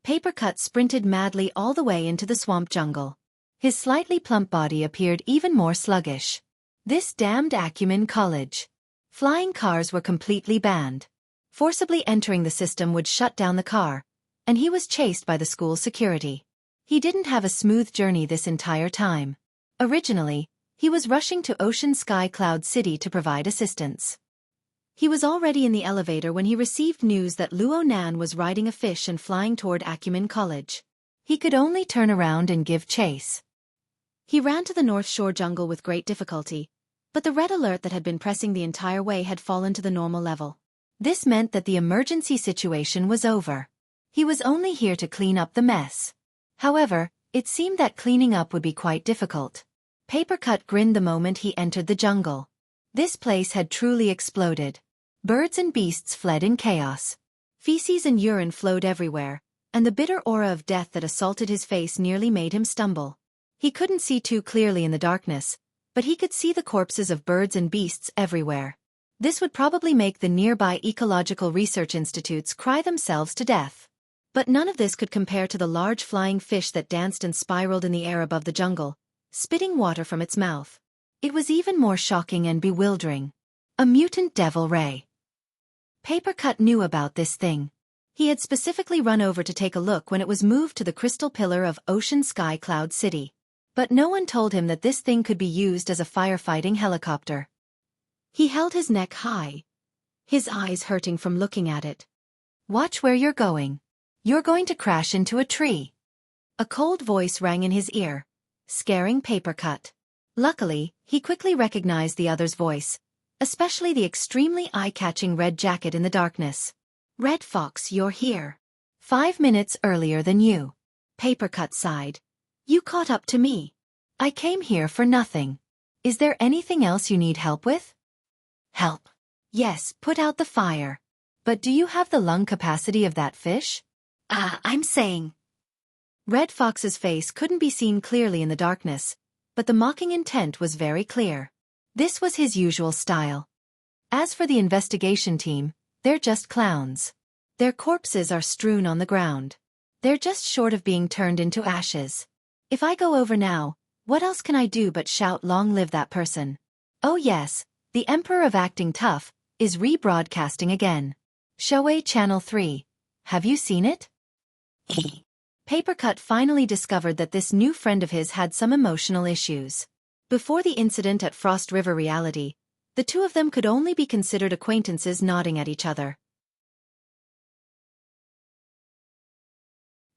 A: Papercut sprinted madly all the way into the swamp jungle. His slightly plump body appeared even more sluggish. This damned Acumen College. Flying cars were completely banned. Forcibly entering the system would shut down the car, and he was chased by the school security. He didn't have a smooth journey this entire time. Originally, he was rushing to Ocean Sky Cloud City to provide assistance. He was already in the elevator when he received news that Luo Nan was riding a fish and flying toward Acumen College. He could only turn around and give chase.
B: He ran to the North Shore jungle with great difficulty, but the red alert that had been pressing the entire way had fallen to the normal level.
A: This meant that the emergency situation was over. He was only here to clean up the mess. However, it seemed that cleaning up would be quite difficult. Papercut grinned the moment he entered the jungle. This place had truly exploded. Birds and beasts fled in chaos. Feces and urine flowed everywhere, and the bitter aura of death that assaulted his face nearly made him stumble. He couldn't see too clearly in the darkness, but he could see the corpses of birds and beasts everywhere. This would probably make the nearby ecological research institutes cry themselves to death. But none of this could compare to the large flying fish that danced and spiraled in the air above the jungle, spitting water from its mouth. It was even more shocking and bewildering. A mutant devil ray. Papercut knew about this thing. He had specifically run over to take a look when it was moved to the crystal pillar of Ocean Sky Cloud City. But no one told him that this thing could be used as a firefighting helicopter.
B: He held his neck high, his eyes hurting from looking at it.
A: "Watch where you're going. You're going to crash into a tree." A cold voice rang in his ear, scaring Papercut. Luckily, he quickly recognized the other's voice, especially the extremely eye-catching red jacket in the darkness.
B: "Red Fox, you're here."
A: 5 minutes earlier than you.
B: Papercut sighed. "You caught up to me."
A: "I came here for nothing. Is there anything else you need help with?" "Help? Yes, put out the fire. But do you have the lung capacity of that fish?"
B: I'm saying."
A: Red Fox's face couldn't be seen clearly in the darkness, but the mocking intent was very clear. This was his usual style. As for the investigation team, they're just clowns. Their corpses are strewn on the ground. They're just short of being turned into ashes. If I go over now, what else can I do but shout "Long live that person"? Oh yes, the Emperor of Acting Tough is rebroadcasting again. Shoei Channel 3. Have you seen it? Papercut finally discovered that this new friend of his had some emotional issues. Before the incident at Frost River Reality, the two of them could only be considered acquaintances nodding at each other.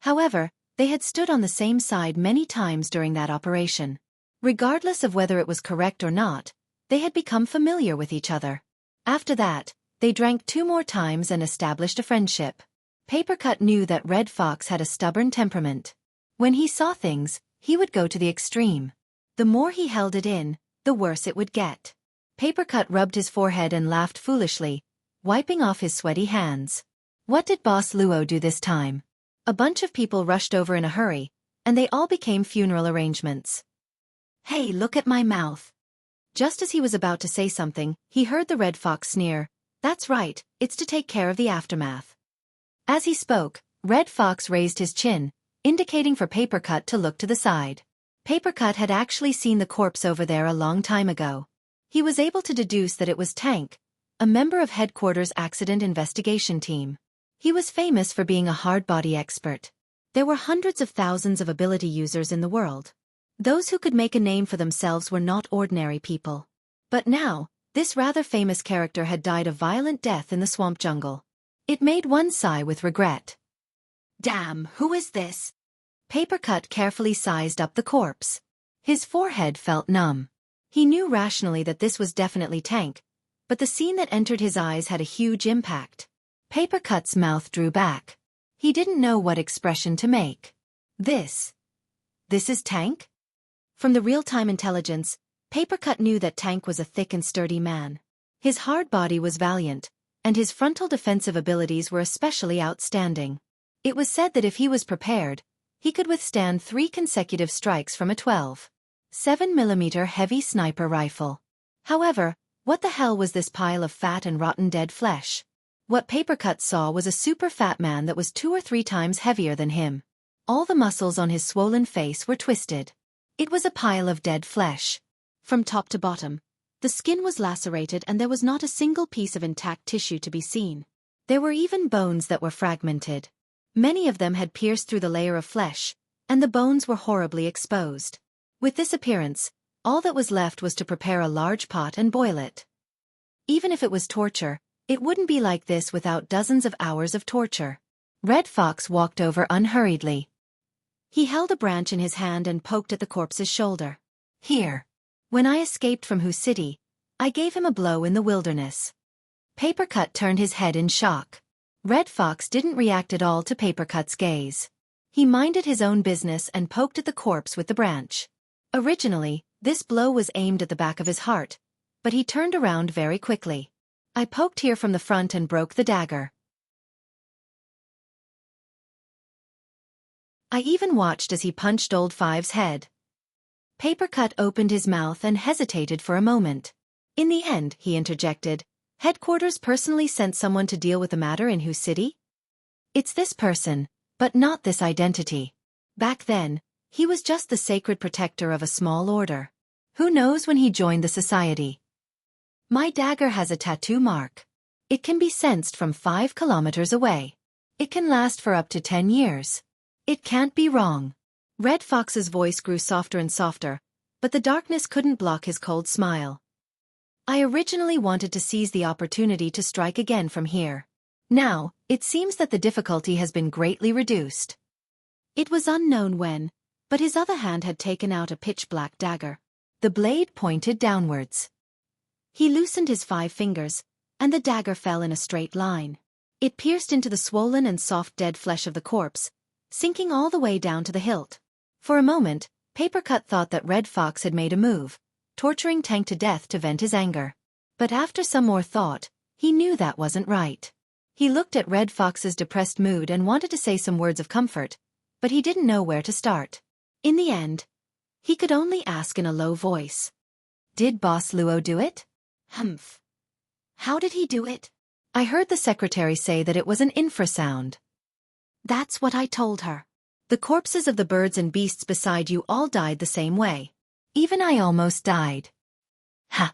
A: However, they had stood on the same side many times during that operation. Regardless of whether it was correct or not, they had become familiar with each other. After that, they drank 2 more times and established a friendship. Papercut knew that Red Fox had a stubborn temperament. When he saw things, he would go to the extreme. The more he held it in, the worse it would get. Papercut rubbed his forehead and laughed foolishly, wiping off his sweaty hands. What did Boss Luo do this time? A bunch of people rushed over in a hurry, and they all became funeral arrangements. Hey, look at my mouth. Just as he was about to say something, he heard the Red Fox sneer, "That's right, it's to take care of the aftermath." As he spoke, Red Fox raised his chin, indicating for Papercut to look to the side. Papercut had actually seen the corpse over there a long time ago. He was able to deduce that it was Tank, a member of Headquarters' accident investigation team. He was famous for being a hard-body expert. There were hundreds of thousands of ability users in the world. Those who could make a name for themselves were not ordinary people. But now, this rather famous character had died a violent death in the swamp jungle. It made one sigh with regret. Damn, who is this? Papercut carefully sized up the corpse. His forehead felt numb. He knew rationally that this was definitely Tank, but the scene that entered his eyes had a huge impact. Papercut's mouth drew back. He didn't know what expression to make. This is Tank? From the real-time intelligence, Papercut knew that Tank was a thick and sturdy man. His hard body was valiant, and his frontal defensive abilities were especially outstanding. It was said that if he was prepared, he could withstand 3 consecutive strikes from a 12.7mm heavy sniper rifle. However, what the hell was this pile of fat and rotten dead flesh? What Papercut saw was a super fat man that was 2 or 3 times heavier than him. All the muscles on his swollen face were twisted. It was a pile of dead flesh. From top to bottom, the skin was lacerated and there was not a single piece of intact tissue to be seen. There were even bones that were fragmented. Many of them had pierced through the layer of flesh, and the bones were horribly exposed. With this appearance, all that was left was to prepare a large pot and boil it. Even if it was torture, it wouldn't be like this without dozens of hours of torture. Red Fox walked over unhurriedly. He held a branch in his hand and poked at the corpse's shoulder. Here. When I escaped from Hu City, I gave him a blow in the wilderness. Papercut turned his head in shock. Red Fox didn't react at all to Papercut's gaze. He minded his own business and poked at the corpse with the branch. Originally, this blow was aimed at the back of his heart, but he turned around very quickly. I poked here from the front and broke the dagger. I even watched as he punched Old Five's head. Papercut opened his mouth and hesitated for a moment. In the end, he interjected, Headquarters personally sent someone to deal with the matter in Hu City? It's this person, but not this identity. Back then, he was just the sacred protector of a small order. Who knows when he joined the society? My dagger has a tattoo mark. It can be sensed from 5 kilometers away. It can last for up to 10 years. It can't be wrong. Red Fox's voice grew softer and softer, but the darkness couldn't block his cold smile. I originally wanted to seize the opportunity to strike again from here. Now, it seems that the difficulty has been greatly reduced. It was unknown when, but his other hand had taken out a pitch-black dagger. The blade pointed downwards. He loosened his 5 fingers, and the dagger fell in a straight line. It pierced into the swollen and soft dead flesh of the corpse, sinking all the way down to the hilt. For a moment, Papercut thought that Red Fox had made a move, torturing Tank to death to vent his anger. But after some more thought, he knew that wasn't right. He looked at Red Fox's depressed mood and wanted to say some words of comfort, but he didn't know where to start. In the end, he could only ask in a low voice. Did Boss Luo do it? Humph. How did he do it? I heard the secretary say that it was an infrasound. That's what I told her. The corpses of the birds and beasts beside you all died the same way. Even I almost died. Ha!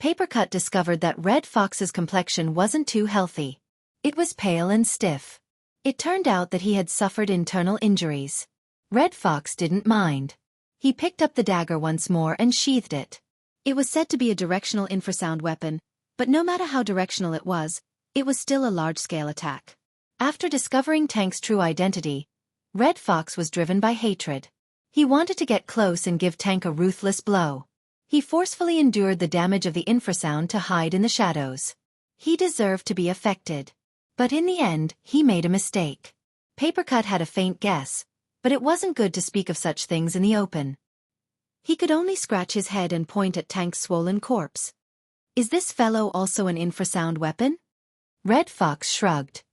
A: Papercut discovered that Red Fox's complexion wasn't too healthy. It was pale and stiff. It turned out that he had suffered internal injuries. Red Fox didn't mind. He picked up the dagger once more and sheathed it. It was said to be a directional infrasound weapon, but no matter how directional it was still a large-scale attack. After discovering Tank's true identity, Red Fox was driven by hatred. He wanted to get close and give Tank a ruthless blow. He forcefully endured the damage of the infrasound to hide in the shadows. He deserved to be affected. But in the end, he made a mistake. Papercut had a faint guess, but it wasn't good to speak of such things in the open. He could only scratch his head and point at Tank's swollen corpse. Is this fellow also an infrasound weapon? Red Fox shrugged.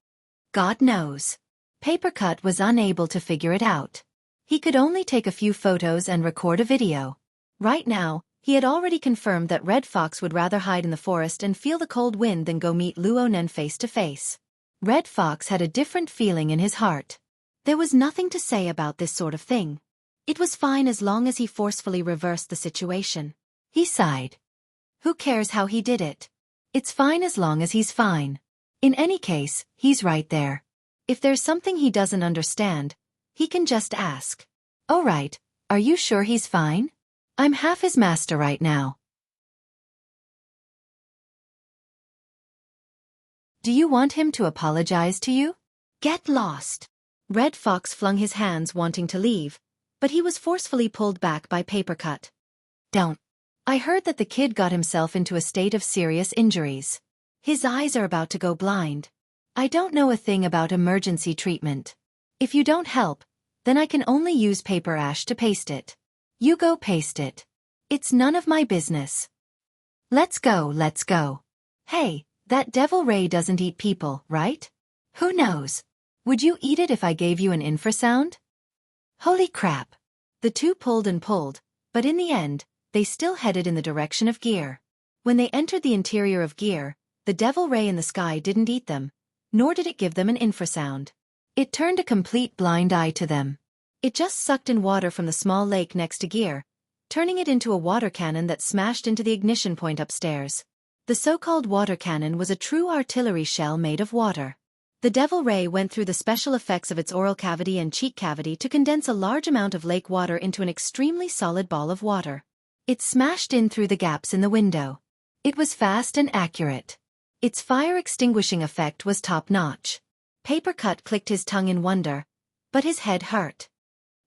A: God knows. Papercut was unable to figure it out. He could only take a few photos and record a video. Right now, he had already confirmed that Red Fox would rather hide in the forest and feel the cold wind than go meet Luonan face to face. Red Fox had a different feeling in his heart.
B: There was nothing to say about this sort of thing. It was fine as long as he forcefully reversed the situation.
A: He sighed. Who cares how he did it? It's fine as long as he's fine. In any case, he's right there. If there's something he doesn't understand, he can just ask. Oh right, are you sure he's fine? I'm half his master right now. Do you want him to apologize to you?
B: Get lost. Red Fox flung his hands wanting to leave, but he was forcefully pulled back by Papercut.
A: Don't. I heard that the kid got himself into a state of serious injuries. His eyes are about to go blind. I don't know a thing about emergency treatment. If you don't help, then I can only use paper ash to paste it. You go paste it. It's none of my business. Let's go, let's go. Hey, that devil ray doesn't eat people, right? Who knows? Would you eat it if I gave you an infrasound? Holy crap. The two pulled and pulled, but in the end, they still headed in the direction of Gear. When they entered the interior of Gear, the devil ray in the sky didn't eat them, nor did it give them an infrasound. It turned a complete blind eye to them. It just sucked in water from the small lake next to Gear, turning it into a water cannon that smashed into the ignition point upstairs. The so-called water cannon was a true artillery shell made of water. The devil ray went through the special effects of its oral cavity and cheek cavity to condense a large amount of lake water into an extremely solid ball of water. It smashed in through the gaps in the window. It was fast and accurate. Its fire-extinguishing effect was top-notch. Papercut clicked his tongue in wonder, but his head hurt.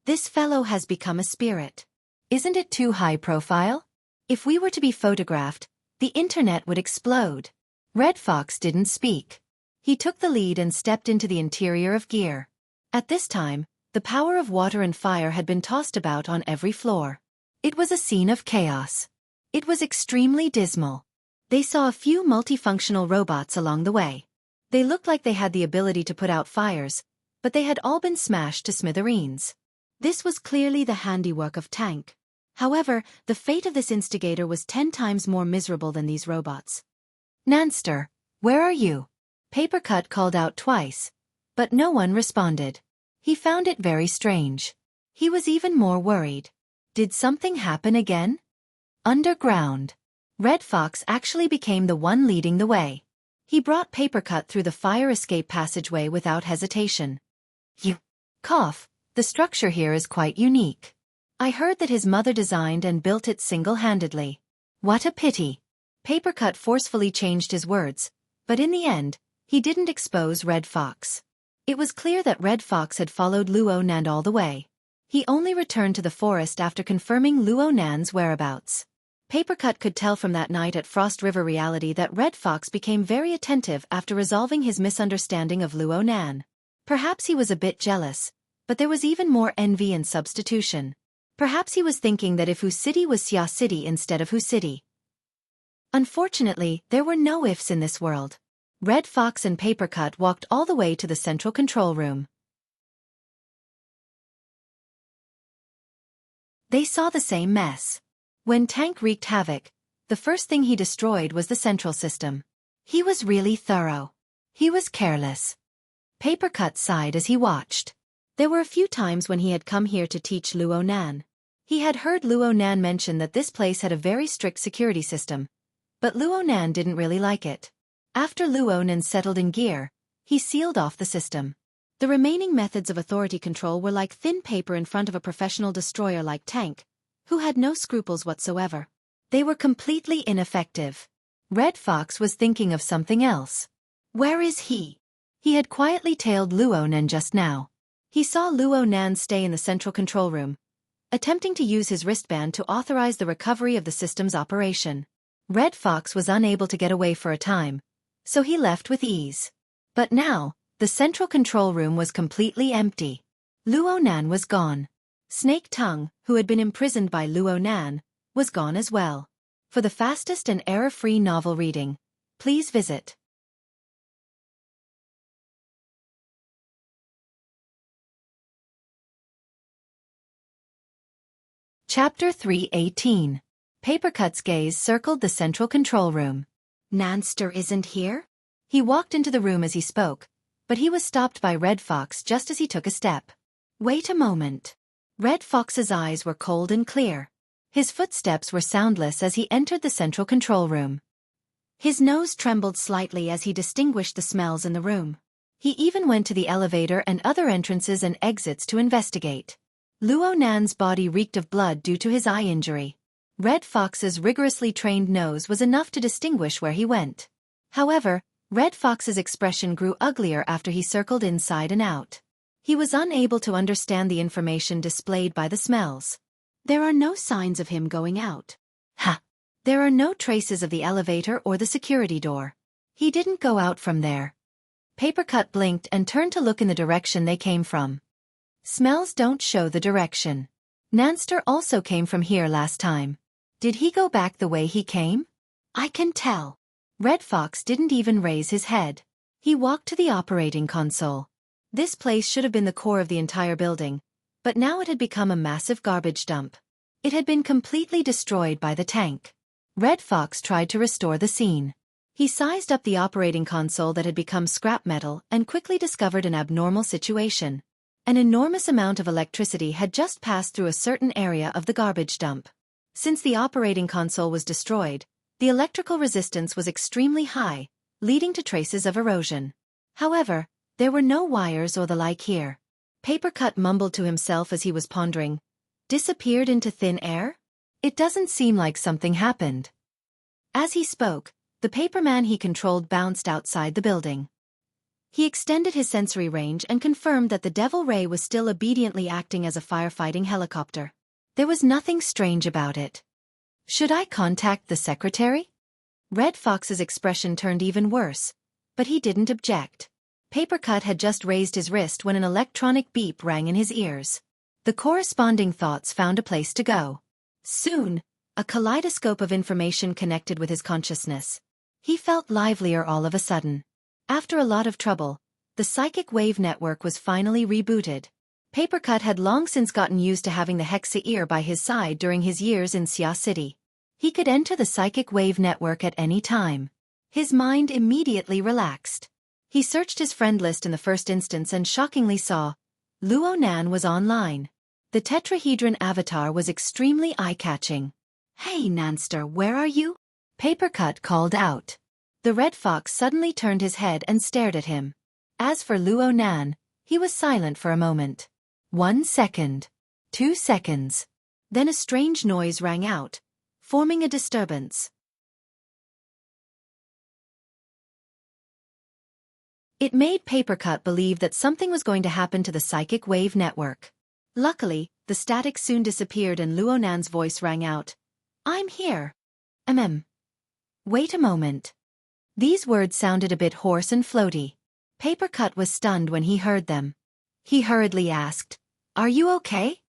A: This fellow has become a spirit. Isn't it too high profile? If we were to be photographed, the internet would explode. Red Fox didn't speak. He took the lead and stepped into the interior of Gear. At this time, the power of water and fire had been tossed about on every floor. It was a scene of chaos. It was extremely dismal. They saw a few multifunctional robots along the way. They looked like they had the ability to put out fires, but they had all been smashed to smithereens. This was clearly the handiwork of Tank. However, the fate of this instigator was 10 times more miserable than these robots. Nanster, where are you? Papercut called out twice, but no one responded. He found it very strange. He was even more worried. Did something happen again? Underground. Red Fox actually became the one leading the way. He brought Papercut through the fire escape passageway without hesitation. You cough. The structure here is quite unique. I heard that his mother designed and built it single-handedly. What a pity. Papercut forcefully changed his words, but in the end, he didn't expose Red Fox. It was clear that Red Fox had followed Luonan all the way. He only returned to the forest after confirming Luonan's whereabouts. Papercut could tell from that night at Frost River Reality that Red Fox became very attentive after resolving his misunderstanding of Luonan. Perhaps he was a bit jealous, but there was even more envy and substitution. Perhaps he was thinking that if Hu City was Xia City instead of Hu City. Unfortunately, there were no ifs in this world. Red Fox and Papercut walked all the way to the central control room. They saw the same mess. When Tank wreaked havoc, the first thing he destroyed was the central system. He was really thorough. He was careless. Papercut sighed as he watched. There were a few times when he had come here to teach Luonan. He had heard Luonan mention that this place had a very strict security system, but Luonan didn't really like it. After Luonan settled in Gear, he sealed off the system. The remaining methods of authority control were like thin paper in front of a professional destroyer like Tank, who had no scruples whatsoever. They were completely ineffective. Red Fox was thinking of something else. Where is he? He had quietly tailed Luonan just now. He saw Luonan stay in the central control room, attempting to use his wristband to authorize the recovery of the system's operation. Red Fox was unable to get away for a time, so he left with ease. But now, the central control room was completely empty. Luonan was gone. Snake Tongue, who had been imprisoned by Luonan, was gone as well. For the fastest and error-free novel reading, please visit Chapter 318. Papercut's gaze circled the central control room.
B: Nanster isn't here?
A: He walked into the room as he spoke, but he was stopped by Red Fox just as he took a step.
B: Wait a moment.
A: Red Fox's eyes were cold and clear. His footsteps were soundless as he entered the central control room.
B: His nose trembled slightly as he distinguished the smells in the room.
A: He even went to the elevator and other entrances and exits to investigate. Luo Nan's body reeked of blood due to his eye injury. Red Fox's rigorously trained nose was enough to distinguish where he went. However, Red Fox's expression grew uglier after he circled inside and out. He was unable to understand the information displayed by the smells.
B: There are no signs of him going out.
A: Ha! There are no traces of the elevator or the security door. He didn't go out from there. Papercut blinked and turned to look in the direction they came from. Smells don't show the direction. Nanster also came from here last time. Did he go back the way he came?
B: I can tell.
A: Red Fox didn't even raise his head. He walked to the operating console. This place should have been the core of the entire building, but now it had become a massive garbage dump. It had been completely destroyed by the tank. Red Fox tried to restore the scene. He sized up the operating console that had become scrap metal and quickly discovered an abnormal situation. An enormous amount of electricity had just passed through a certain area of the garbage dump. Since the operating console was destroyed, the electrical resistance was extremely high, leading to traces of erosion. However, there were no wires or the like here. Papercut mumbled to himself as he was pondering. Disappeared into thin air? It doesn't seem like something happened. As he spoke, the paperman he controlled bounced outside the building. He extended his sensory range and confirmed that the Devil Ray was still obediently acting as a firefighting helicopter. There was nothing strange about it. Should I contact the secretary? Red Fox's expression turned even worse, but he didn't object. Papercut had just raised his wrist when an electronic beep rang in his ears. The corresponding thoughts found a place to go. Soon, a kaleidoscope of information connected with his consciousness. He felt livelier all of a sudden. After a lot of trouble, the psychic wave network was finally rebooted. Papercut had long since gotten used to having the Hexa ear by his side during his years in Xia City. He could enter the psychic wave network at any time. His mind immediately relaxed. He searched his friend list in the first instance and shockingly saw Luo Nan was online. The tetrahedron avatar was extremely eye-catching.
B: Hey Nanster, where are you?
A: Papercut called out. The Red Fox suddenly turned his head and stared at him. As for Luo Nan, he was silent for a moment. 1 second. 2 seconds. Then a strange noise rang out, forming a disturbance. It made Papercut believe that something was going to happen to the psychic wave network. Luckily, the static soon disappeared and Luo Nan's voice rang out. I'm here. Wait a moment. These words sounded a bit hoarse and floaty. Papercut was stunned when he heard them. He hurriedly asked, Are you okay?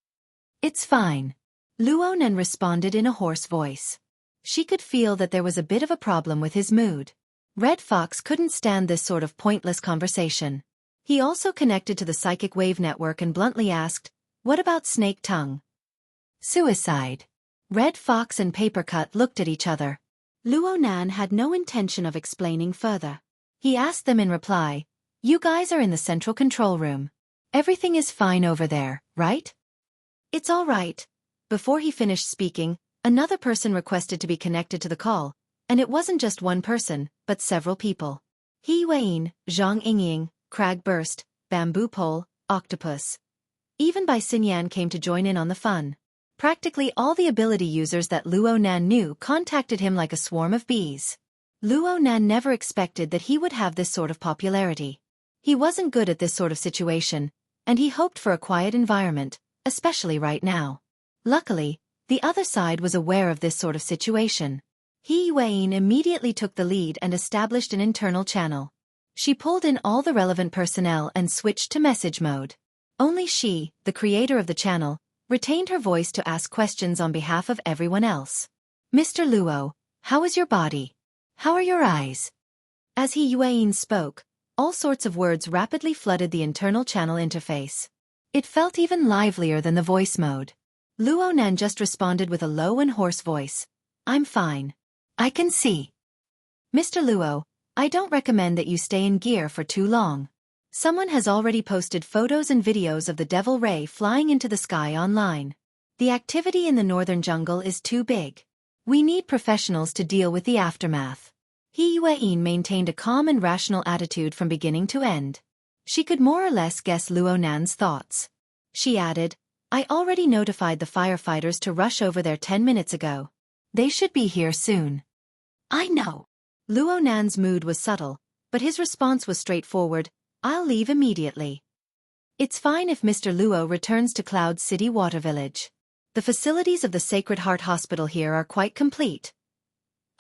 A: It's fine. Luo Nan responded in a hoarse voice. She could feel that there was a bit of a problem with his mood. Red Fox couldn't stand this sort of pointless conversation. He also connected to the psychic wave network and bluntly asked, What about Snake Tongue? Suicide. Red Fox and Papercut looked at each other. Luo Nan had no intention of explaining further. He asked them in reply, You guys are in the central control room. Everything is fine over there, right? It's all right. Before he finished speaking, another person requested to be connected to the call, and it wasn't just one person, but several people. He Wein, Zhang Yingying, Crag Burst, Bamboo Pole, Octopus. Even Bai Xinyan came to join in on the fun. Practically all the ability users that Luo Nan knew contacted him like a swarm of bees. Luo Nan never expected that he would have this sort of popularity. He wasn't good at this sort of situation, and he hoped for a quiet environment, especially right now. Luckily, the other side was aware of this sort of situation. He Yuan immediately took the lead and established an internal channel. She pulled in all the relevant personnel and switched to message mode. Only she, the creator of the channel, retained her voice to ask questions on behalf of everyone else. Mr. Luo, how is your body? How are your eyes? As He Yuan spoke, all sorts of words rapidly flooded the internal channel interface. It felt even livelier than the voice mode. Luo Nan just responded with a low and hoarse voice. I'm fine. I can see. Mr. Luo, I don't recommend that you stay in gear for too long. Someone has already posted photos and videos of the devil ray flying into the sky online. The activity in the northern jungle is too big. We need professionals to deal with the aftermath. He Yueyin maintained a calm and rational attitude from beginning to end. She could more or less guess Luo Nan's thoughts. She added, I already notified the firefighters to rush over there 10 minutes ago. They should be here soon. I know. Luo Nan's mood was subtle, but his response was straightforward, I'll leave immediately. It's fine if Mr. Luo returns to Cloud City Water Village. The facilities of the Sacred Heart Hospital here are quite complete.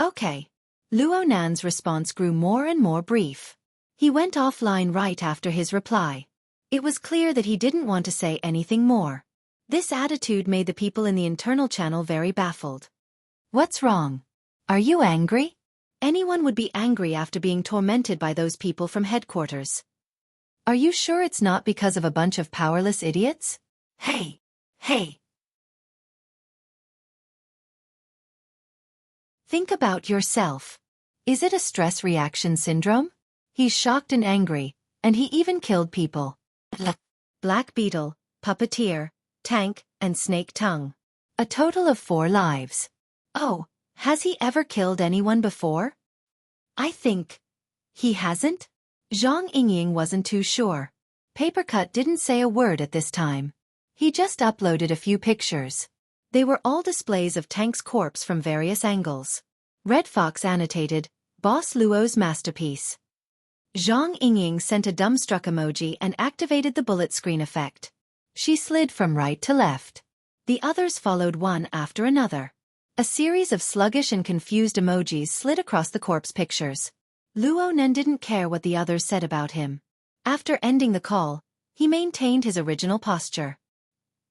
A: Okay. Luo Nan's response grew more and more brief. He went offline right after his reply. It was clear that he didn't want to say anything more. This attitude made the people in the internal channel very baffled. What's wrong? Are you angry? Anyone would be angry after being tormented by those people from headquarters. Are you sure it's not because of a bunch of powerless idiots? Hey! Think about yourself. Is it a stress reaction syndrome? He's shocked and angry, and he even killed people. Black Beetle, Puppeteer, Tank, and Snake Tongue. A total of 4 lives. Oh, has he ever killed anyone before? I think he hasn't? Zhang Yingying wasn't too sure. Papercut didn't say a word at this time. He just uploaded a few pictures. They were all displays of Tank's corpse from various angles. Red Fox annotated, Boss Luo's masterpiece. Zhang Yingying sent a dumbstruck emoji and activated the bullet screen effect. She slid from right to left. The others followed one after another. A series of sluggish and confused emojis slid across the corpse pictures. Luo Nan didn't care what the others said about him. After ending the call, he maintained his original posture.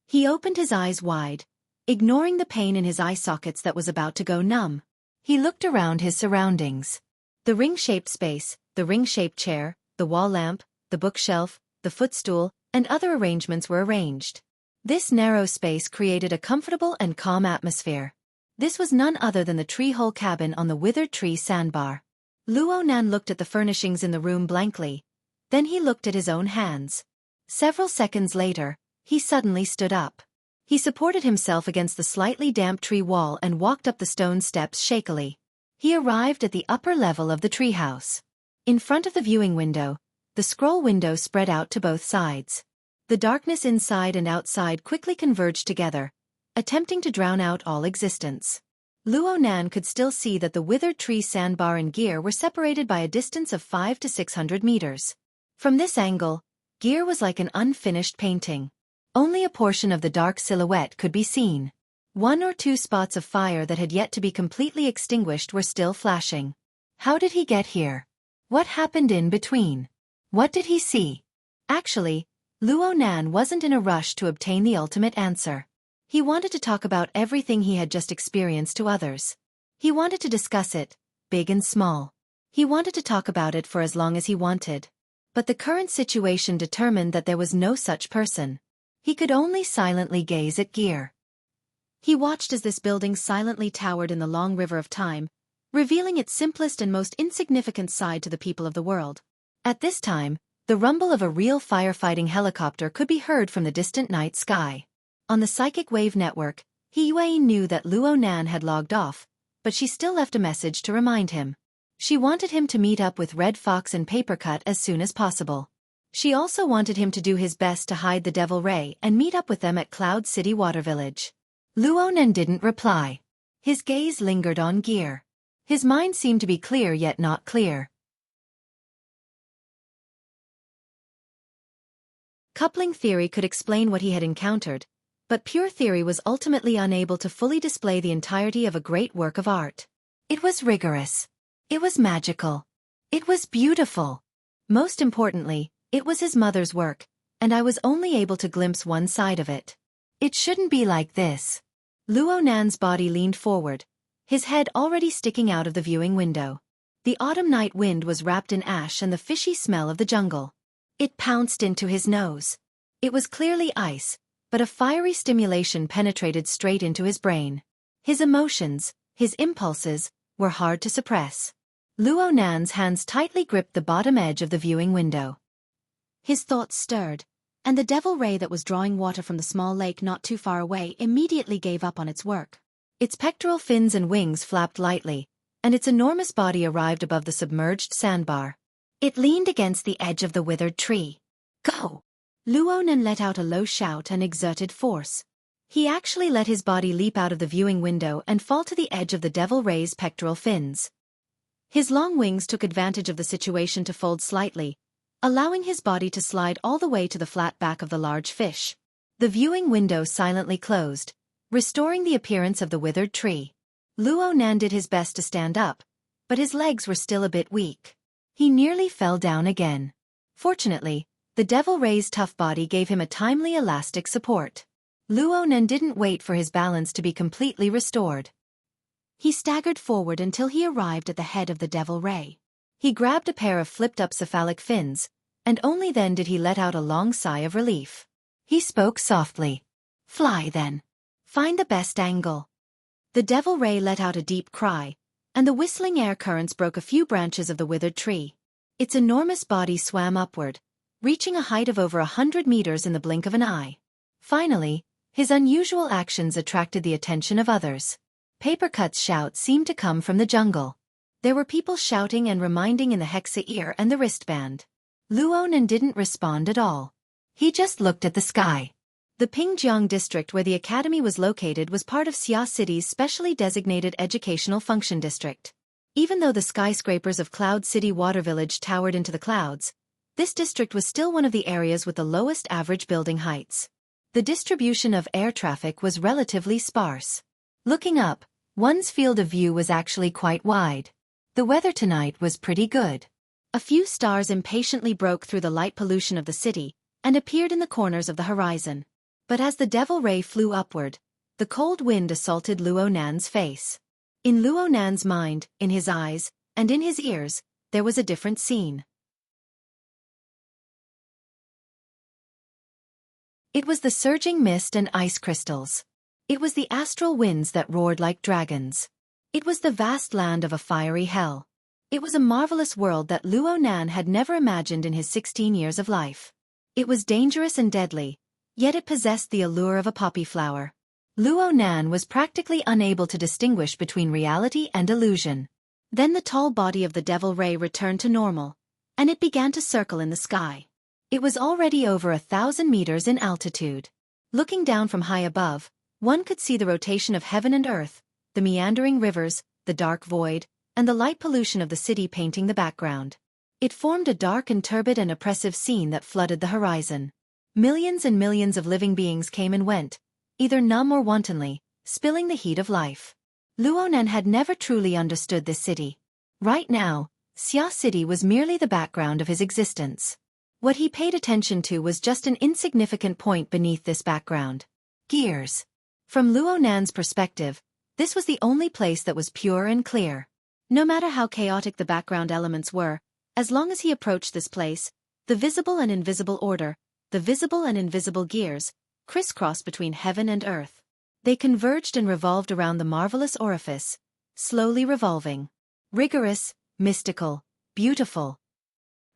A: He opened his eyes wide, ignoring the pain in his eye sockets that was about to go numb. He looked around his surroundings. The ring-shaped space, the ring-shaped chair, the wall lamp, the bookshelf, the footstool, and other arrangements were arranged. This narrow space created a comfortable and calm atmosphere. This was none other than the tree-hole cabin on the withered tree sandbar. Luo Nan looked at the furnishings in the room blankly. Then he looked at his own hands. Several seconds later, he suddenly stood up. He supported himself against the slightly damp tree wall and walked up the stone steps shakily. He arrived at the upper level of the treehouse. In front of the viewing window, the scroll window spread out to both sides. The darkness inside and outside quickly converged together, attempting to drown out all existence. Luo Nan could still see that the withered tree sandbar and gear were separated by a distance of 500 to 600 meters. From this angle, gear was like an unfinished painting. Only a portion of the dark silhouette could be seen. 1 or 2 spots of fire that had yet to be completely extinguished were still flashing. How did he get here? What happened in between? What did he see? Actually, Luo Nan wasn't in a rush to obtain the ultimate answer. He wanted to talk about everything he had just experienced to others. He wanted to discuss it, big and small. He wanted to talk about it for as long as he wanted. But the current situation determined that there was no such person. He could only silently gaze at gear. He watched as this building silently towered in the long river of time, revealing its simplest and most insignificant side to the people of the world. At this time, the rumble of a real firefighting helicopter could be heard from the distant night sky. On the psychic wave network, He Yue knew that Luo Nan had logged off, but she still left a message to remind him. She wanted him to meet up with Red Fox and Papercut as soon as possible. She also wanted him to do his best to hide the Devil Ray and meet up with them at Cloud City Water Village. Luo Nan didn't reply. His gaze lingered on gear. His mind seemed to be clear yet not clear. Coupling theory could explain what he had encountered, but pure theory was ultimately unable to fully display the entirety of a great work of art. It was rigorous. It was magical. It was beautiful. Most importantly, it was his mother's work, and I was only able to glimpse one side of it. It shouldn't be like this. Luo Nan's body leaned forward, his head already sticking out of the viewing window. The autumn night wind was wrapped in ash and the fishy smell of the jungle. It pounced into his nose. It was clearly ice, but a fiery stimulation penetrated straight into his brain. His emotions, his impulses, were hard to suppress. Luo Nan's hands tightly gripped the bottom edge of the viewing window.
B: His thoughts stirred, and the devil ray that was drawing water from the small lake not too far away immediately gave up on its work.
A: Its pectoral fins and wings flapped lightly, and its enormous body arrived above the submerged sandbar. It leaned against the edge of the withered tree. Go!
B: Luo Nan let out a low shout and exerted force.
A: He actually let his body leap out of the viewing window and fall to the edge of the devil ray's pectoral fins. His long wings took advantage of the situation to fold slightly, allowing his body to slide all the way to the flat back of the large fish. The viewing window silently closed, restoring the appearance of the withered tree. Luo Nan did his best to stand up, but his legs were still a bit weak. He nearly fell down again. Fortunately, the devil ray's tough body gave him a timely elastic support. Luo Nan didn't wait for his balance to be completely restored.
B: He staggered forward until he arrived at the head of the devil ray.
A: He grabbed a pair of flipped-up cephalic fins, and only then did he let out a long sigh of relief. He spoke softly. Fly then. Find the best angle.
B: The devil ray let out a deep cry, and the whistling air currents broke a few branches of the withered tree.
A: Its enormous body swam upward, reaching a height of over 100 meters in the blink of an eye. Finally, his unusual actions attracted the attention of others. Papercut's shout seemed to come from the jungle. There were people shouting and reminding in the hexa ear and the wristband. Luo Nan didn't respond at all. He just looked at the sky. The Pingjiang district where the academy was located was part of Xia City's specially designated educational function district. Even though the skyscrapers of Cloud City Water Village towered into the clouds, this district was still one of the areas with the lowest average building heights. The distribution of air traffic was relatively sparse. Looking up, one's field of view was actually quite wide. The weather tonight was pretty good.
B: A few stars impatiently broke through the light pollution of the city and appeared in the corners of the horizon.
A: But as the devil ray flew upward, the cold wind assaulted Luo Nan's face. In Luo Nan's mind, in his eyes, and in his ears, there was a different scene. It was the surging mist and ice crystals. It was the astral winds that roared like dragons. It was the vast land of a fiery hell. It was a marvelous world that Luo Nan had never imagined in his 16 years of life. It was dangerous and deadly, yet it possessed the allure of a poppy flower. Luo Nan was practically unable to distinguish between reality and illusion.
B: Then the tall body of the devil ray returned to normal, and it began to circle in the sky.
A: It was already over 1,000 meters in altitude. Looking down from high above, one could see the rotation of heaven and earth, the meandering rivers, the dark void, and the light pollution of the city painting the background. It formed a dark and turbid and oppressive scene that flooded the horizon. Millions and millions of living beings came and went, either numb or wantonly, spilling the heat of life. Luo Nan had never truly understood this city. Right now, Xia City was merely the background of his existence. What he paid attention to was just an insignificant point beneath this background. Gears. From Luo Nan's perspective, this was the only place that was pure and clear. No matter how chaotic the background elements were, as long as he approached this place, the visible and invisible order, the visible and invisible gears, crisscrossed between heaven and earth. They converged and revolved around the marvelous orifice, slowly revolving. Rigorous, mystical, beautiful.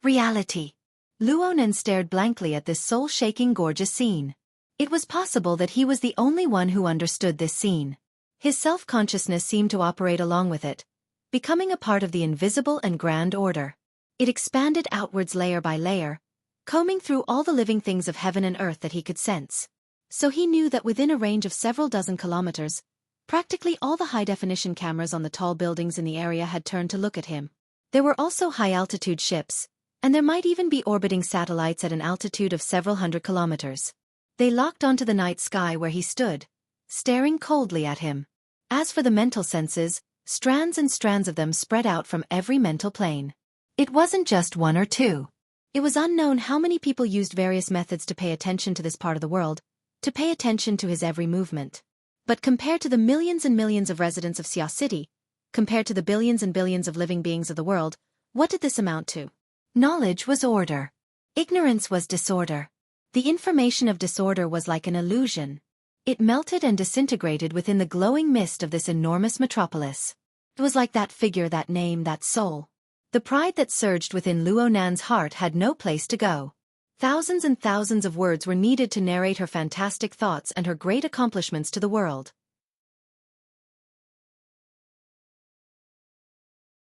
A: Reality. Luo Nan stared blankly at this soul-shaking gorgeous scene. It was possible that he was the only one who understood this scene. His self-consciousness seemed to operate along with it, becoming a part of the invisible and grand order. It expanded outwards layer by layer, combing through all the living things of heaven and earth that he could sense. So he knew that within a range of several dozen kilometers, practically all the high-definition cameras on the tall buildings in the area had turned to look at him. There were also high-altitude ships, and there might even be orbiting satellites at an altitude of several hundred kilometers. They locked onto the night sky where he stood, staring coldly at him. As for the mental senses, strands and strands of them spread out from every mental plane. It wasn't just one or two. It was unknown how many people used various methods to pay attention to this part of the world, to pay attention to his every movement. But compared to the millions and millions of residents of Xia City, compared to the billions and billions of living beings of the world, what did this amount to? Knowledge was order. Ignorance was disorder.
B: The information of disorder was like an illusion. It melted and disintegrated within the glowing mist of this enormous metropolis. It was like that figure, that name, that soul. The pride that surged within Luo Nan's heart had no place to go. Thousands and thousands of words were needed to narrate her fantastic thoughts and her great accomplishments to the world.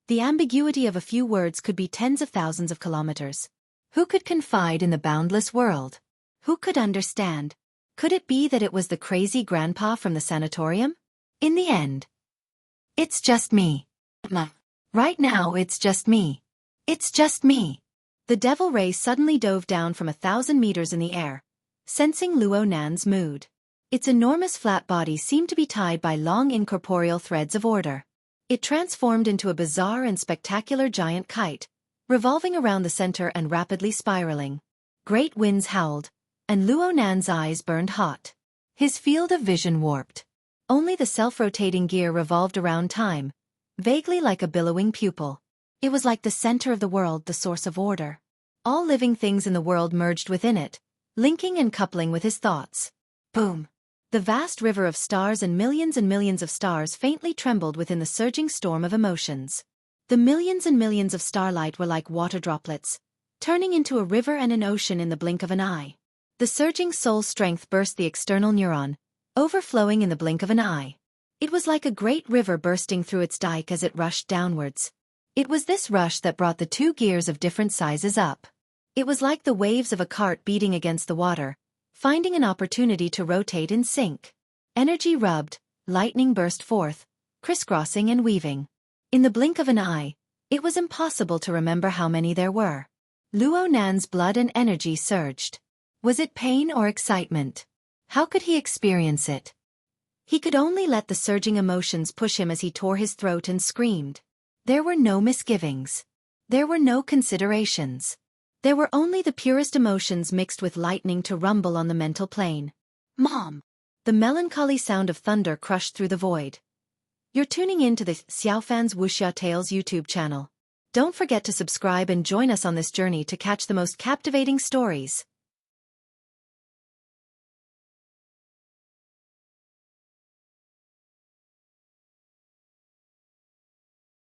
B: The ambiguity of a few words could be tens of thousands of kilometers.
A: Who could confide in the boundless world?
B: Who could understand? Could it be that it was the crazy grandpa from the sanatorium?
A: In the end, it's just me. Right now it's just me. It's just me.
B: The devil ray suddenly dove down from 1,000 meters in the air, sensing Luo Nan's mood. Its enormous flat body seemed to be tied by long incorporeal threads of order. It transformed into a bizarre and spectacular giant kite, revolving around the center and rapidly spiraling. Great winds howled, and Luo Nan's eyes burned hot.
A: His field of vision warped.
B: Only the self-rotating gear revolved around time, vaguely like a billowing pupil. It was like the center of the world, the source of order. All living things in the world merged within it, linking and coupling with his thoughts. Boom! The vast river of stars and millions of stars faintly trembled within the surging storm of emotions. The millions and millions of starlight were like water droplets, turning into a river and an ocean in the blink of an eye. The surging soul strength burst the external neuron, overflowing in the blink of an eye. It was like a great river bursting through its dike as it rushed downwards.
A: It was this rush that brought the two gears of different sizes up.
B: It was like the waves of a cart beating against the water, finding an opportunity to rotate in sync. Energy rubbed, lightning burst forth, crisscrossing and weaving. In the blink of an eye, it was impossible to remember how many there were.
A: Luo Nan's blood and energy surged. Was it pain or excitement? How could he experience it?
B: He could only let the surging emotions push him as he tore his throat and screamed.
A: There were no misgivings. There were no considerations.
B: There were only the purest emotions mixed with lightning to rumble on the mental plane.
A: Mom!
B: The melancholy sound of thunder crushed through the void. You're tuning in to the Xiaofan's Wuxia Tales YouTube channel. Don't forget to subscribe and join us on this journey to catch the most captivating stories.